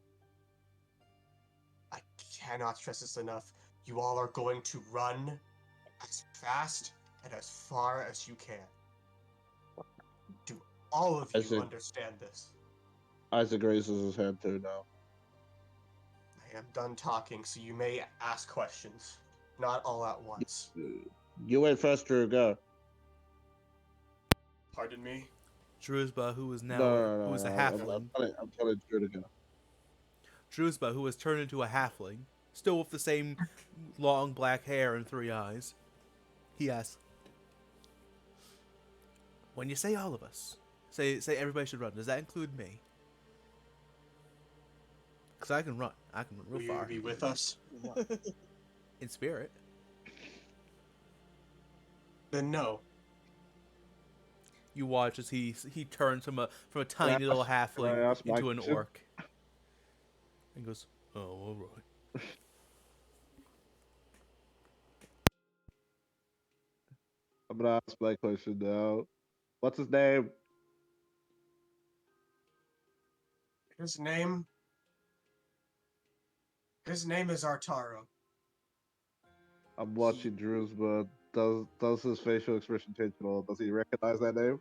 I cannot stress this enough. You all are going to run as fast and as far as you can. Do all of you Isaac. understand this? Isaac raises his hand too now. I am done talking, so you may ask questions. Not all at once. You went first, Drew. Go. Pardon me? Druzba, who is now No, who is a no. halfling. I'm telling Drew to go. Druzba, who has turned into a halfling, still with the same long black hair and 3 eyes. He asks, "When you say all of us, say everybody should run. Does that include me? Because I can run. I can run real Will far you be with us? in spirit." Then no. You watch as he turns from a tiny I little ask- can I halfling ask my into an question? orc, and goes, "Oh, all right." I'm gonna ask my question now. What's his name? His name is Artaro. I'm watching Drew's, but does his facial expression change at all? Does he recognize that name?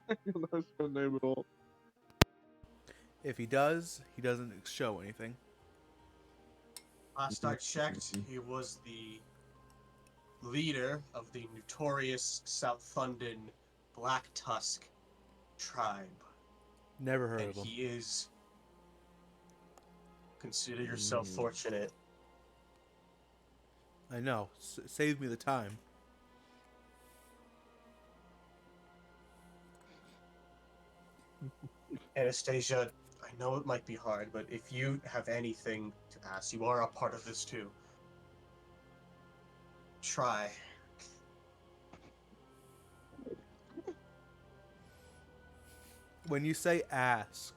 Recognize that name at all? If he does, he doesn't show anything. Last I checked, he was the leader of the notorious South London Black Tusk tribe. Never heard And of him. he is... Consider yourself Mm. fortunate. I know. Save me the time. Anastasia, I know it might be hard, but if you have anything to ask, you are a part of this too. Try. When you say ask,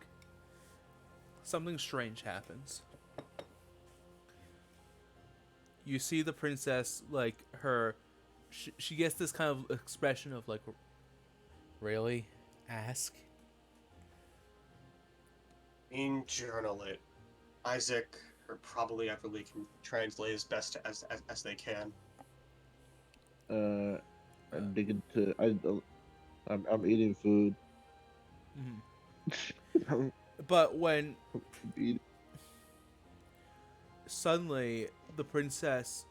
something strange happens. You see the princess, like, she gets this kind of expression of, like, really? Ask? In journal it. Isaac or probably Everly can translate as best as they can. I'm digging to. I'm eating food. Mm-hmm. I'm But when eating. suddenly the princess,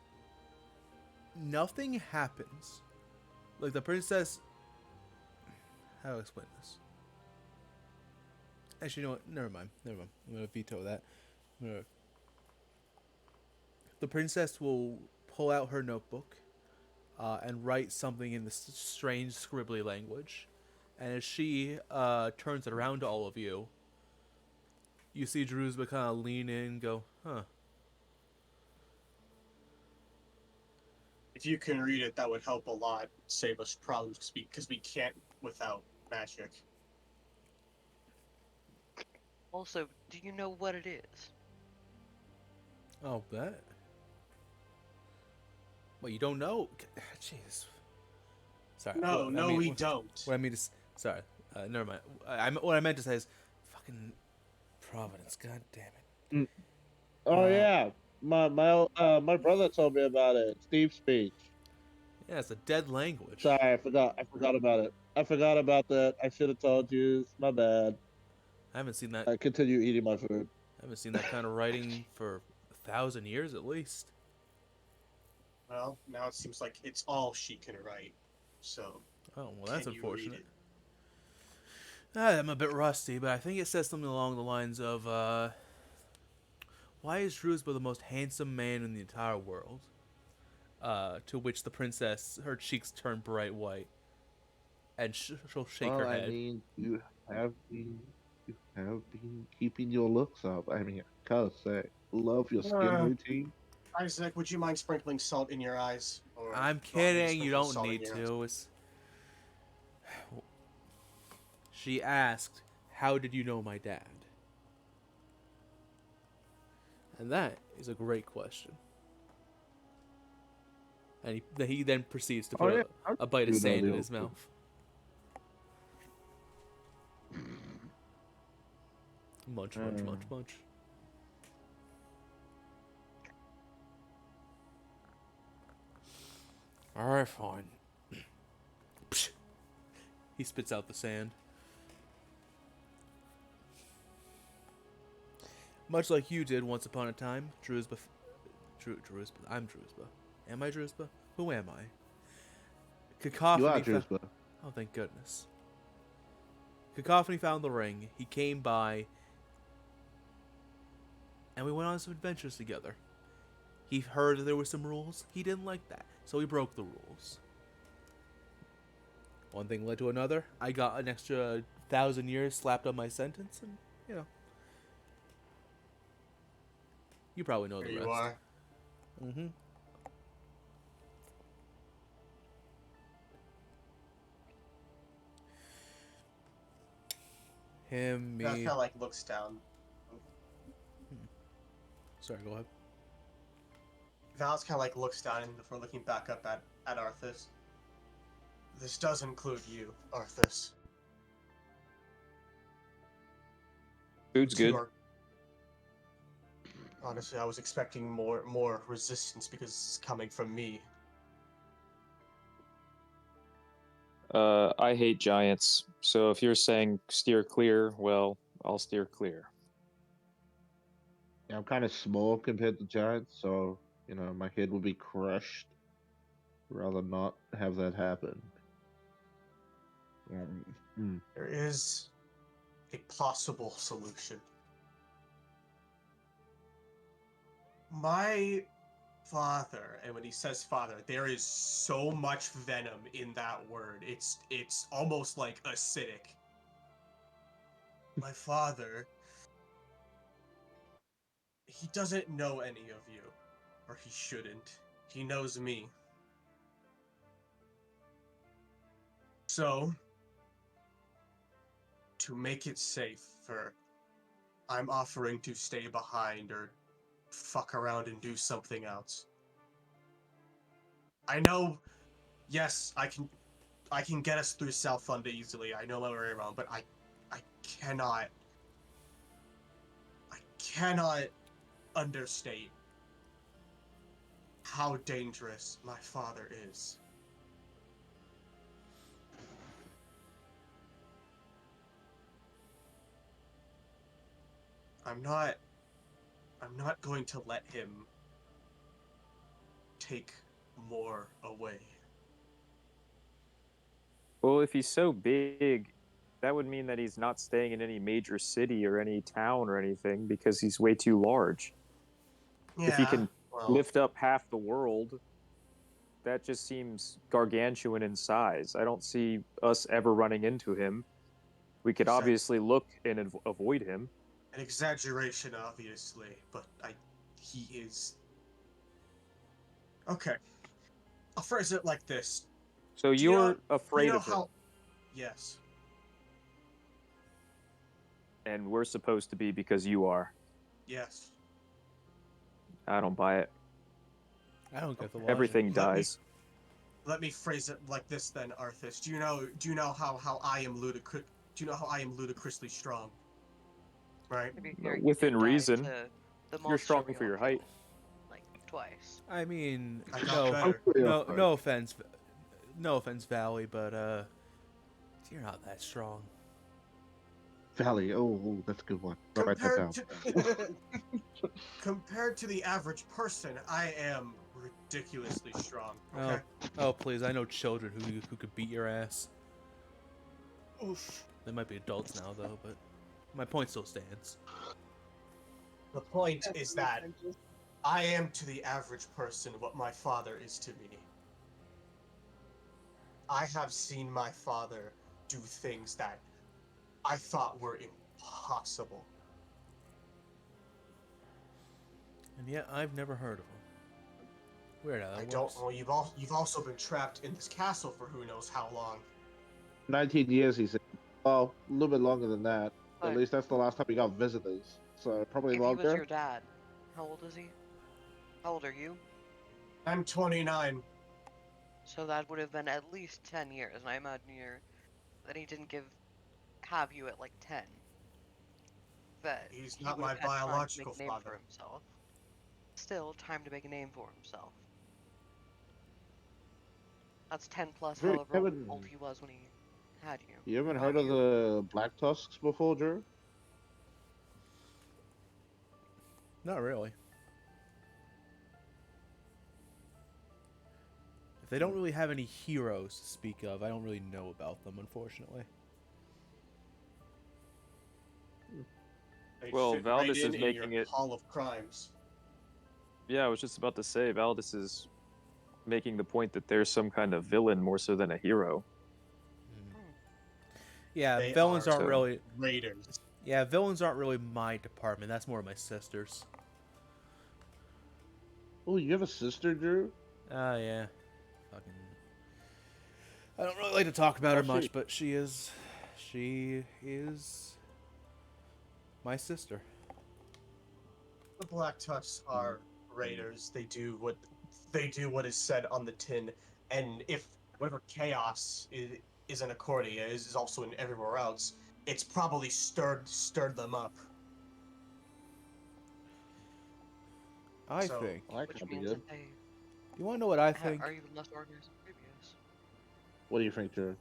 nothing happens. Like, the princess, how do I explain this? Actually, you know what? Never mind. I'm gonna veto that. The princess will pull out her notebook and write something in this strange scribbly language. And as she turns it around to all of you, you see Druzba kind of lean in and go, huh. If you can read it, that would help a lot. Save us problems because we can't without magic. Also, do you know what it is? Oh, that? Well, you don't know? Jeez. Sorry. No, we don't. What I mean is, sorry. Never mind. What I meant to say is, fucking Providence. God damn it. Oh yeah, my brother told me about it. Steve speech. Yeah, it's a dead language. Sorry, I forgot. I forgot about it. I forgot about that. I should have told you. It's my bad. I haven't seen that. I continue eating my food. I haven't seen that kind of writing for 1,000 years at least. Well, now it seems like it's all she can write. So, Oh, well, that's can you read unfortunate. it? I'm a bit rusty, but I think it says something along the lines of, why is Druzba the most handsome man in the entire world? To which the princess, her cheeks turn bright white, and she'll shake her head. I mean, you have been keeping your looks up. I mean, I gotta say, love your skin routine. Isaac, would you mind sprinkling salt in your eyes? Or I'm do you want me to kidding, you sprinkle don't salt in need your eyes? to. She asked, how did you know my dad? And that is a great question. And he then proceeds to put a bite of You know sand the in his old- mouth. Munch. Alright, fine. Psh. He spits out the sand. Much like you did once upon a time, Druzba. I'm Druzba. Am I Druzba? Who am I? You are Cacophony. Drewsba. Oh, thank goodness. Cacophony found the ring. He came by, and we went on some adventures together. He heard that there were some rules. He didn't like that, so he broke the rules. One thing led to another. I got an extra 1,000 years slapped on my sentence, and you know, you probably know the Here rest. you are. Mm-hmm. Him, That me. kind of like looks down. Sorry, go ahead. Val's kind of like looks down before looking back up at Arthas. This does include you, Arthas. Food's You good. are- Honestly, I was expecting more resistance because it's coming from me. I hate giants, so if you're saying steer clear, well, I'll steer clear. Yeah, I'm kind of small compared to giants, so my head will be crushed. Rather not have that happen. There is a possible solution. My father, and when he says father, there is so much venom in that word. It's almost like acidic. My father, he doesn't know any of you, or he shouldn't. He knows me. So, to make it safer, I'm offering to stay behind or fuck around and do something else. I know, yes, I can get us through South Funda easily. I know my way around, but I cannot understate how dangerous my father is. I'm not going to let him take more away. Well, if he's so big, that would mean that he's not staying in any major city or any town or anything because he's way too large. If he can well, lift up half the world, that just seems gargantuan in size. I don't see us ever running into him. We could Exact- obviously look and avoid him. an exaggeration, obviously, but he is. Okay, I'll phrase it like this. So Do you know, you're afraid of him, how? Yes. and we're supposed to be because you are. Yes. I don't buy it. I don't get the logic. Everything dies. Let me phrase it like this then, Arthas. Do you know how I am ludicrous? Do you know how I am ludicrously strong? Right. To be fair, you Within did die reason, to the you're monster strong we for all your height. killed, like twice. I mean, I got better. no offense, Valley, but you're not that strong. Valley. Oh, that's a good one. I'll write that down. Compared to the average person, I am ridiculously strong. Okay. Oh, please! I know children who could beat your ass. Oof. They might be adults now, though, but my point still stands. The point is that I am to the average person what my father is to me. I have seen my father do things that I thought were impossible. And yet, I've never heard of them. Weird how that I works. don't. Well, you've also been trapped in this castle for who knows how long. 19 years, he said. Well, a little bit longer than that. But At least that's the last time we got visitors. So probably if he was longer. your dad, how old is he? How old are you? I'm 29. So that would have been at least 10 years, and I imagine that he didn't have you at like 10. that He's he not would my have had time to biological make a name father. for himself. Still, time to make a name for himself. That's 10 plus Drew, however old he was when he had you. you haven't Oh, heard of the Black Tusks before, Drew? Not really. If they don't really have any heroes to speak of, I don't really know about them, unfortunately. They Well, fit Valdis in is making your it. Hall of Crimes. Yeah, I was just about to say, Valdis is making the point that there's some kind of villain more so than a hero. Yeah, They villains are aren't so- really. Raiders. Yeah, villains aren't really my department. That's more of my sister's. Oh, you have a sister, Drew? Yeah. Fucking. I don't really like to talk about her How's much, she? but she is my sister. The Black Tufts are raiders. They do what is said on the tin, and if whatever chaos is in Accordia is also in everywhere else, it's probably stirred them up. I So- think. Well, that which could be means good. that they You want to know what I think? are even less organized than previous. What do you think, Drew?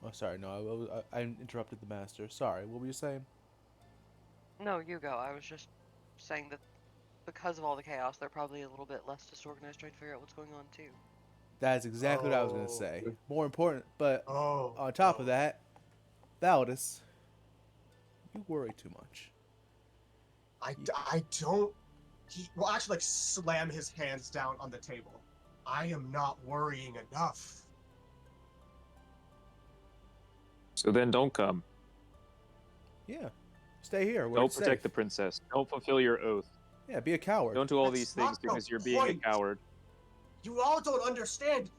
Oh, sorry. No, I interrupted the master. Sorry. What were you saying? No, you go. I was just saying that because of all the chaos, they're probably a little bit less disorganized trying to figure out what's going on too. That's exactly what I was going to Oh. say. More important, but Oh. on top of that, Valdis, you worry too much. I don't. He will actually like slam his hands down on the table. I am not worrying enough. So then don't come. Yeah. Stay here. Where Don't it's protect safe. the princess. Don't fulfill your oath. Yeah, be a coward. Don't do all That's these things not the because you're being a point. coward. You all don't understand.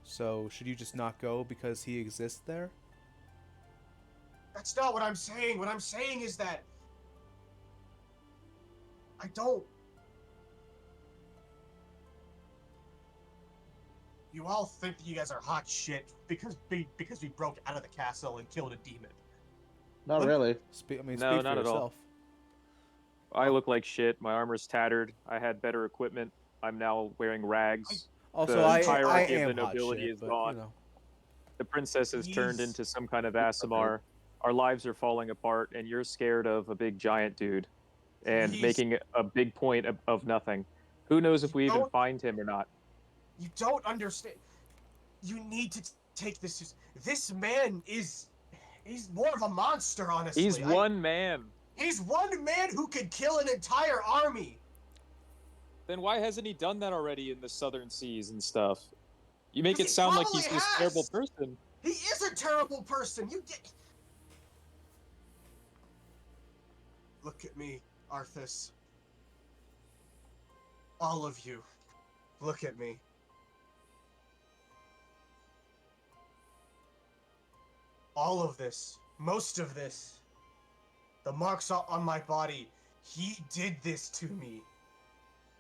So, should you just not go because he exists there? That's not what I'm saying. What I'm saying is that I don't. You all think that you guys are hot shit because we broke out of the castle and killed a demon. Not What? really. No, Speak for not at all. yourself. I look like shit. My armor's tattered. I had better equipment. I'm now wearing rags. Also, The I hierarchy am of the hot nobility shit, is but, gone. you know. The princess has turned Please. into some kind of Asimar. Our lives are falling apart, and you're scared of a big giant dude and Please. making a big point of nothing. Who knows if we even Don't- find him or not? You don't understand. You need to take this. This man he's more of a monster, honestly. He's one man. He's one man who could kill an entire army. Then why hasn't he done that already in the southern seas and stuff? You make Because it he sound like he's probably this terrible has. person. He is a terrible person. Look at me, Arthas. All of you. Look at me. All of this. Most of this. The marks on my body. He did this to me.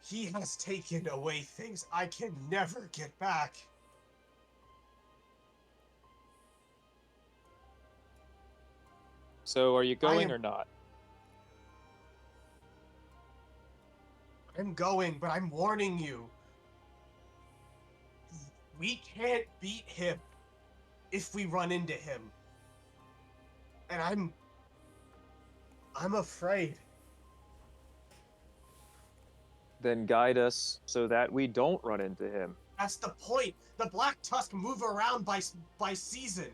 He has taken away things I can never get back. So are you going am- or not? I'm going, but I'm warning you. We can't beat him if we run into him. And I'm afraid. Then guide us so that we don't run into him. That's the point. The Black Tusk move around by season.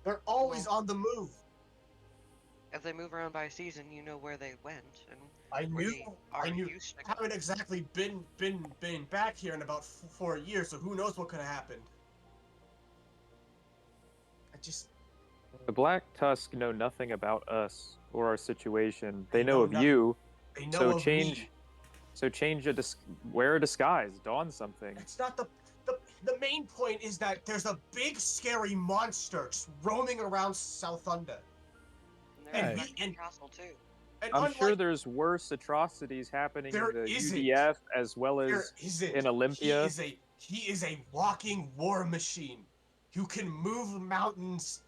They're always on the move. If they move around by season, you know where they went and I where knew. they are I knew. used to I haven't exactly been back here in about 4 years, so who knows what could have happened. I just. The Black Tusk know nothing about us or our situation. They They know know of nothing. you. They know So of change. me. So change wear a disguise, don something. It's not the main point is that there's a big scary monster just roaming around Southunda. And And they're we- in and- castle too. And I'm unlike, sure there's worse atrocities happening There in the isn't. UDF as well there as isn't. in Olympia. He is a walking war machine who can move mountains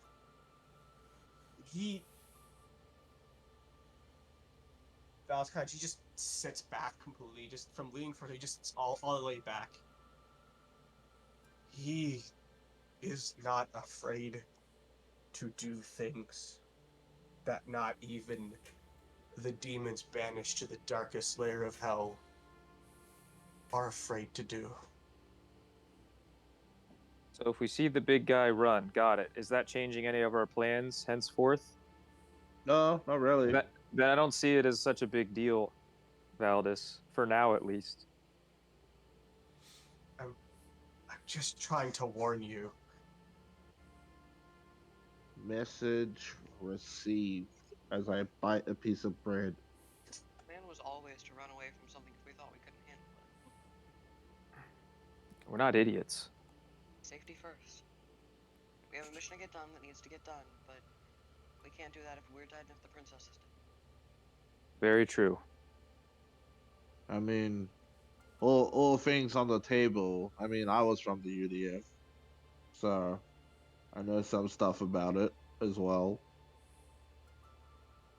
Valentine, she just sits back completely, just from leaning forward, he just all the way back. He is not afraid to do things that not even the demons banished to the darkest layer of hell are afraid to do. So if we see the big guy run, got it. Is that changing any of our plans henceforth? No, not really. Then I don't see it as such a big deal, Valdis, for now at least. I'm just trying to warn you. Message received as I bite a piece of bread. The plan was always to run away from something if we thought we couldn't handle it. We're not idiots. Safety first. We have a mission to get done that needs to get done, but we can't do that if we're dead and if the princess is dead. Very true. I mean, all things on the table. I mean, I was from the UDF, so I know some stuff about it as well.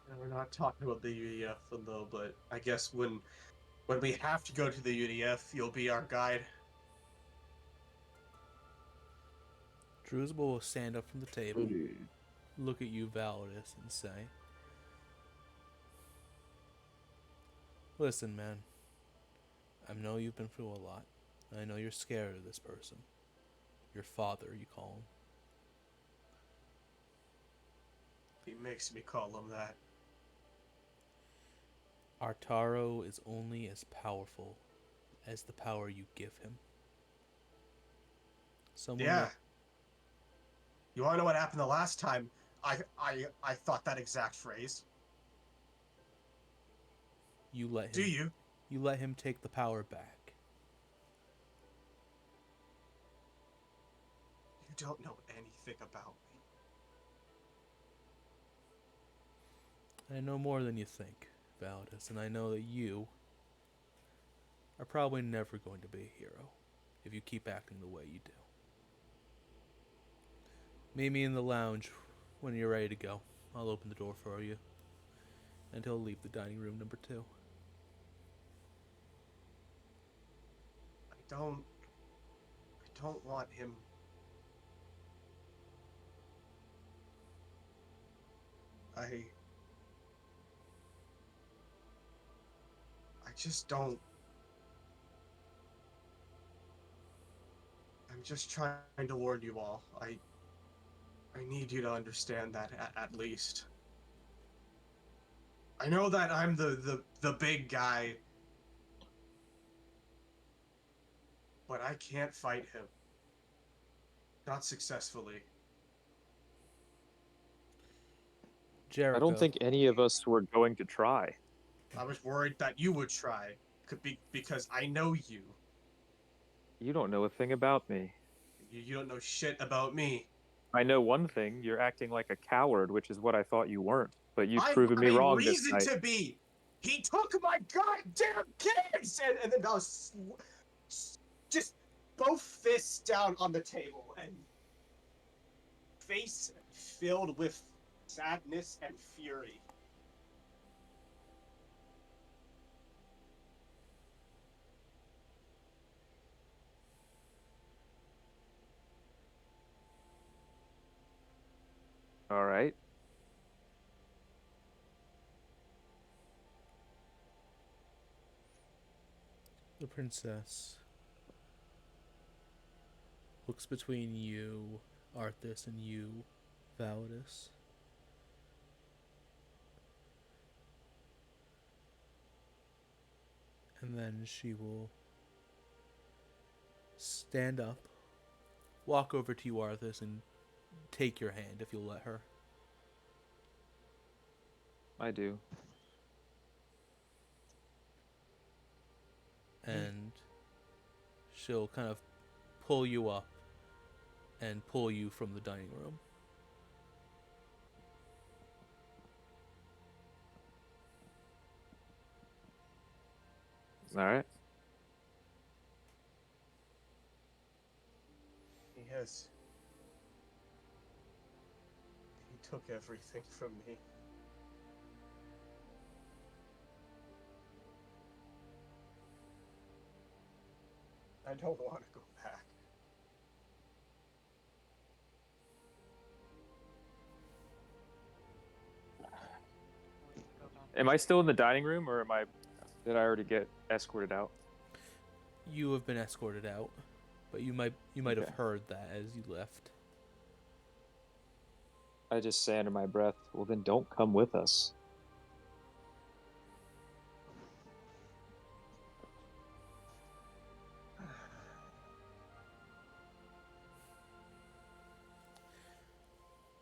And we're not talking about the UDF though, but I guess when we have to go to the UDF, you'll be our guide. Drusba will stand up from the table, look at you, Validus, and say, "Listen, man. I know you've been through a lot. I know you're scared of this person. Your father, you call him. He makes me call him that. Artaro is only as powerful as the power you give him. Someone Yeah. that- You wanna know what happened the last time I thought that exact phrase? you let him. Do you? You let him take the power back. You don't know anything about me. I know more than you think, Validus, and I know that you are probably never going to be a hero if you keep acting the way you do. Meet me in the lounge when you're ready to go. I'll open the door for you, and he'll leave the dining room number 2. I don't want him. I just don't. I'm just trying to warn you all. I need you to understand that at least. I know that I'm the big guy, but I can't fight him. Not successfully. Jericho. I don't think any of us were going to try. I was worried that you would try, because I know you. You don't know a thing about me. You don't know shit about me. I know one thing, you're acting like a coward, which is what I thought you weren't. But you've proven me I have a wrong this reason night. to be. He took my goddamn kids, and then I was just both fists down on the table and face filled with sadness and fury. All right. The princess looks between you, Arthas, and you, Validus. And then she will stand up, walk over to you, Arthas, and take your hand if you'll let her. I do. And she'll kind of pull you up and pull you from the dining room. All right. He took everything from me. I don't want to go back. Am I still in the dining room, or did I already get escorted out? You have been escorted out, but you might have Okay. heard that as you left. I just say under my breath, well, then don't come with us.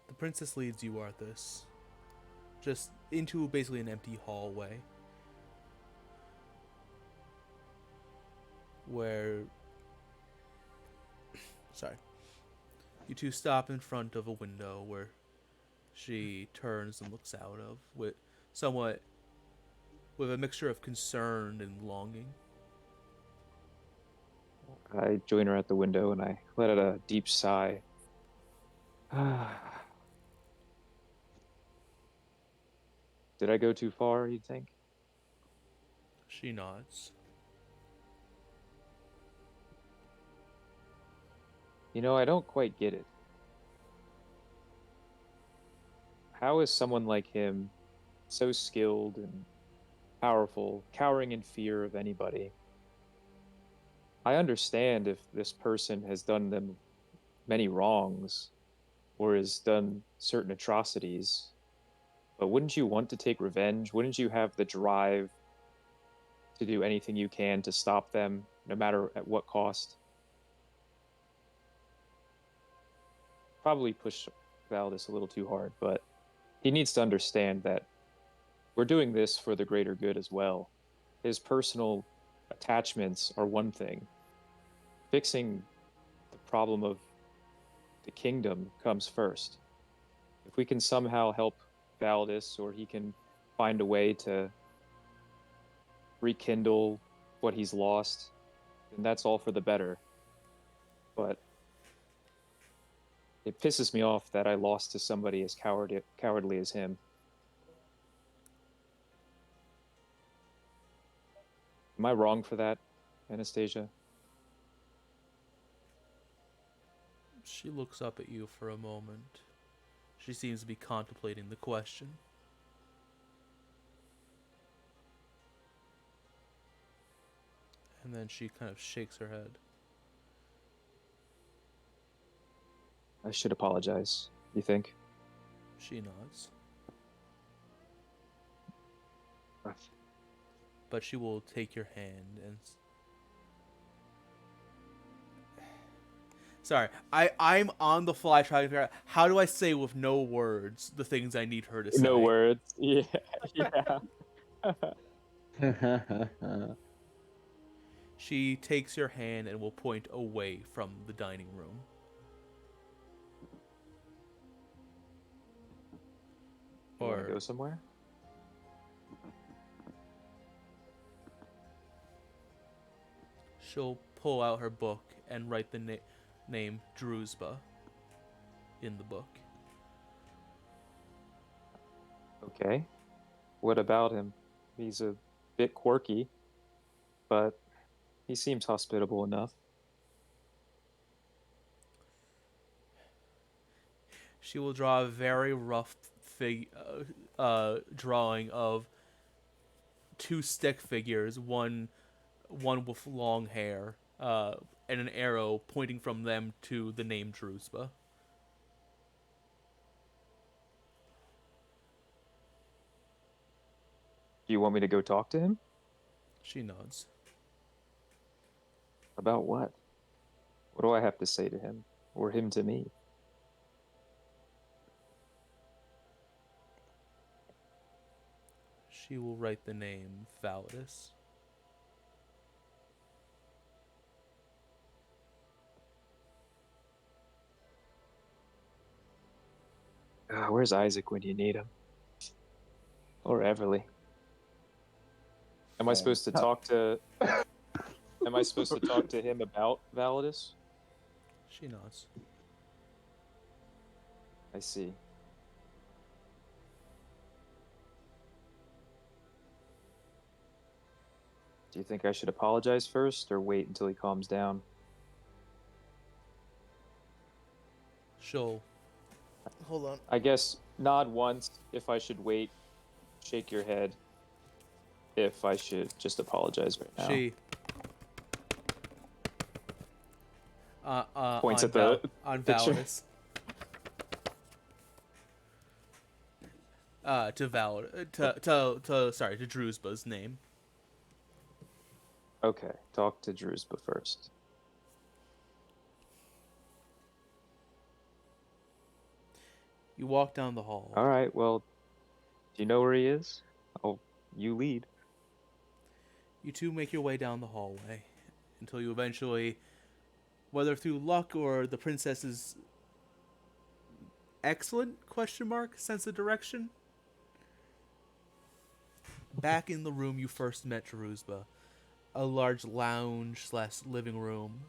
The princess leads you, Arthas, just into basically an empty hallway where, sorry, you two stop in front of a window where she turns and looks out of with a mixture of concern and longing. I join her at the window and I let out a deep sigh. Did I go too far, you think? She nods. You know, I don't quite get it. How is someone like him, so skilled and powerful, cowering in fear of anybody? I understand if this person has done them many wrongs or has done certain atrocities, but wouldn't you want to take revenge? Wouldn't you have the drive to do anything you can to stop them, no matter at what cost? Probably push Valdis a little too hard, but he needs to understand that we're doing this for the greater good as well. His personal attachments are one thing. Fixing the problem of the kingdom comes first. If we can somehow help Valdis, or he can find a way to rekindle what he's lost, then that's all for the better. But it pisses me off that I lost to somebody as cowardly as him. Am I wrong for that, Anastasia? She looks up at you for a moment. She seems to be contemplating the question. And then she kind of shakes her head. I should apologize, you think? She nods. But she will take your hand and... Sorry, I'm on the fly trying to figure out how do I say with no words the things I need her to say. No words. Yeah, yeah. She takes your hand and will point away from the dining room. You want to go somewhere? She'll pull out her book and write the name Druzhba in the book. Okay. What about him? He's a bit quirky, but he seems hospitable enough. She will draw a very rough drawing of two stick figures, one with long hair, and an arrow pointing from them to the name Druzhba. Do you want me to go talk to him? She nods. About what? What do I have to say to him? Or him to me? She will write the name Validus. Where's Isaac when you need him? Or Everly? Am I supposed to talk to... Am I supposed to talk to him about Validus? She nods. I see. Do you think I should apologize first or wait until he calms down? She'll hold on. I guess nod once if I should wait, shake your head if I should just apologize right now. She Points on at the on picture. Validus. To Drusba's name. Okay, talk to Drusba first. You walk down the hall. All right, well, do you know where he is? Oh, you lead. You two make your way down the hallway until you eventually, whether through luck or the princess's excellent sense of direction, back in the room you first met Drusba, a large lounge / living room,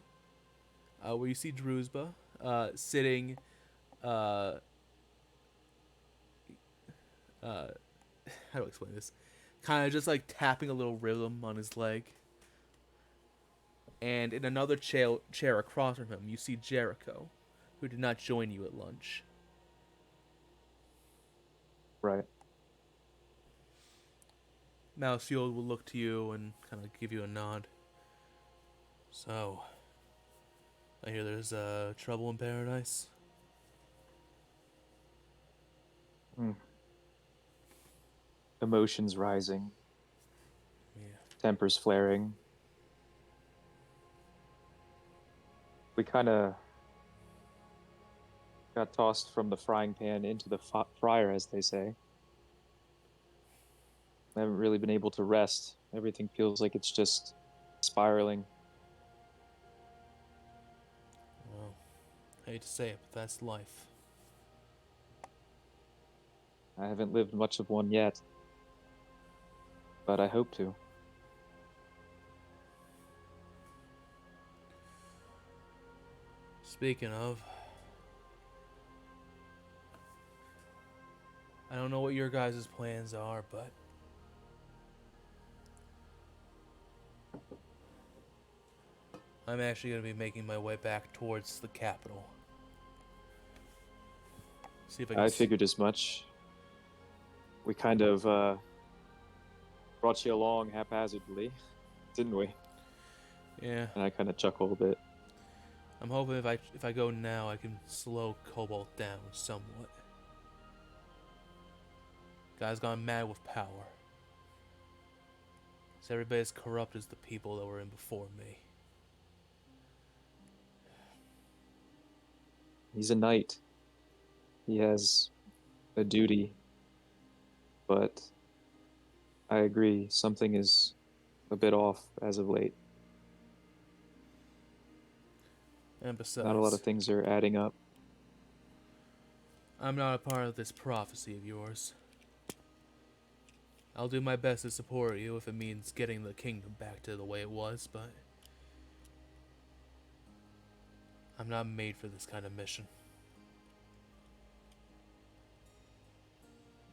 where you see Drusba sitting. How do I explain this? Kind of just like tapping a little rhythm on his leg. And in another chair across from him, you see Jericho, who did not join you at lunch. Right. Mousefield will look to you and kind of give you a nod. So, I hear there's trouble in paradise. Emotions rising. Yeah. Tempers flaring. We kind of got tossed from the frying pan into the fryer, as they say. I haven't really been able to rest. Everything feels like it's just spiraling. Well, I hate to say it, but that's life. I haven't lived much of one yet, but I hope to. Speaking of, I don't know what your guys' plans are, but I'm actually going to be making my way back towards the capital. See if I can. I figured as much. We kind of brought you along haphazardly, didn't we? Yeah. And I kind of chuckle a bit. I'm hoping if I go now, I can slow Cobalt down somewhat. Guy's gone mad with power. So everybody as corrupt as the people that were in before me. He's a knight. He has a duty. But I agree, something is a bit off as of late. And besides, Not a lot of things are adding up. I'm not a part of this prophecy of yours. I'll do my best to support you if it means getting the kingdom back to the way it was, but I'm not made for this kind of mission.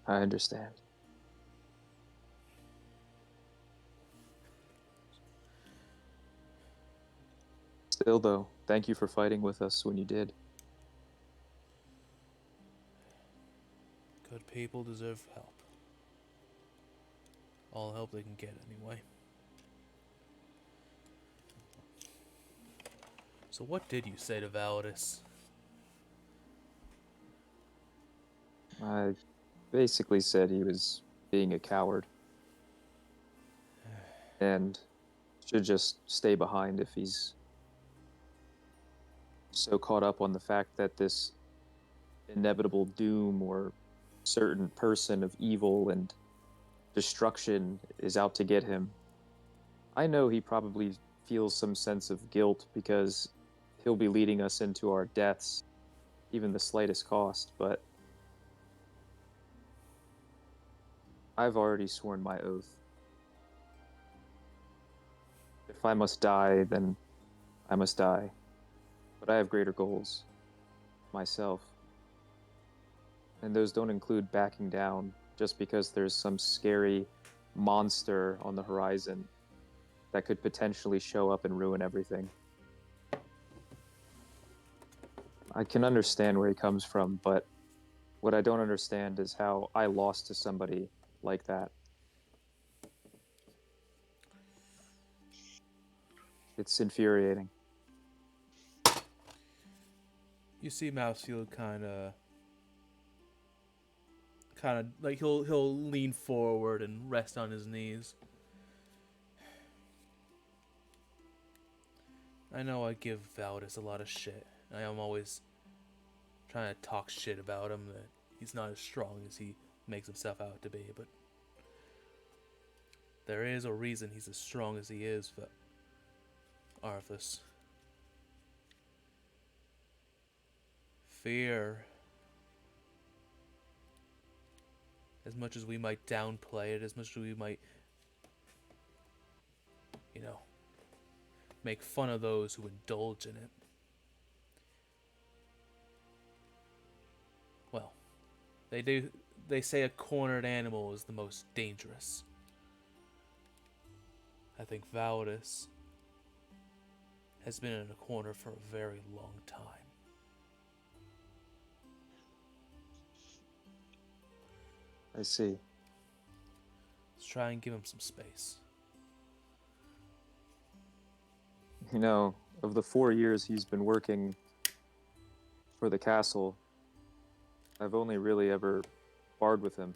I understand. Still, though, thank you for fighting with us when you did. Good people deserve help. All the help they can get, anyway. So what did you say to Validus? I basically said he was being a coward. And should just stay behind if he's so caught up on the fact that this inevitable doom or certain person of evil and destruction is out to get him. I know he probably feels some sense of guilt because he'll be leading us into our deaths, even the slightest cost, but I've already sworn my oath. If I must die, then I must die. But I have greater goals. Myself. And those don't include backing down just because there's some scary monster on the horizon that could potentially show up and ruin everything. I can understand where he comes from, but what I don't understand is how I lost to somebody like that. It's infuriating. You see Mousefield kind of like he'll lean forward and rest on his knees. I know I give Valdis a lot of shit. I am always trying to talk shit about him, that he's not as strong as he makes himself out to be, but there is a reason he's as strong as he is, Arthas. Fear. As much as we might downplay it, as much as we might, make fun of those who indulge in it. Well, they say a cornered animal is the most dangerous. I think Valdis has been in a corner for a very long time. I see. Let's try and give him some space. Of the 4 years he's been working for the castle, I've only really ever barred with him.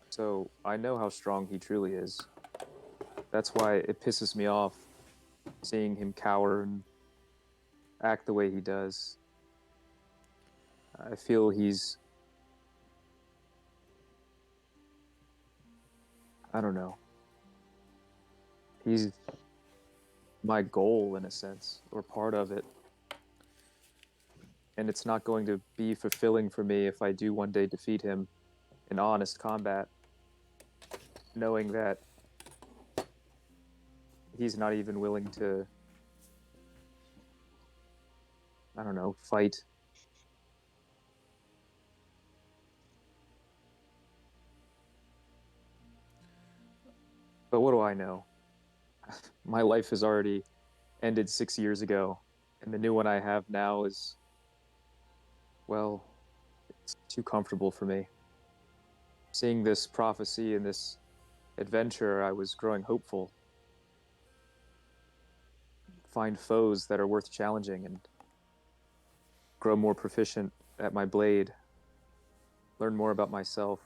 So I know how strong he truly is. That's why it pisses me off seeing him cower and act the way he does. I feel he's... I don't know. He's my goal, in a sense, or part of it. And it's not going to be fulfilling for me if I do one day defeat him in honest combat, knowing that he's not even willing to, I don't know, fight. But what do I know? My life has already ended 6 years ago, and the new one I have now is, well, it's too comfortable for me. Seeing this prophecy and this adventure, I was growing hopeful. Find foes that are worth challenging and grow more proficient at my blade. Learn more about myself.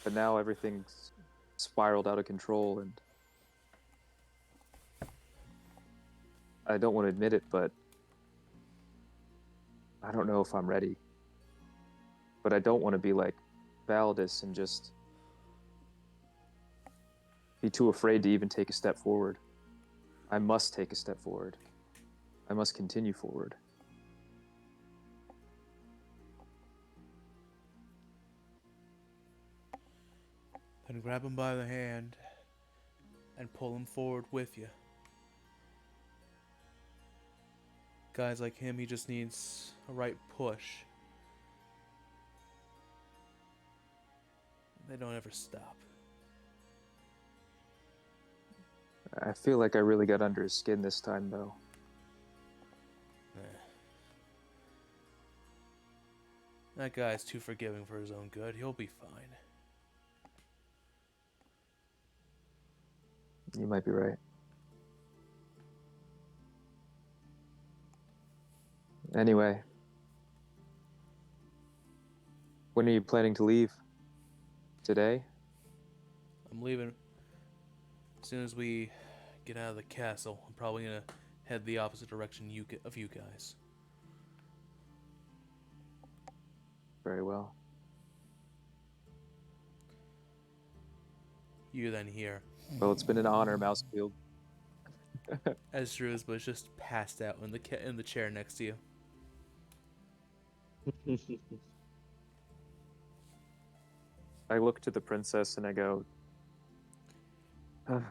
But now everything's spiraled out of control, and I don't want to admit it, but I don't know if I'm ready. But I don't want to be like Valdis and just be too afraid to even take a step forward. I must take a step forward. I must continue forward. Then grab him by the hand and pull him forward with you. Guys like him, he just needs a right push. They don't ever stop. I feel like I really got under his skin this time, though. That guy's too forgiving for his own good. He'll be fine. You might be right. Anyway, when are you planning to leave? Today? I'm leaving as soon as we get out of the castle. I'm probably gonna head the opposite direction of you guys. Very well. You then hear, Well, it's been an honor, Mousefield. as Drew's just passed out in the chair next to you. I look to the princess and I go, do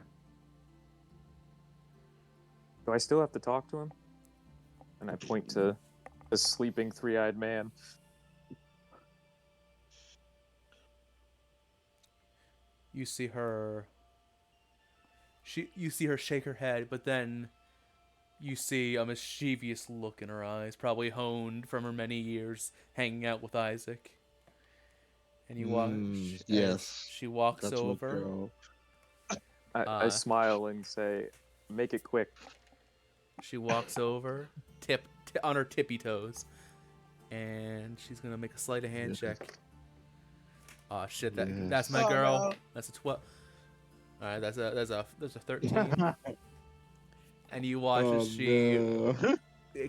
I still have to talk to him? And I point to the sleeping three-eyed man. You see her. You see her shake her head, but then you see a mischievous look in her eyes, probably honed from her many years hanging out with Isaac. And you watch as Yes, she walks that's my over. girl. I smile and say, "Make it quick." She walks over, on her tippy toes, and she's gonna make a sleight of hand check. Oh shit! That's my Oh, girl. no. That's a 12. All right, that's a 13. And you watch as she no.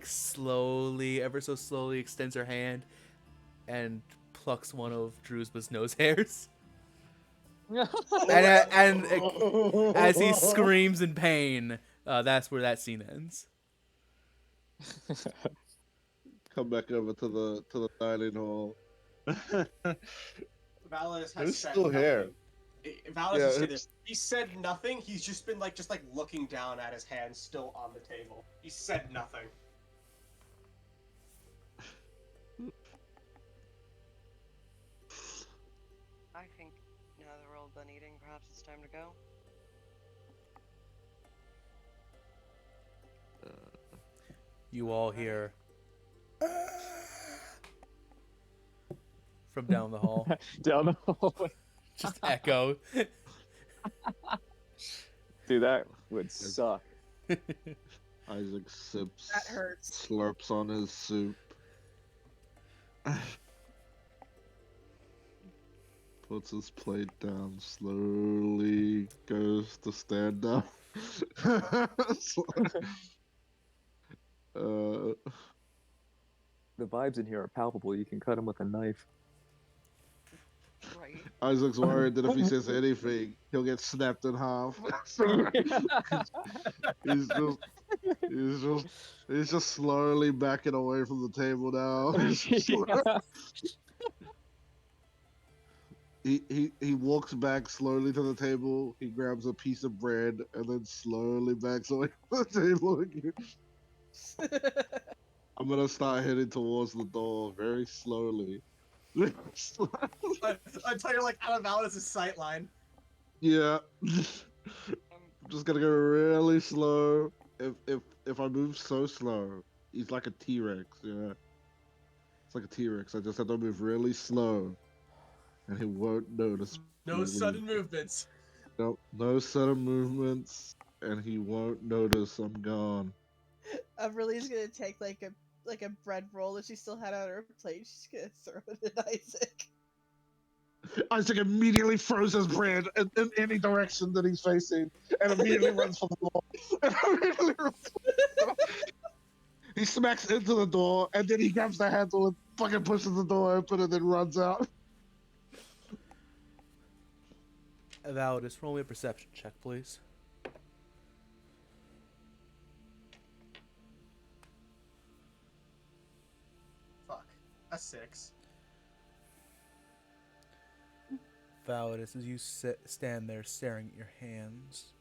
slowly, ever so slowly, extends her hand and plucks one of Druzba's nose hairs. And as he screams in pain, that's where that scene ends. Come back over to the dining hall. Valis has There's said still nothing. hair. Valis Yeah, has said it's- this. He said nothing. He's just been just looking down at his hand still on the table. He said nothing. I think now that we're all done eating, perhaps it's time to go. You all hear from down the hall. Down the hallway. Just echo. Dude, that would suck. Isaac sips. That hurts. Slurps on his soup. Puts his plate down, slowly goes to stand up. The vibes in here are palpable. You can cut them with a knife. Right. Isaac's worried that if he says anything, he'll get snapped in half. he's just slowly backing away from the table now. He walks back slowly to the table. He grabs a piece of bread and then slowly backs away from the table again. I'm gonna start heading towards the door very slowly. Until you're out of Valis' sight line. Yeah. I'm just gonna go really slow. If I move so slow, he's like a T-Rex, yeah. It's like a T-Rex. I just have to move really slow, and he won't notice. No sudden movements. Nope, no sudden movements, and he won't notice I'm gone. Everly's gonna take like a bread roll that she still had on her plate. She's gonna throw it at Isaac. Isaac immediately throws his bread in any direction that he's facing, and immediately runs for the door. He smacks into the door, and then he grabs the handle and fucking pushes the door open, and then runs out. Validus, roll me a perception check, please. Fuck. A 6. Validus, as you stand there staring at your hands,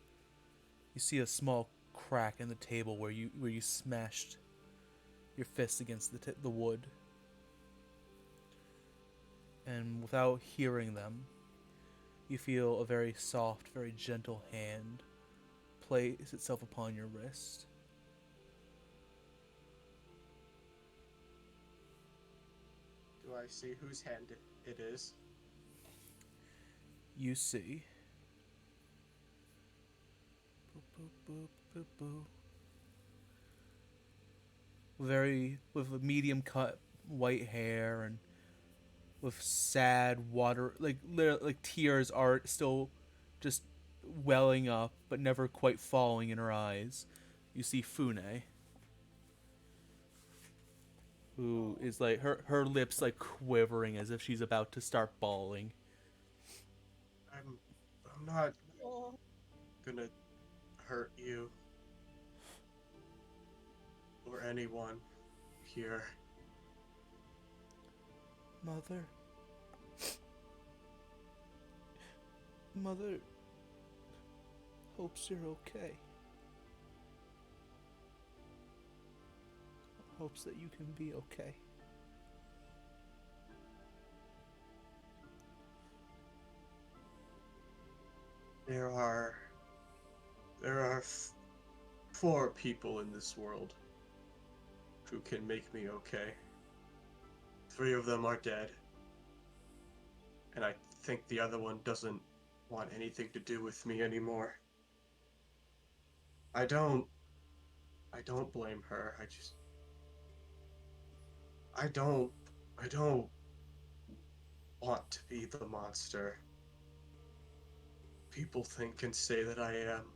you see a small crack in the table where you smashed your fist against the wood. And without hearing them, you feel a very soft, very gentle hand place itself upon your wrist. Do I see whose hand it is? You see. Boop, boop, boop, boop, boop. With a medium cut white hair and with sad water, like tears are still just welling up, but never quite falling in her eyes. You see Fune, who is her lips quivering as if she's about to start bawling. I'm not gonna hurt you or anyone here. Mother hopes you're okay. hopes that you can be okay. There are 4 people in this world who can make me okay. 3 of them are dead. And I think the other one doesn't want anything to do with me anymore. I don't blame her. I don't want to be the monster people think and say that I am.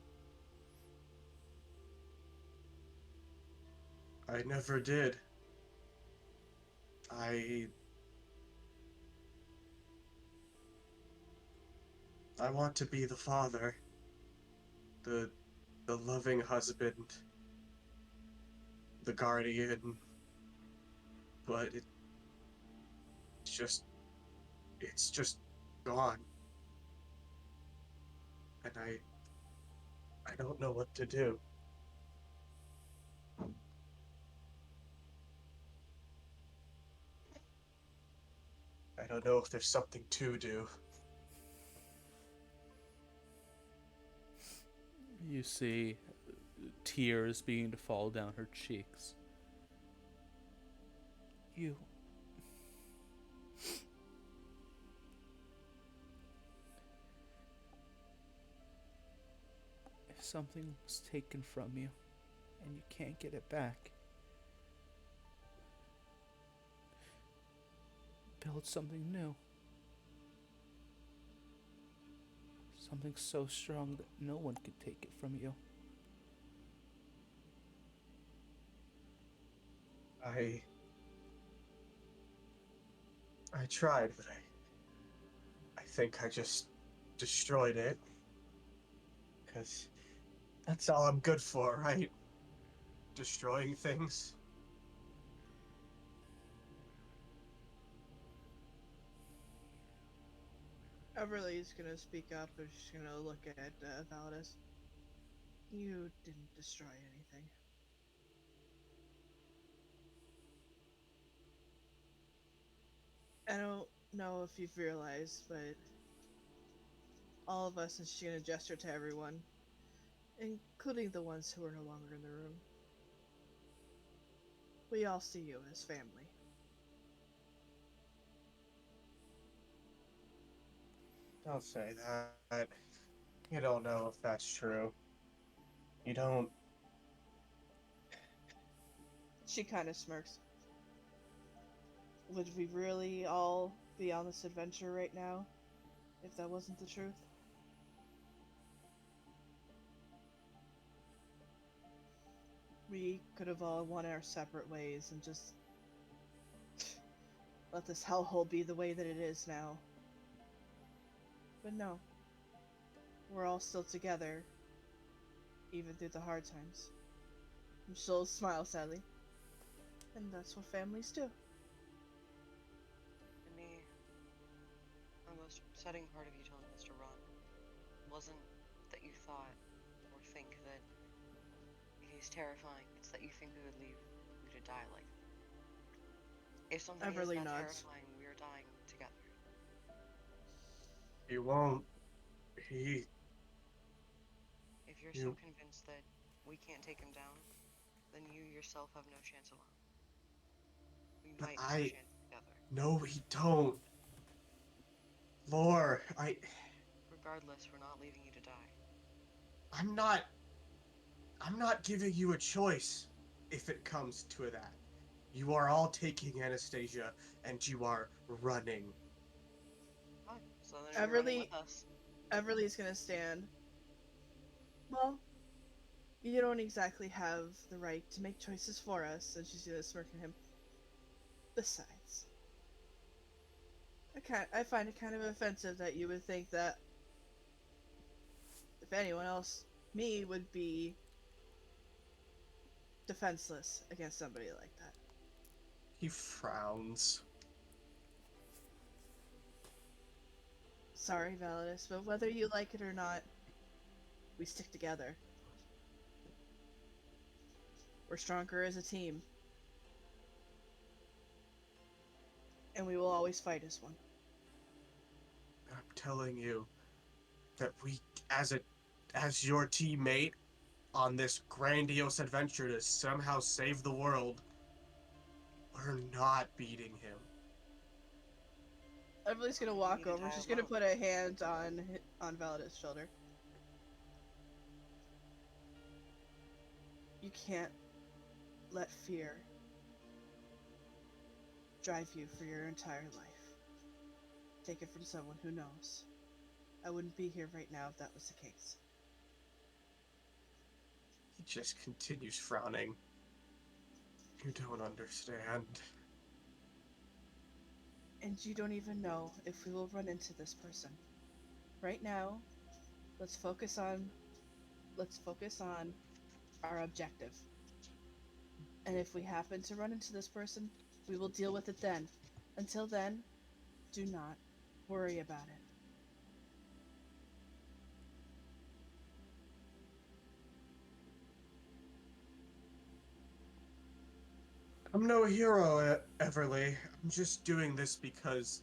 I never did. I want to be the father, the loving husband, the guardian, but it's just gone. And I don't know what to do. I don't know if there's something to do. You see tears beginning to fall down her cheeks. You. If something's taken from you and you can't get it back, build something new. Something so strong that no one can take it from you. I tried, but I think I just destroyed it. 'Cause that's all I'm good for, right? Destroying things. Everly's gonna speak up and she's gonna look at Validus. You didn't destroy anything. I don't know if you've realized, but all of us, and she's gonna gesture to everyone, including the ones who are no longer in the room, we all see you as family. Don't say that. You don't know if that's true. You don't. She kind of smirks. Would we really all be on this adventure right now if that wasn't the truth? We could have all went our separate ways and just let this hellhole be the way that it is now. But no. We're all still together, even through the hard times. And she'll smile sadly. And that's what families do. To me, the most upsetting part of you telling us to run wasn't that you thought or think that he's terrifying. It's that you think we would leave you to die like that. If something Everly is that nods. terrifying, we are dying together. He won't. If you're so convinced that we can't take him down, then you yourself have no chance alone. We might have a chance together. No, we don't. Lore, Regardless, we're not leaving you to die. I'm not giving you a choice if it comes to that. You are all taking Anastasia and you are running. Fine. So then you're running with us. Everly's gonna stand. Well, you don't exactly have the right to make choices for us, and she's gonna smirk at him. Besides, I find it kind of offensive that you would think that if anyone else, me, would be defenseless against somebody like that. He frowns. Sorry, Validus, but whether you like it or not, we stick together. We're stronger as a team. and we will always fight as one. I'm telling you that we, as your teammate on this grandiose adventure to somehow save the world, we're not beating him. Everly's gonna walk over. She's gonna put a hand on Valada's shoulder. You can't let fear drive you for your entire life. Take it from someone who knows. I wouldn't be here right now if that was the case. He just continues frowning. You don't understand. And you don't even know if we will run into this person. Right now, let's focus on our objective. And if we happen to run into this person, we will deal with it then. Until then, do not worry about it. I'm no hero, Everly. I'm just doing this because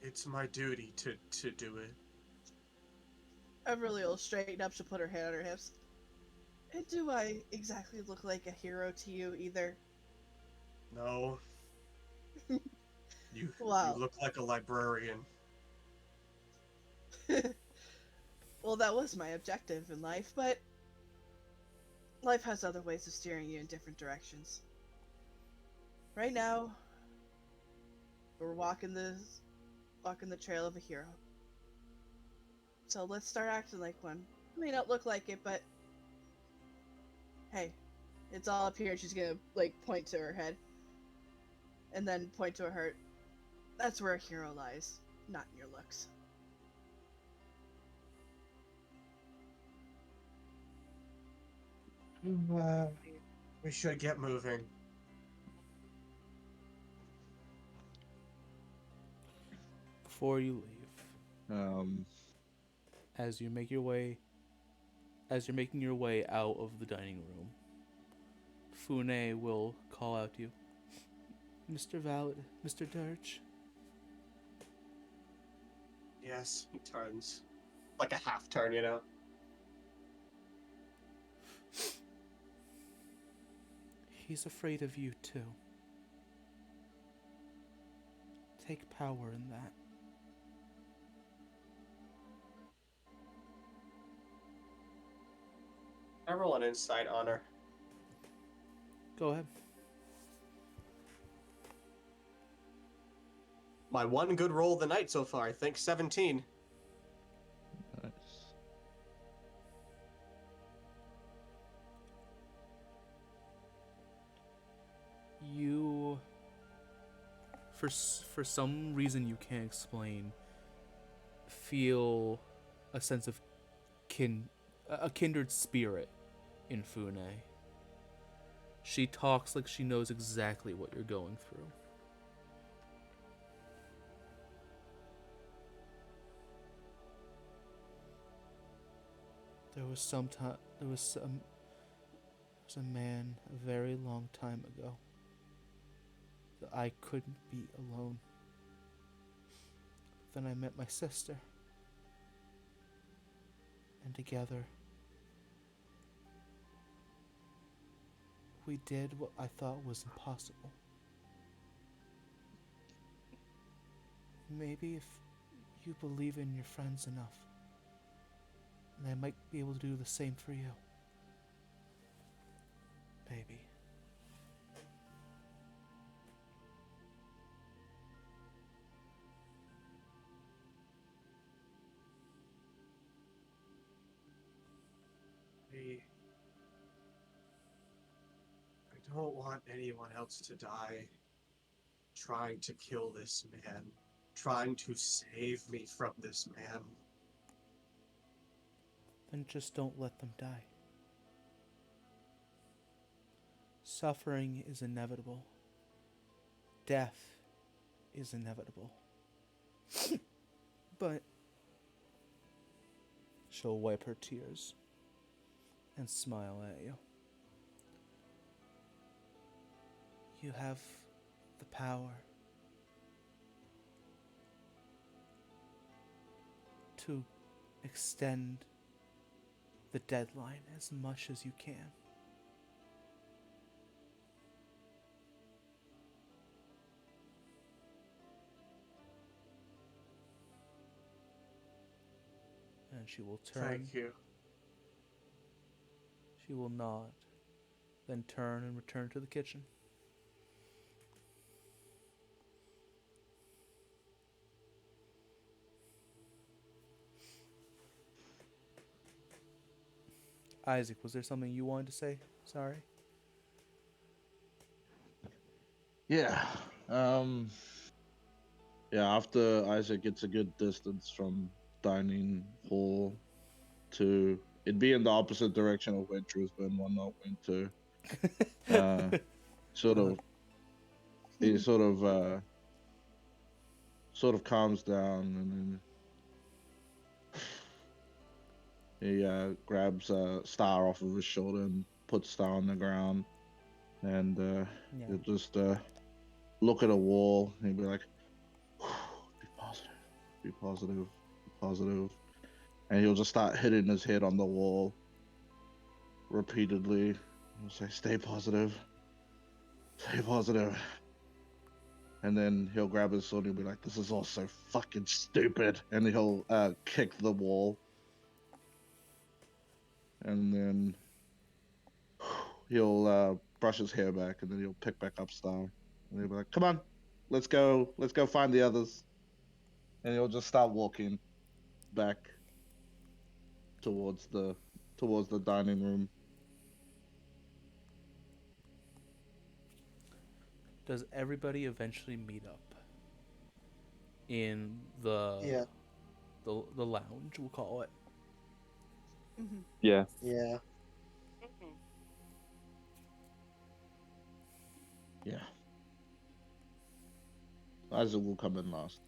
it's my duty to do it. Everly will straighten up. She'll put her hand on her hips. And do I exactly look like a hero to you either? No. You Wow. look like a librarian. Well, that was my objective in life, but life has other ways of steering you in different directions. Right now, we're walking the trail of a hero. So let's start acting like one. It may not look like it, but hey, it's all up here. She's gonna point to her head, and then point to her heart. That's where a hero lies, not in your looks. We should get moving. Before you leave, as you're making your way out of the dining room, Fune will call out to you, Mr. Valid, Mr. Dirge. Yes, he turns. Like a half turn, you know? He's afraid of you too. Take power in that. I roll an insight on her. Go ahead. My one good roll of the night so far, I think 17. Nice. You, for some reason you can't explain, feel a sense of a kindred spirit in Fune. She talks like she knows exactly what you're going through. There was a man a very long time ago that I couldn't be alone. Then I met my sister, and together we did what I thought was impossible. Maybe if you believe in your friends enough, and I might be able to do the same for you. Maybe. I don't want anyone else to die trying to kill this man, trying to save me from this man. Then just don't let them die. Suffering is inevitable. Death is inevitable. But she'll wipe her tears and smile at you. You have the power to extend the deadline as much as you can. And she will turn. Thank you. She will nod, then turn and return to the kitchen. Isaac, was there something you wanted to say? Sorry. Yeah. Yeah, after Isaac gets a good distance from dining hall to it'd be in the opposite direction of where Drewsbury and whatnot went to. Sort of he sort of calms down, and then he grabs Star off of his shoulder and puts Star on the ground, and Yeah. he'll just look at a wall and he'll be like, be positive, be positive, be positive. And he'll just start hitting his head on the wall repeatedly. He'll say, stay positive, stay positive. And then he'll grab his sword and he'll be like, this is all so fucking stupid. And he'll kick the wall. And then he'll brush his hair back, and then he'll pick back up Star. And he'll be like, come on, let's go find the others. And he'll just start walking back towards the dining room. Does everybody eventually meet up in the the lounge, we'll call it? Mm-hmm. Yeah. Yeah. Mhm. Yeah. Isaac will come in last.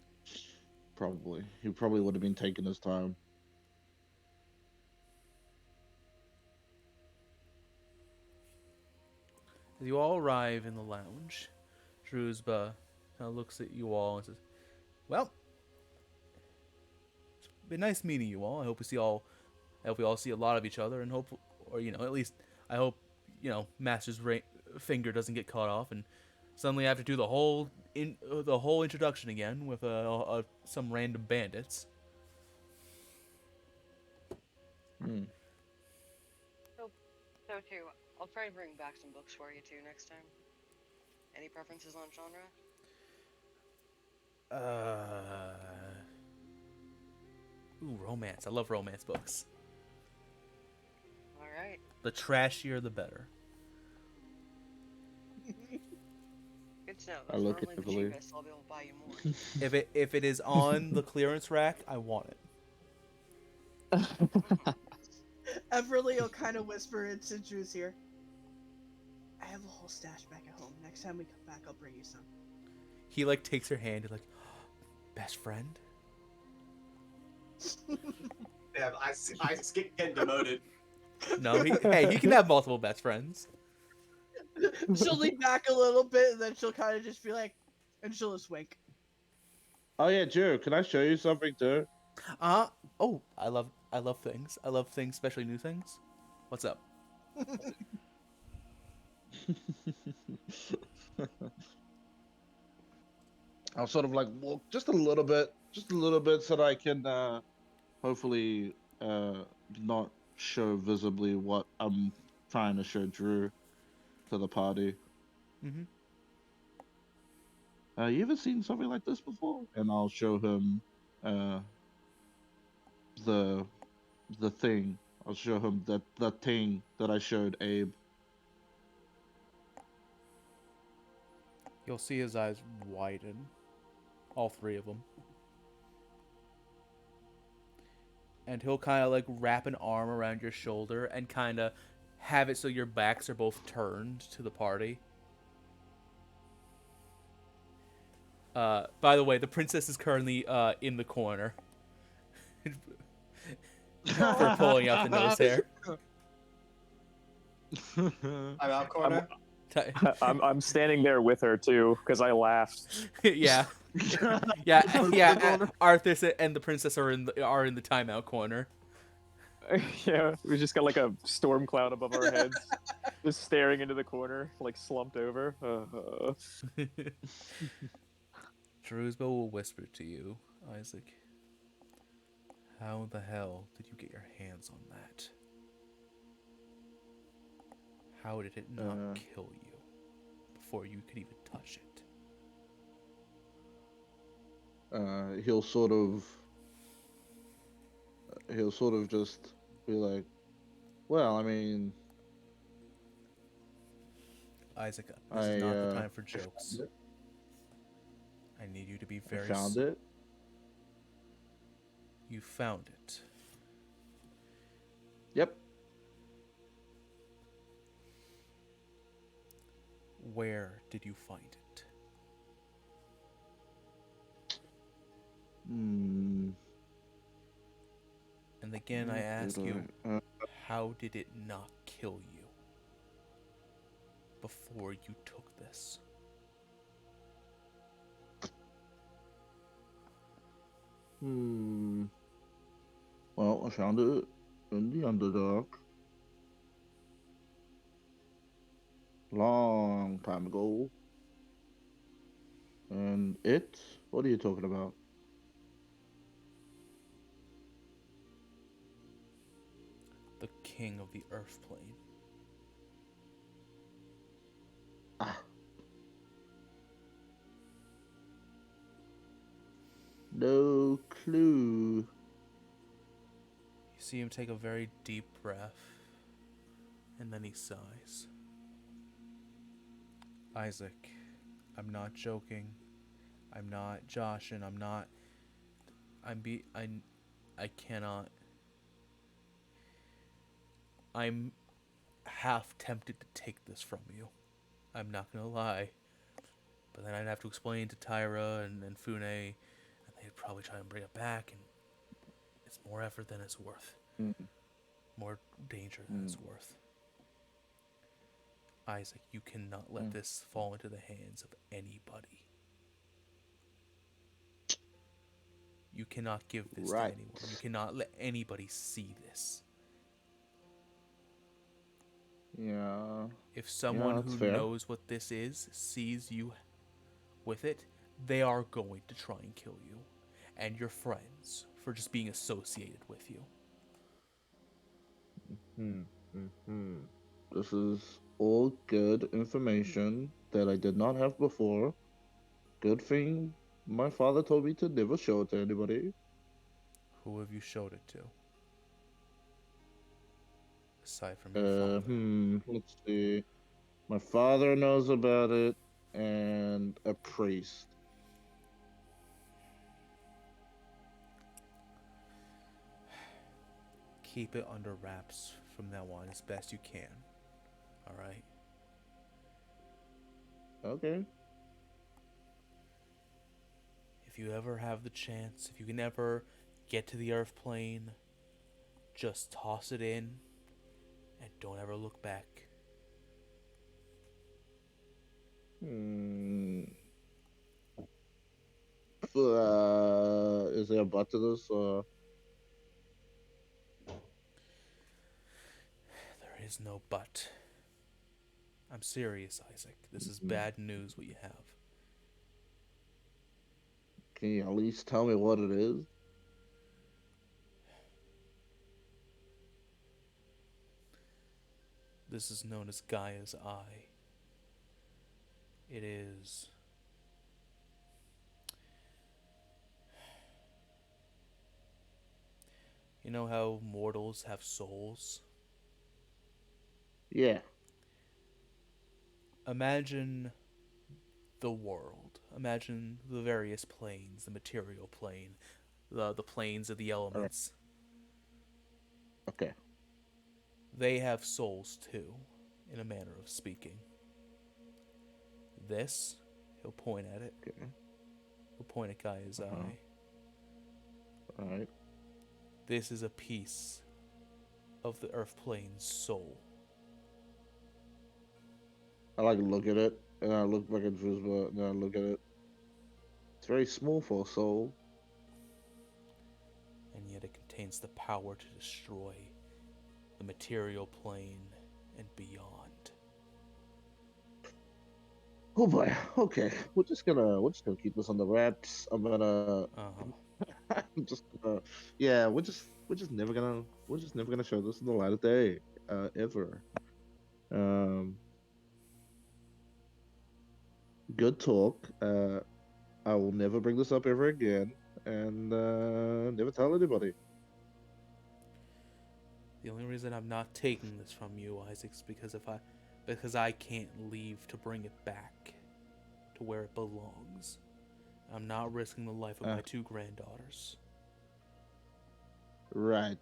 Probably. He probably would have been taking his time. As you all arrive in the lounge, Drewsba kind of looks at you all and says, well, it's been nice meeting you all. I hope we all see a lot of each other, and hope, or at least I hope, Master's finger doesn't get cut off, and suddenly I have to do the whole introduction again with some random bandits. Hmm. So too, I'll try and bring back some books for you too next time. Any preferences on genre? Romance. I love romance books. All right. The trashier, the better. Good to know. I Those look are only at the Italy. cheapest. I'll be able to buy you more. If it is on the clearance rack, I want it. Everly will kind of whisper into Drew's ear. I have a whole stash back at home. Next time we come back, I'll bring you some. He takes her hand and best friend. Damn, Isaac's getting demoted. No, he can have multiple best friends. She'll lean back a little bit, and then she'll kind of just be like, and she'll just wink. Oh yeah, Drew, can I show you something too? Oh, I love things. I love things, especially new things. What's up? I'll sort of walk just a little bit, so that I can hopefully not show visibly what I'm trying to show Drew to the party. Mm-hmm. You ever seen something like this before? And I'll show him the thing. I'll show him the thing that I showed Abe. You'll see his eyes widen. All three of them. And he'll kind of wrap an arm around your shoulder and kind of have it so your backs are both turned to the party. By the way, the princess is currently in the corner for pulling out the nose hair. I'm out corner. I'm standing there with her too because I laughed. Yeah, yeah, yeah. Arthas and the princess are in the timeout corner. Yeah, we just got like a storm cloud above our heads, just staring into the corner, like slumped over. Drusba will whisper to you, Isaac. How the hell did you get your hands on that? How did it not kill you before you could even touch it? He'll sort of just be like, well, I mean, Isaac, this is not the time for jokes. I need you to be I very. found it. You found it. Yep. Where did you find it? Hmm. And again, I ask you, how did it not kill you before you took this? Well, I found it in the Underdark. Long time ago. And it? What are you talking about? The king of the Earth Plane. Ah. No clue. You see him take a very deep breath, and then he sighs. Isaac, I'm not joking. I'm not joshing. I cannot. I'm half tempted to take this from you. I'm not gonna lie. But then I'd have to explain to Tyra and Fune, and they'd probably try and bring it back, and it's more effort than it's worth. More danger than it's worth. Isaac, you cannot let this fall into the hands of anybody. You cannot give this to anyone. You cannot let anybody see this. Yeah. If someone who fair. knows what this is sees you with it, they are going to try and kill you and your friends for just being associated with you. This is all good information that I did not have before. Good thing my father told me to never show it to anybody. Who have you showed it to? Aside from your father. Let's see. My father knows about it, and a priest. Keep it under wraps from now on as best you can. Alright? Okay. If you ever have the chance, if you can ever get to the Earth plane, just toss it in and don't ever look back. Is there a but to this? There is no but. I'm serious, Isaac. This is bad news what you have. Can you at least tell me what it is? This is known as Gaia's Eye. It is... You know how mortals have souls? Yeah. Imagine the world. Imagine the various planes, the material plane, the planes of the elements. Okay. They have souls too, in a manner of speaking. This, he'll point at it. Okay. He'll point at Gaia's eye. Alright. This is a piece of the Earth plane's soul. I like look at it, and I look back at Druzba, and then I look at it. It's very small for a soul. And yet it contains the power to destroy the material plane and beyond. Oh boy. Okay, we're just gonna keep this on the wraps. I'm just gonna, yeah, we're just never gonna show this in the light of day, ever. Um, Good talk. I will never bring this up ever again, and never tell anybody. The only reason I'm not taking this from you, Isaac, is because I can't leave to bring it back to where it belongs. I'm not risking the life of Uh, my two granddaughters. right.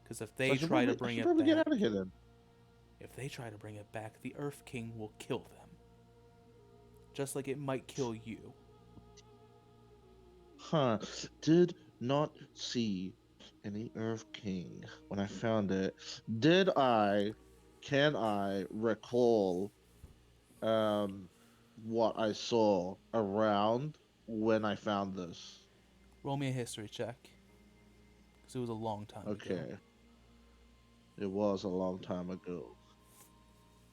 Because if So they try to I bring should it probably get back, out of here then. if they try to bring it back, the Earth King will kill them. Just like it might kill you. Huh. Did not see any Earth King when I found it. Can I recall um what I saw around when I found this? Roll me a history check. Because it was a long time ago. Okay. It was a long time ago.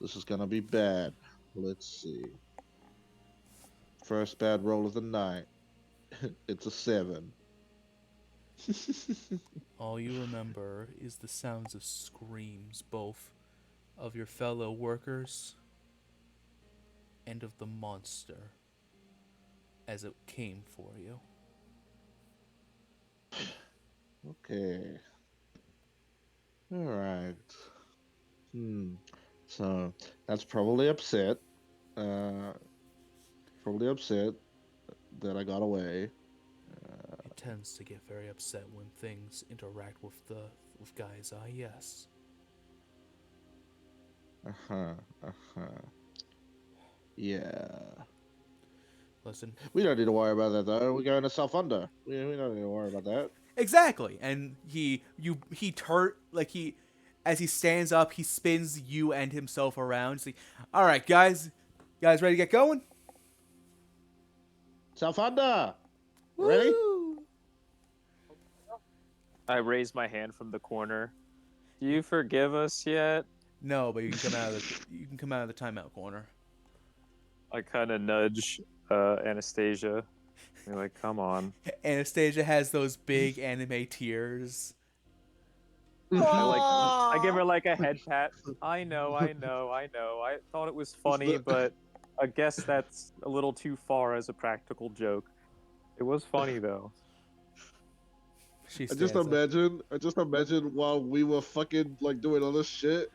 This is gonna be bad. Let's see. First bad roll of the night. It's a 7. All you remember is the sounds of screams, both of your fellow workers and of the monster as it came for you. Okay. All right. Hmm. So that's probably upset. Uh, probably upset that I got away. It tends to get very upset when things interact with Guy's eye, yes. Uh huh. Uh huh. Yeah. Listen. We don't need to worry about that though. We're going to South Under. We don't need to worry about that. Exactly. And as he stands up, he spins you and himself around. He's like, all right, guys. Guys ready to get going? South Under. Ready? Woo! I raise my hand from the corner. Do you forgive us yet? No, but you can come out of the timeout corner. I kind of nudge Anastasia. You're like, come on. Anastasia has those big anime tears. I give her Aw. like a head pat. I know. I thought it was funny, but I guess that's a little too far as a practical joke. It was funny though. She I just stands up. imagine while we were fucking like doing all this shit,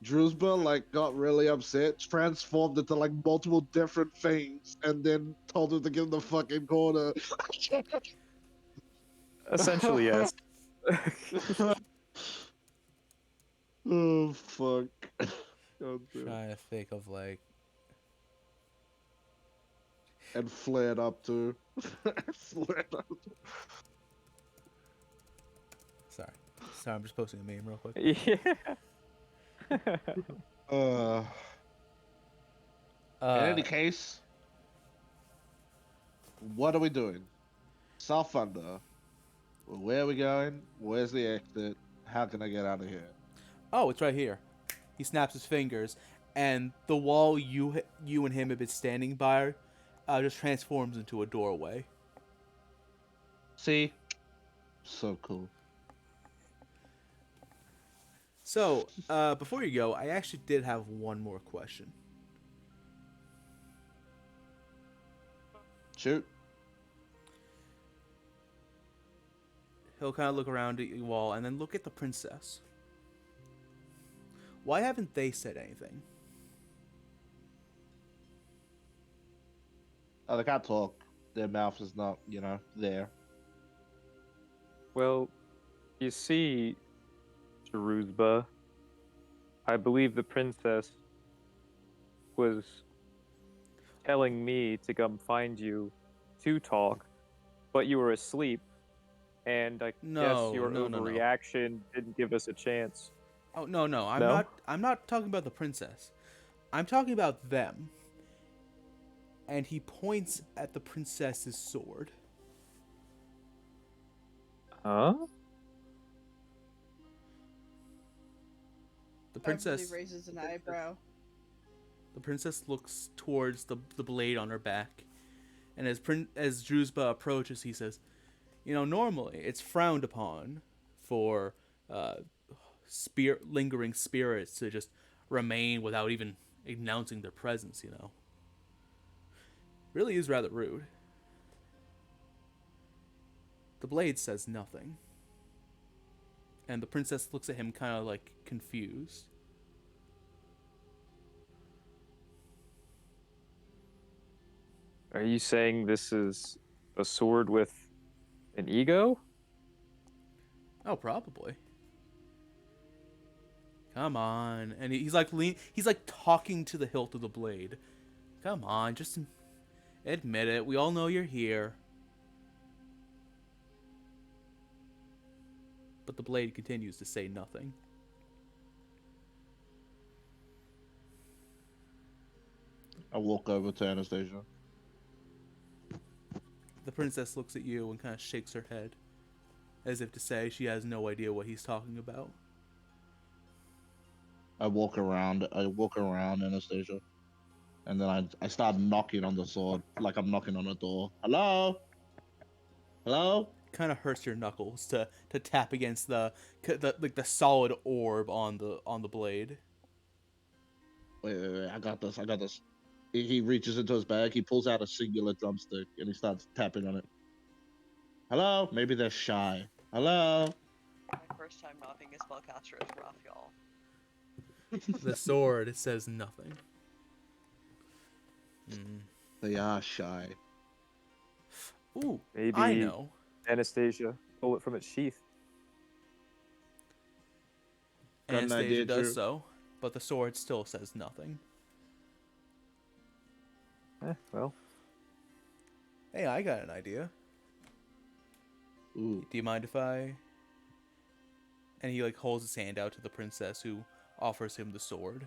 Drewsba like got really upset, transformed into like multiple different things, and then told him to get in the fucking corner. Essentially, yes. Oh fuck. God damn. Trying to think of like. And flared up too. Flared up. Sorry, I'm just posting a meme real quick. Yeah. In any case, what are we doing? South Under. Where are we going? Where's the exit? How can I get out of here? Oh, it's right here. He snaps his fingers, and the wall you and him have been standing by just transforms into a doorway. See? So cool. So, before you go, I actually did have one more question. Shoot. He'll kind of look around at you all and then look at the princess. Why haven't they said anything? Oh, they can't talk. Their mouth is not, there. Well, you see, Jeruzba, I believe the princess was telling me to come find you to talk, but you were asleep, and I guess your No. overreaction didn't give us a chance. Oh no, no, I'm No? not. I'm not talking about the princess. I'm talking about them. And he points at the princess's sword. Huh? The Beverly princess. raises an eyebrow. The princess looks towards the blade on her back, and as Druzhba approaches, he says, "You know, normally it's frowned upon for lingering spirits to just remain without even announcing their presence. You know, really is rather rude." The blade says nothing, and the princess looks at him kind of like confused. Are you saying this is a sword with an ego? Oh, probably. Come on, and he's like he's like talking to the hilt of the blade. Come on, just admit it. We all know you're here. But the blade continues to say nothing. I walk over to Anastasia. The princess looks at you and kind of shakes her head, as if to say she has no idea what he's talking about. I walk around Anastasia, and then I start knocking on the sword like I'm knocking on a door. Hello, hello. Kind of hurts your knuckles to tap against the like the solid orb on the blade. Wait, I got this. I got this. He reaches into his bag. He pulls out a singular drumstick and he starts tapping on it. Hello. Maybe they're shy. Hello. My first time not being a spellcaster is rough, y'all. The sword says nothing. They are shy. Ooh, Maybe I know. Anastasia pull it from its sheath. Got an Anastasia idea, does Drew. so, but the sword still says nothing. Well, Hey, I got an idea. Ooh. Do you mind if I... And he like holds his hand out to the princess, who offers him the sword.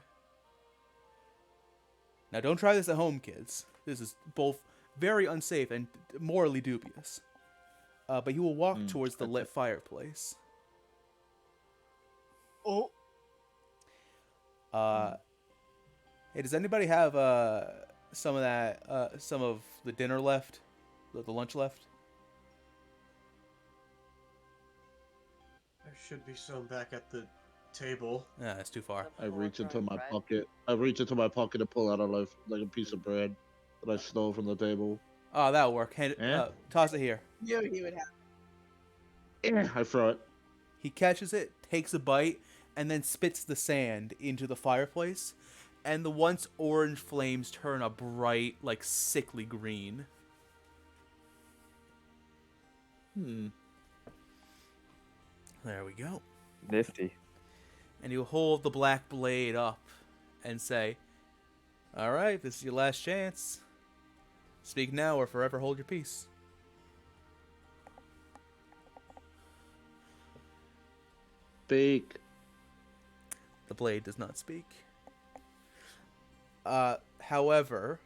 Now don't try this at home, kids. This is both very unsafe and morally dubious. But he will walk towards the lit fireplace. Oh, Hey, does anybody have some of that, some of the dinner left? The lunch left? There should be some back at the table. Nah, that's too far. I reach into Full-grown my bread. pocket. I reach into my pocket to pull out a loaf, like a piece of bread that I stole from the table. Oh, that'll work. Hand it, Eh? toss it here. knew he would have. I throw it. He catches it, takes a bite, and then spits the sand into the fireplace. And the once orange flames turn a bright, like sickly green. There we go. nifty. And he'll hold the black blade up and say, "All right, this is your last chance. Speak now or forever hold your peace." Speak. The blade does not speak. However,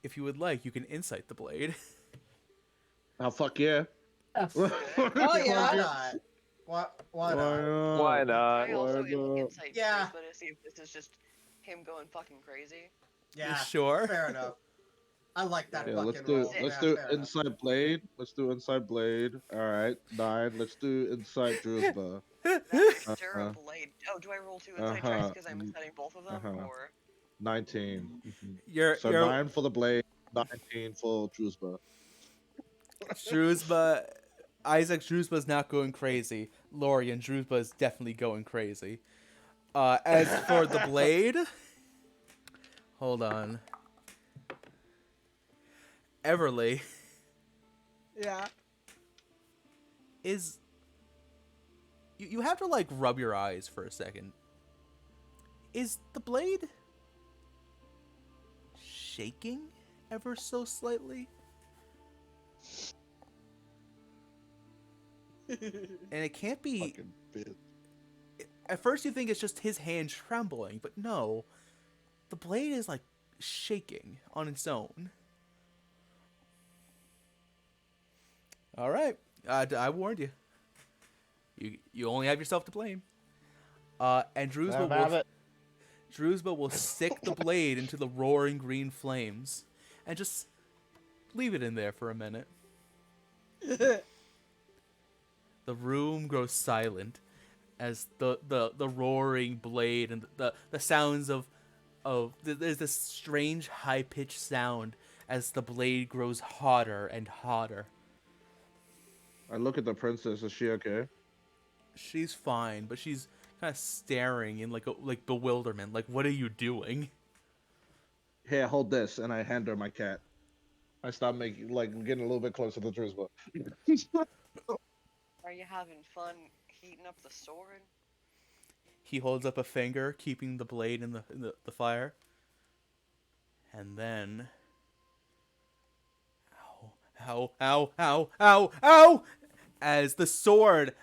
if you would like, you can insight the blade. Oh, fuck yeah. Oh Why yeah. not? Why not? Why not? I also Why able not? insight Yeah. but to see if this is just him going fucking crazy. Yeah, Sure. fair enough. I like that Yeah, fucking let's do roll. let's Yeah, do fair enough. inside blade. Let's do inside blade. All right, 9. Let's do inside Druzhba. That's Dura Blade. Oh, do I roll 2 insight checks Uh-huh. because I'm setting both of them? Uh-huh. Or 19. You're So 9 for the blade, 19 for Druzhba. Druzhba, Isaac Druzhba's not going crazy. Lorian Druzhba is definitely going crazy. As for the blade, hold on. Everly Yeah. is. You have to like rub your eyes for a second. Is the blade shaking ever so slightly? And it can't be. Fucking bitch. at first you think it's just his hand trembling, but no, the blade is like shaking on its own. All right, I warned you. You only have yourself to blame. And Drewsba will stick the blade into the roaring green flames and just leave it in there for a minute. The room grows silent as the roaring blade and the sounds of there's this strange high-pitched sound as the blade grows hotter and hotter. I look at the princess. Is she okay? She's fine, but she's kind of staring in like bewilderment. Like, what are you doing? Here, hold this, and I hand her my cat. I stop making getting a little bit closer to Drusba. Are you having fun heating up the sword? He holds up a finger, keeping the blade in the fire. And then... Ow, ow, ow, ow, ow! As the sword,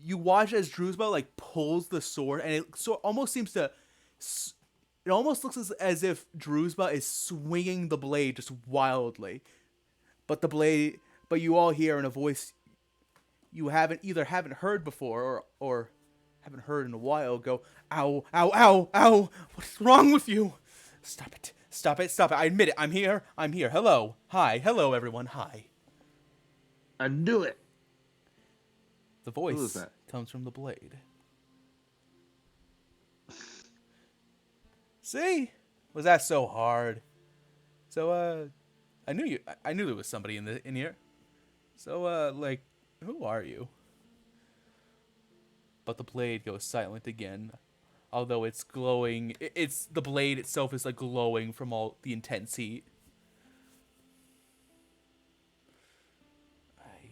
you watch as Drusba, like, pulls the sword, and it almost seems to... It almost looks as if Drusba is swinging the blade just wildly. But you all hear in a voice you either haven't heard before or haven't heard in a while go, ow, ow, ow, ow, what's wrong with you? Stop it, stop it, stop it, I admit it, I'm here, hello, hi, hello everyone, hi. I knew it. The Who is voice that? comes from the blade. See? Was that so hard? So, I knew there was somebody in here. So, like, who are you? But the blade goes silent again. Although it's glowing, the blade itself is like glowing from all the intense heat.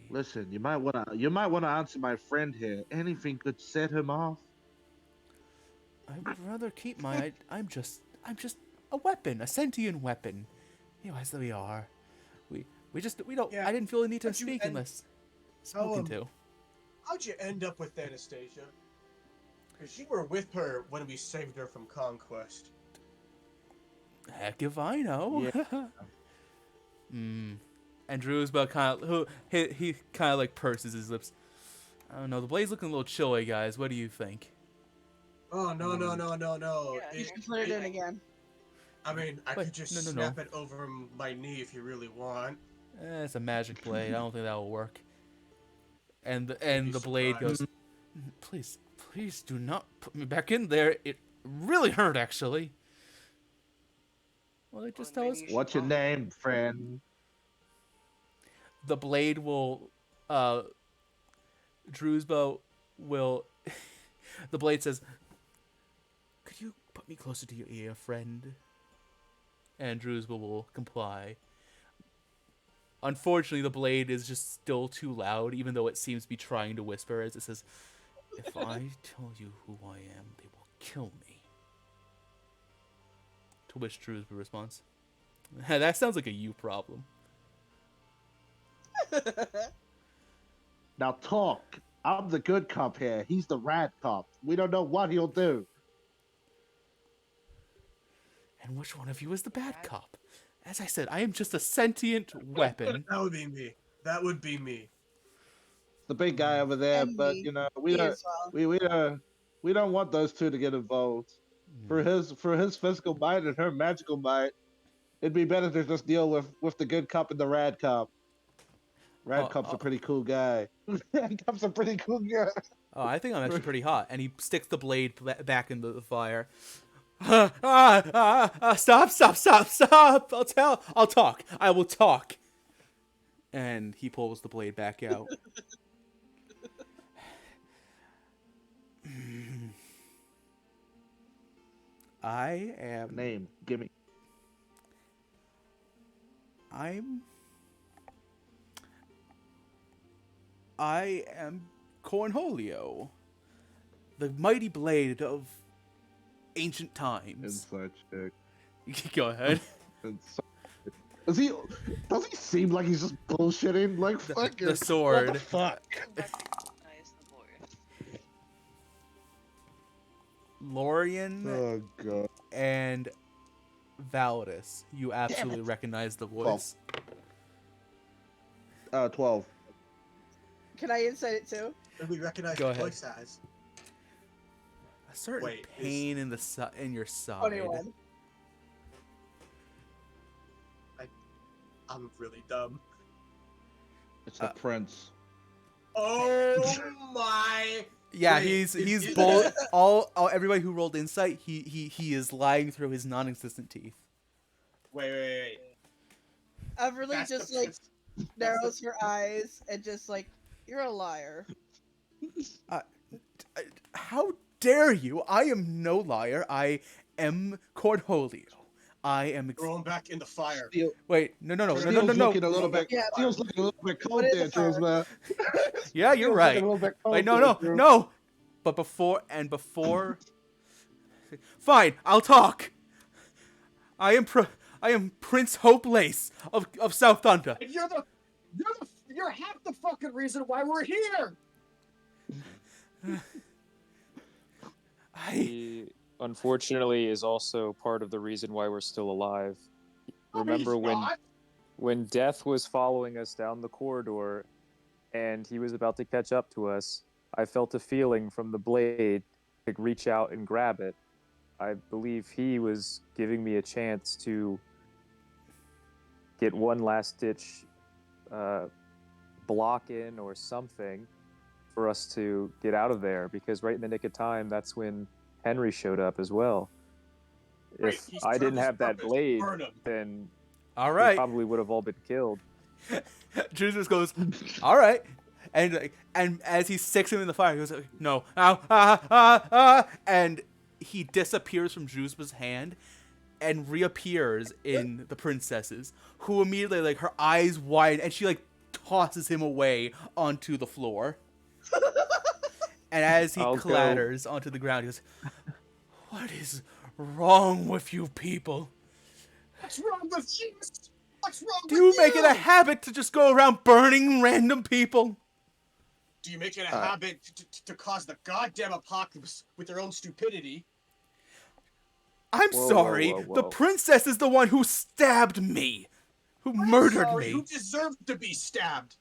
Listen, you might wanna answer my friend here. Anything could set him off. I would rather keep my. I'm just a weapon, a sentient weapon. You know, as we are. We don't. Yeah, I didn't feel the need to but you speak end- unless spoken to. How'd you end up with Anastasia? Because you were with her when we saved her from conquest. Heck if I know. And Drewsba kind of he kind of like purses his lips. I don't know. The blade's looking a little chilly, guys. What do you think? Oh no. Yeah, You can put it in again. I mean, I Wait, could just no. snap it over my knee if you really want. It's a magic blade. I don't think that will work. And the be blade surprised. goes, please do not put me back in there. It really hurt, actually. Well, they just tell us What's your name, friend? the blade will, Drewsba will, the blade says, could you put me closer to your ear, friend? And Drewsba will comply. Unfortunately, the blade is just still too loud, even though it seems to be trying to whisper as it says, if I tell you who I am, they will kill me. To which Drewsba responds, that sounds like a you problem. Now talk. I'm the good cop here. He's the rad cop. We don't know what he'll do. And which one of you is the bad cop? As I said, I am just a sentient weapon. That would be me. That would be me. The big guy over there, And but me. you know, Me as well. we don't want those two to get involved. For his physical might and her magical might, it'd be better to just deal with the good cop and the rad cop. Rad cop's a pretty cool guy. Rad cop's a pretty cool guy. Oh, I think I'm actually pretty hot. And he sticks the blade back into the fire. Stop. I'll talk. I will talk. And he pulls the blade back out. I am Name, gimme. I am Cornholio, the mighty blade of ancient times. Inside check. Go ahead. Does he seem like he's just bullshitting? Like fucking the sword. What the fuck? Recognize the voice. Lorian Oh god. and Validus, you absolutely recognize the voice. 12. Can I insight it too? Who do we recognize Go the ahead. voice as? A certain Wait, pain in the in your side. 21. I'm really dumb. It's the prince. Oh my! Yeah, Wait, he's is bull. that- all everybody who rolled insight, he is lying through his non-existent teeth. Wait. Everly That's just the like prince- narrows her eyes and just like, you're a liar. How dare you? I am no liar. I am Cornholio. I am. Throw him back in the fire. Steel, Wait, no. Steel's looking a little bit. Yeah. Steel's looking a little bit cold What is there, the fire? Jules, man. Yeah, you're Steel's right. looking a little bit cold Wait, there, no. Jules. But before. Fine, I'll talk. I am Prince Hope Lace of South Thunder. And you're half the fucking reason why we're here. He unfortunately is also part of the reason why we're still alive. Remember He's not. when Death was following us down the corridor and he was about to catch up to us, I felt a feeling from the blade to reach out and grab it. I believe he was giving me a chance to get one last ditch block in or something for us to get out of there, because right in the nick of time, that's when Henry showed up as well. Right, If he's I served didn't his have that purpose. blade, Burn him. then All we right. probably would have all been killed. Jesus goes, all right. And as he sticks him in the fire, he goes, no, and he disappears from Juzba's hand and reappears in the princess's, who immediately, like, her eyes widen, and she, like, tosses him away onto the floor. And as he I'll go. clatters onto the ground, he goes, what is wrong with you people? What's wrong with you? What's wrong Do with you make it a habit to just go around burning random people? Do you make it a habit to cause the goddamn apocalypse with your own stupidity? I'm Whoa, sorry. whoa, whoa, The whoa. princess is the one who stabbed me. Who murdered Sorry, me. who deserved to be stabbed?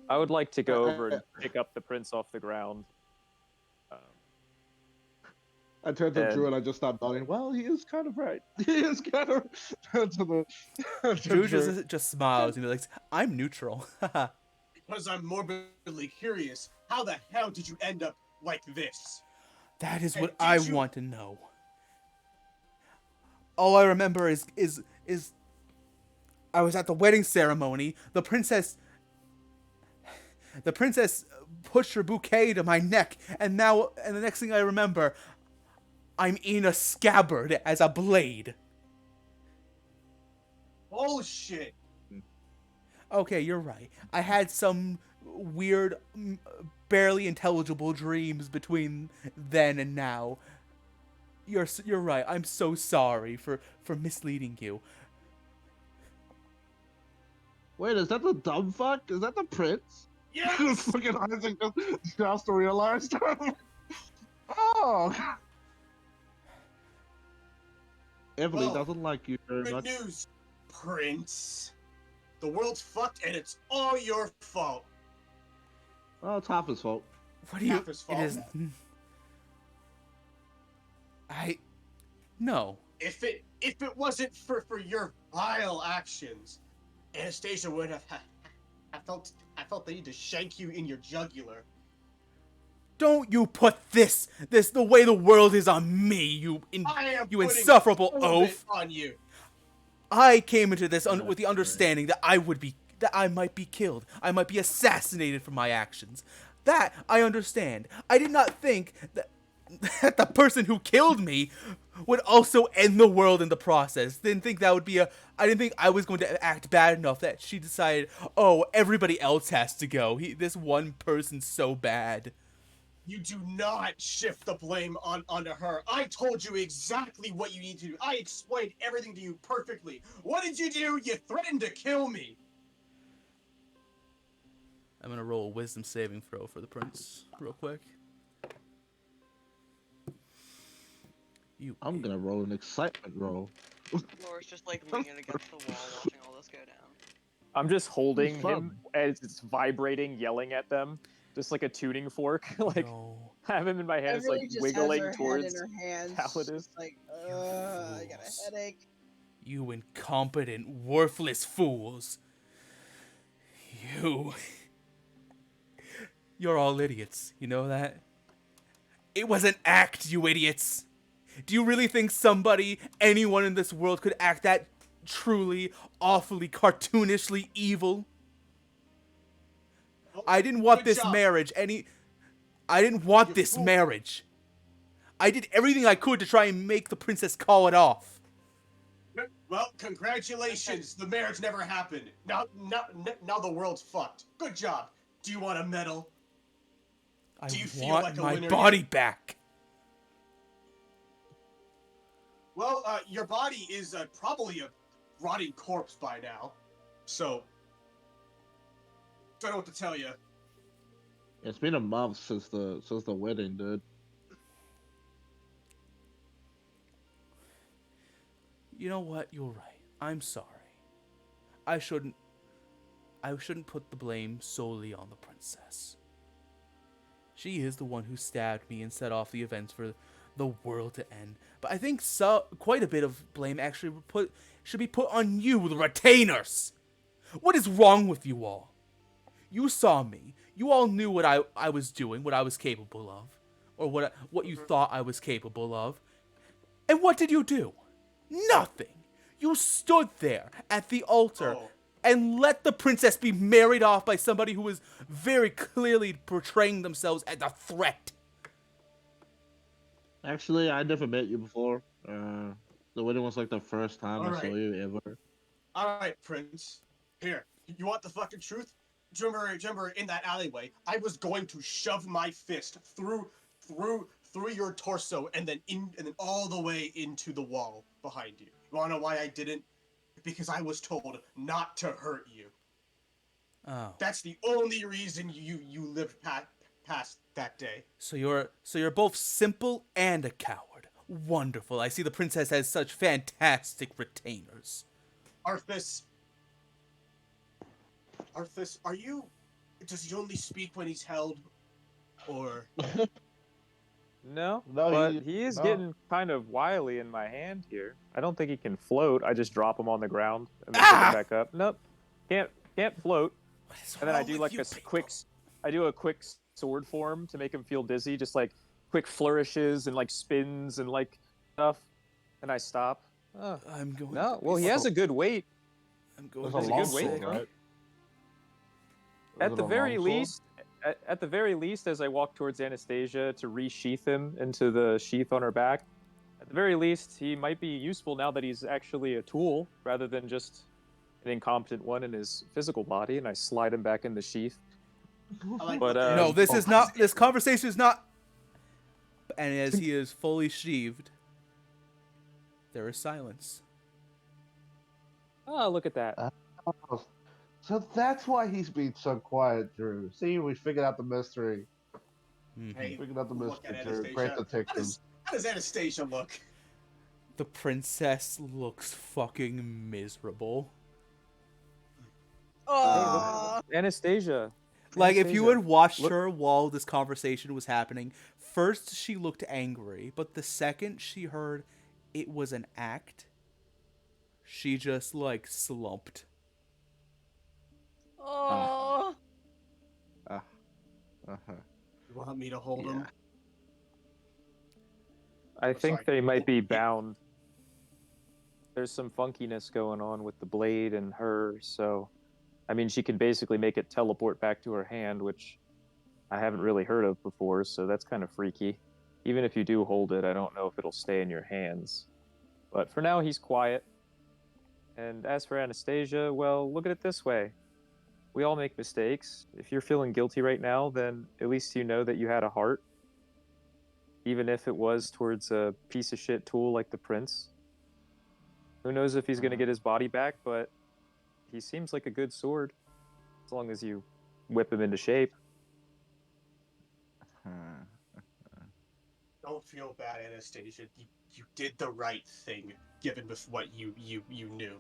I would like to go over and pick up the prince off the ground. I turned to And- Drew and I just stopped nodding. Well, he is kind of right. He is kind of to the. Drew just smiles and be like, I'm neutral. Because I'm morbidly curious. How the hell did you end up like this? That is what Did I you- want to know. All I remember is I was at the wedding ceremony. The princess pushed her bouquet to my neck, and the next thing I remember, I'm in a scabbard as a blade. Bullshit. Okay, you're right. I had some weird, barely intelligible dreams between then and now. You're right. I'm so sorry for misleading you. Wait, is that the dumb fuck? Is that the prince? Yes! Fucking Isaac just realized. Oh. Emily Well, doesn't like you very Good much. news, Prince. The world's fucked and it's all your fault. Oh, it's half his fault. What do you? Half his fault. It is. No. If it wasn't for your vile actions, Anastasia would have I felt the need to shank you in your jugular. Don't you put this the way the world is on me, you I am you putting insufferable all of it oaf. on you. I came into this with the understanding that I might be killed. I might be assassinated for my actions. That I understand. I did not think that the person who killed me would also end the world in the process. Didn't think that would be I didn't think I was going to act bad enough that she decided, oh, everybody else has to go. This one person's so bad. You do not shift the blame onto her. I told you exactly what you need to do. I explained everything to you perfectly. What did you do? You threatened to kill me. I'm gonna roll a wisdom saving throw for the prince real quick. You. I'm gonna roll an excitement roll. Laura's just like leaning against the wall, watching all this go down. I'm just holding him fun. as it's vibrating, yelling at them, just like a tuning fork. like No. have him in my hands, like Everly just has wiggling her head in towards her hands. Paladin. Just like, You I got fools. a headache. You incompetent, worthless fools. You. You're all idiots. You know that? It was an act, you idiots. Do you really think somebody, anyone in this world, could act that truly, awfully, cartoonishly evil? Oh, I didn't want good this job. marriage I didn't want You this fool. marriage. I did everything I could to try and make the princess call it off. Well, congratulations. The marriage never happened. Now the world's fucked. Good job. Do you want a medal? I Do you feel want like a my winner body yet? back. Well, your body is probably a rotting corpse by now. So, don't know what to tell you. It's been a month since the wedding, dude. You know what? You're right. I'm sorry. I shouldn't put the blame solely on the princess. She is the one who stabbed me and set off the events for the world to end. But I think quite a bit of blame actually should be put on you, the retainers. What is wrong with you all? You saw me. You all knew what I was doing, what I was capable of, or what you thought I was capable of. And what did you do? Nothing. You stood there at the altar Oh. and let the princess be married off by somebody who was very clearly portraying themselves as a threat. Actually, I never met you before. The wedding was like the first time I saw Alright. you ever. Alright, Prince. Here, you want the fucking truth? Do you remember in that alleyway, I was going to shove my fist through your torso and then all the way into the wall behind you. You wanna know why I didn't? Because I was told not to hurt you. Oh. That's the only reason you lived past that day. So you're both simple and a coward. Wonderful. I see the princess has such fantastic retainers. Arthas, are you? Does he only speak when he's held, or? No, No, but he is getting kind of wily in my hand here. I don't think he can float. I just drop him on the ground and then pick him back up. Nope, can't float. What is And then I wrong do with like you a people? quick sword form to make him feel dizzy, just like quick flourishes and like spins and like stuff, and I stop. Oh, I'm going. no, to be well he has so- a good weight. I'm going There's to a be good long weight, sick. sword, right? At the very least, at the very least, as I walk towards Anastasia to resheath him into the sheath on her back, at the very least, he might be useful now that he's actually a tool rather than just an incompetent one in his physical body. And I slide him back in the sheath. I like But, what they- No, this Oh, is not. This conversation is not. And as he is fully sheathed, there is silence. Oh, look at that. Oh, so that's why he's being so quiet, Drew. See, we figured out the mystery. Mhm. Hey, Figured out the look at mystery, Drew. Great Anastasia. detective. How does Anastasia look? The princess looks fucking miserable. Oh, Anastasia. Like, if you Anastasia, had watched look- her while this conversation was happening, first she looked angry, but the second she heard it was an act, she just, like, slumped. oh. Uh-huh. You want me to hold him? I I'm think sorry. they might be bound. There's some funkiness going on with the blade and her, so I mean she can basically make it teleport back to her hand, which I haven't really heard of before, so that's kind of freaky. Even if you do hold it, I don't know if it'll stay in your hands. But for now he's quiet. And as for Anastasia, well, look at it this way. We all make mistakes. If you're feeling guilty right now, then at least you know that you had a heart. Even if it was towards a piece of shit tool like the prince. Who knows if he's going to get his body back, but he seems like a good sword. As long as you whip him into shape. Don't feel bad, Anastasia. you did the right thing, given with what you knew.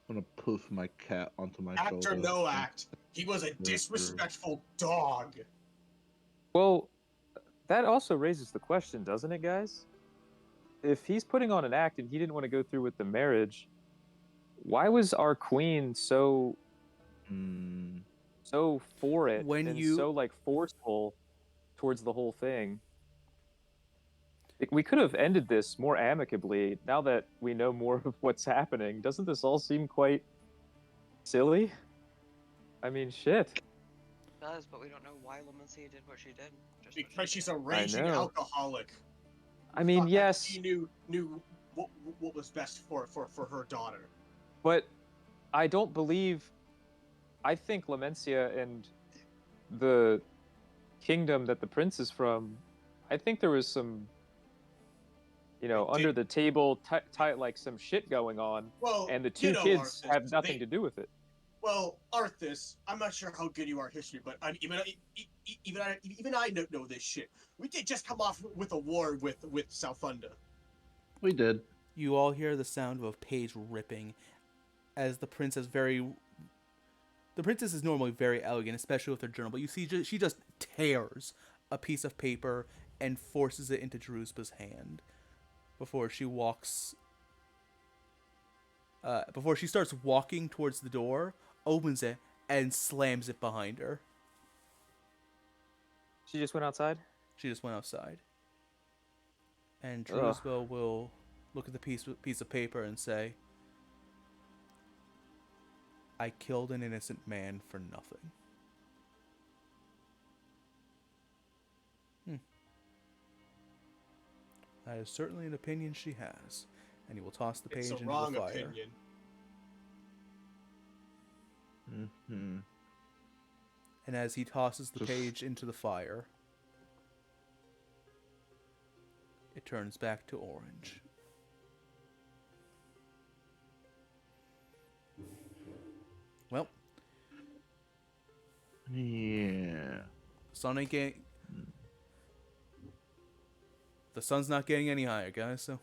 I'm gonna poof my cat onto my Act shoulder. or no act, he was a disrespectful dog. Well, that also raises the question, doesn't it, guys? If he's putting on an act and he didn't want to go through with the marriage, why was our queen so for it When and you so like forceful towards the whole thing? We could have ended this more amicably. Now that we know more of what's happening, doesn't this all seem quite silly? I mean, shit. It does, but we don't know why Lamencia did what she did. Just what Because she she's did. a raging know. alcoholic. I mean, Thought that yes, she knew what was best for her daughter. but I don't believe. I think Lamencia and the kingdom that the prince is from, I think there was some, under the table, like some shit going on, Well, and the you two know, kids Arthas, have nothing to do with it. Well, Arthas, I'm not sure how good you are at history, but even I don't know this shit. We did just come off with a war with Salfunda. We did. you all hear the sound of a page ripping as the princess is normally very elegant, especially with her journal, but you see she just tears a piece of paper and forces it into Drusba's hand before she starts walking towards the door, opens it, and slams it behind her. She just went outside? She just went outside. And Ugh. Drusba will look at the piece of paper and say, I killed an innocent man for nothing. That is certainly an opinion she has. And he will toss the page It's a into wrong the fire. opinion. Mm-hmm. And as he tosses the page into the fire, it turns back to orange. Well, Yeah. the sun's not getting any higher, guys. So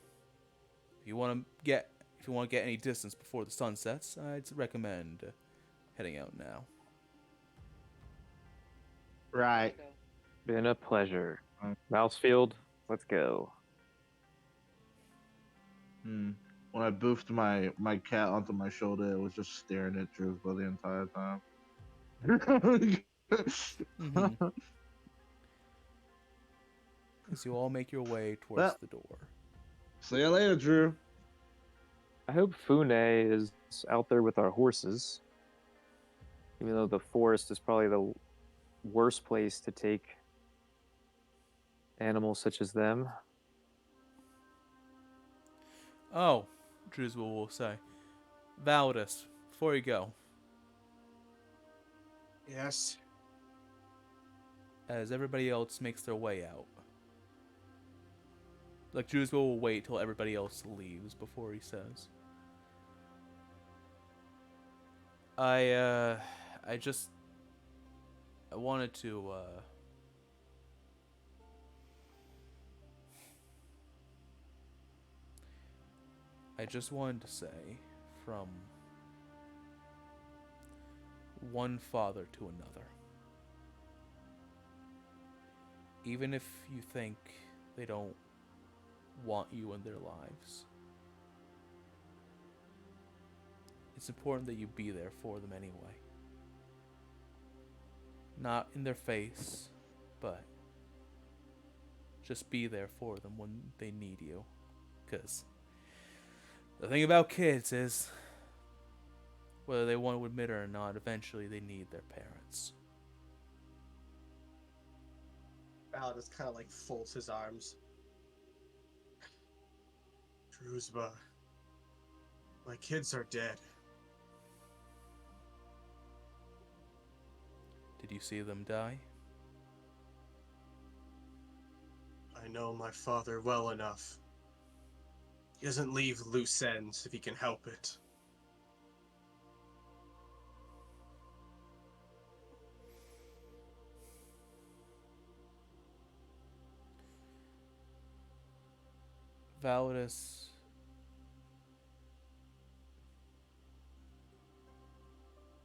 if you want to get any distance before the sun sets, I'd recommend heading out now. Right. Been a pleasure. Mousefield, let's go. When I boofed my cat onto my shoulder, it was just staring at Drusba the entire time. Mm-hmm. As you all make your way towards the door. See you later, Drew. I hope Fune is out there with our horses. Even though the forest is probably the worst place to take animals such as them. Oh, Drusba will say. Validus, before you go, Yes. as everybody else makes their way out. Like, Drusba will wait till everybody else leaves before he says. I wanted to, I just wanted to say, from one father to another, even if you think they don't want you in their lives, it's important that you be there for them anyway. Not in their face, but just be there for them when they need you. Because the thing about kids is, whether they want to admit it or not, eventually they need their parents. Val just kind of like folds his arms. Drusba, my kids are dead. Did you see them die? I know my father well enough. He doesn't leave loose ends if he can help it. Validus.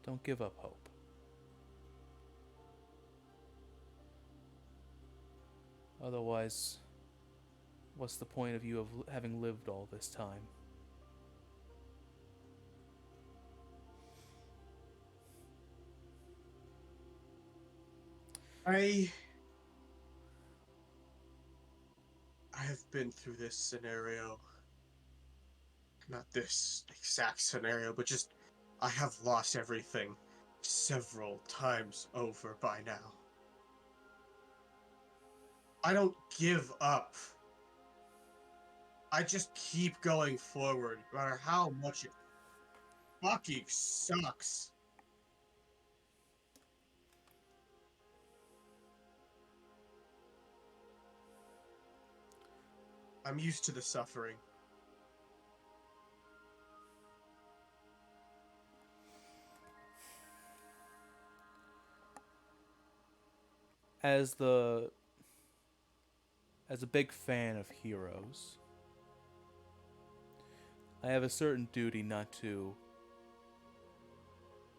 Don't give up hope. Otherwise, what's the point of you having lived all this time? I have been through this scenario. Not this exact scenario, but just I have lost everything several times over by now. I don't give up. I just keep going forward, no matter how much it fucking sucks. I'm used to the suffering. As a big fan of heroes, I have a certain duty not to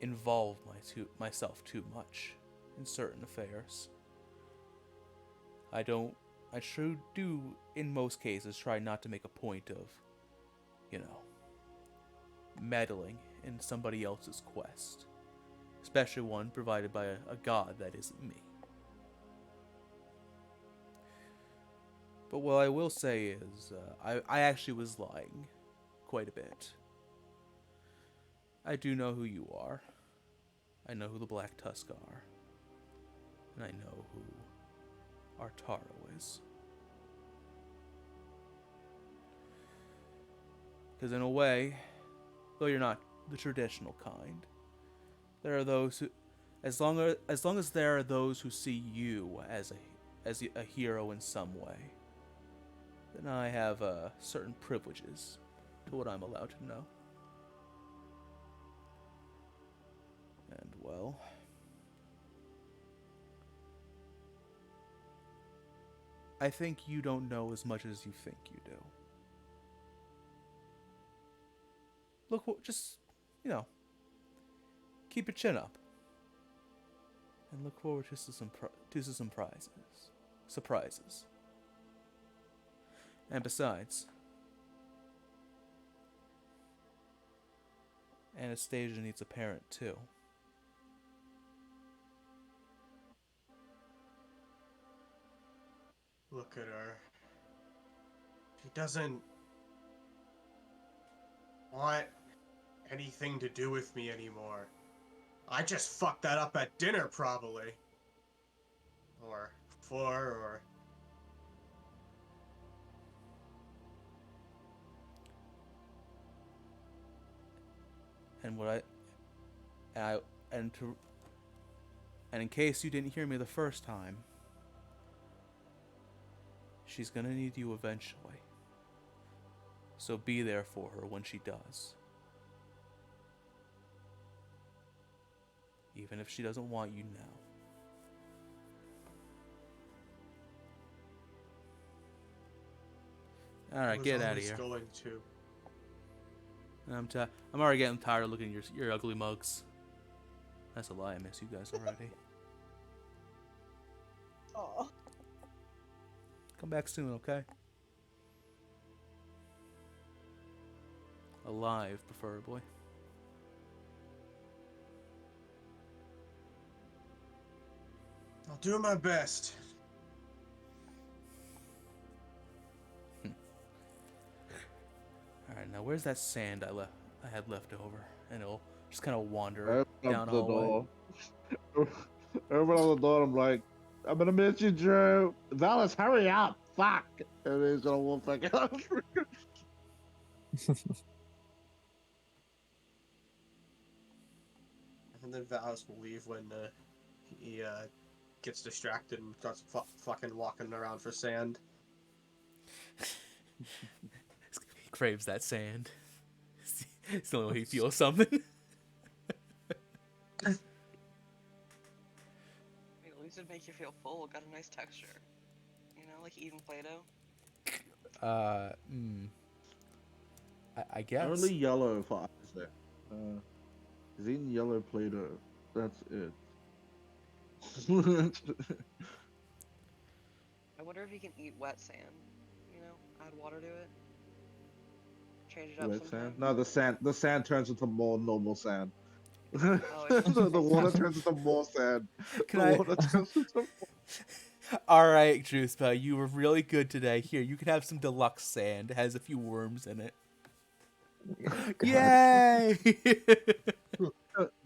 involve myself too much in certain affairs. I sure do, in most cases, try not to make a point of, meddling in somebody else's quest. Especially one provided by a god that isn't me. But what I will say is, I actually was lying quite a bit. I do know who you are. I know who the Black Tusk are. And I know who Artaro is. Because in a way, though you're not the traditional kind, there are those who, as long as there are those who see you as a hero in some way, then I have certain privileges to what I'm allowed to know. And well, I think you don't know as much as you think you do. Look, just, keep your chin up. And look forward to some surprises. And besides, Anastasia needs a parent too. Look at her. She doesn't want anything to do with me anymore. I just fucked that up at dinner, probably. Or before, or... And and in case you didn't hear me the first time, she's gonna need you eventually. So be there for her when she does. Even if she doesn't want you now. Alright, get out of here. Going to. I'm already getting tired of looking at your ugly mugs. That's a lie, I miss you guys already. Aw. Come back soon, okay? Alive, preferably. I'll do my best. Alright, now where's that sand I had left over? And it'll just kind of wander Open down up the the hallway. door. Open up the door. I'm like, I'm gonna miss you, Drew. Valis, hurry up! Fuck! And he's gonna walk back out. And then Valis will leave when he gets distracted and starts fucking walking around for sand. He craves that sand. It's the only way he feels something. At least it'd make you feel full. Got a nice texture. Like eating Play-Doh. Hmm. I guess. Only yellow for Isaac. He's eating yellow Play-Doh. That's it. I wonder if he can eat wet sand. You know, add water to it, change it up Wet sometime. sand? No, the sand turns into more normal sand. Oh, it just The water tastes turns into more sand. Can The I? water turns into All right, Drewspa, you were really good today. Here, you can have some deluxe sand. It has a few worms in it. God. Yay!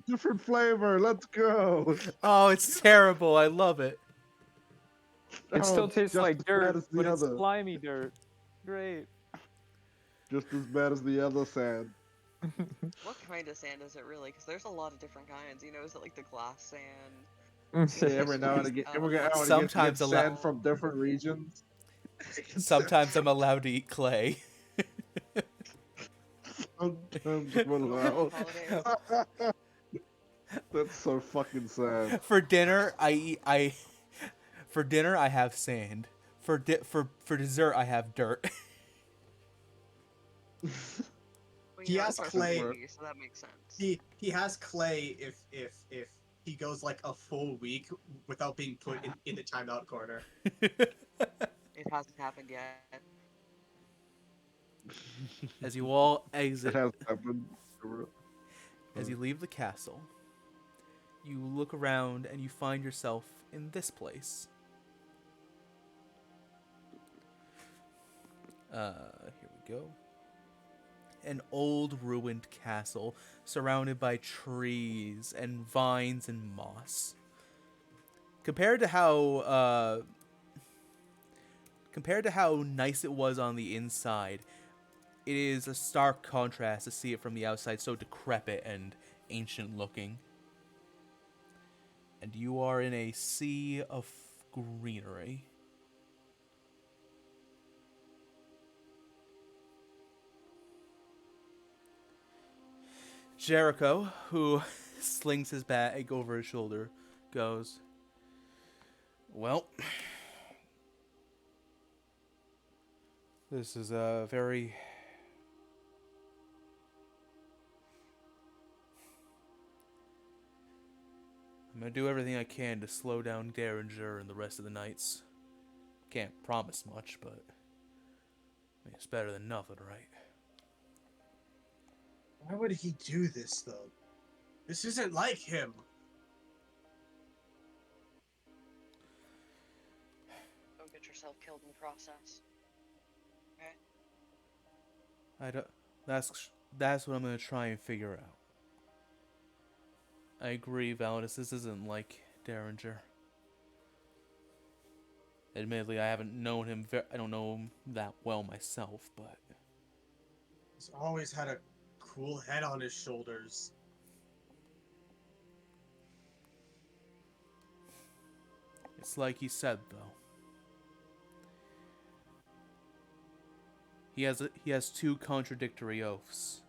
different flavor. Let's go. Oh, it's terrible. I love it. It Oh, still it's tastes just like as dirt, bad as the but it's other. slimy dirt. Great. Just as bad as the other sand. What kind of sand is it really? Because there's a lot of different kinds. You know, is it like the glass sand? Yeah, every now and again, every now and again, you get Sometimes sand from different regions. Sometimes I'm allowed to eat clay. Sometimes I'm allowed. Holidays. That's so fucking sad. For dinner, For dinner, I have sand. For dessert, I have dirt. Well, He you know, has it's clay. recipe, so that makes sense. He has clay if he goes like a full week without being put in the timeout corner. It hasn't happened yet. As you all It exit, has happened. as you leave the castle, you look around and you find yourself in this place. Here we go. An old ruined castle surrounded by trees and vines and moss. Compared to how nice it was on the inside, it is a stark contrast to see it from the outside, so decrepit and ancient looking. And you are in a sea of greenery. Jericho, who slings his bag over his shoulder, goes, "Well, this is a very I'm gonna do everything I can to slow down Derringer and the rest of the knights. Can't promise much, but I mean, it's better than nothing, right?" Why would he do this though? This isn't like him. Don't get yourself killed in the process. Okay? I don't. That's what I'm gonna try and figure out. I agree, Validus. This isn't like Derringer. Admittedly, I haven't known him. I don't know him that well myself, but He's always had a cool head on his shoulders. it's like he said, though. He has two contradictory oaths.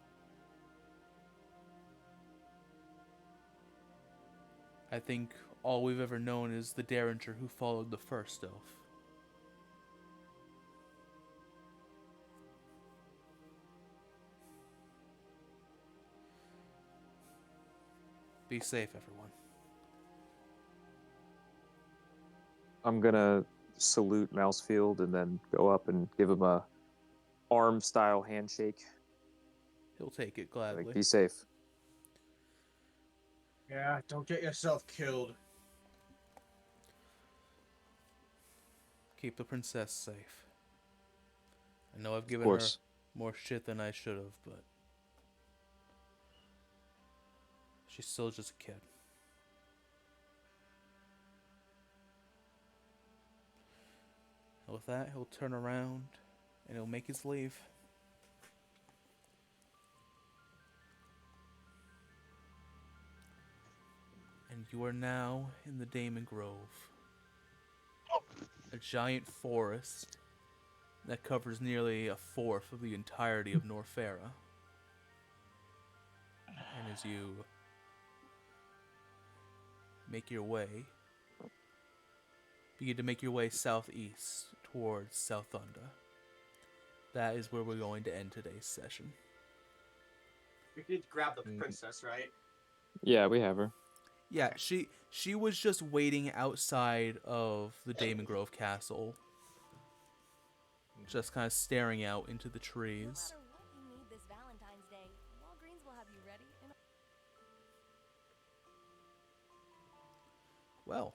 I think all we've ever known is the Derringer who followed the first oath. Be safe, everyone. I'm gonna salute Mousefield and then go up and give him a arm-style handshake. He'll take it gladly. Like, be safe. Yeah, don't get yourself killed. Keep the princess safe. I know I've given Of course. her more shit than I should have, but she's still just a kid. And with that, he'll turn around and he'll make his leave. And you are now in the Damon Grove, a giant forest that covers nearly a fourth of the entirety of Norfera. And as you begin to make your way southeast towards South Thunder, that is where we're going to end today's session. We could grab the princess, right? Yeah, we have her. Yeah, she was just waiting outside of the Damon Grove Castle, just kind of staring out into the No trees. matter what you need this Valentine's Day, Walgreens will have you ready in Well,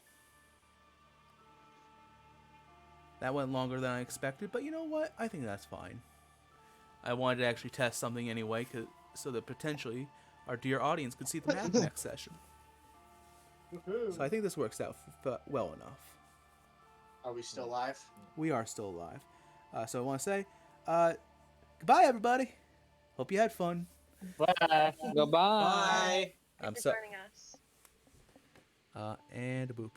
that went longer than I expected, but you know what? I think that's fine. I wanted to actually test something anyway, so that potentially our dear audience could see the map next session. So I think this works out well enough. Are we still live? We are still alive. So I want to say, goodbye, everybody. Hope you had fun. Bye. Goodbye. Bye. Thanks I'm for so- joining us. And a boop.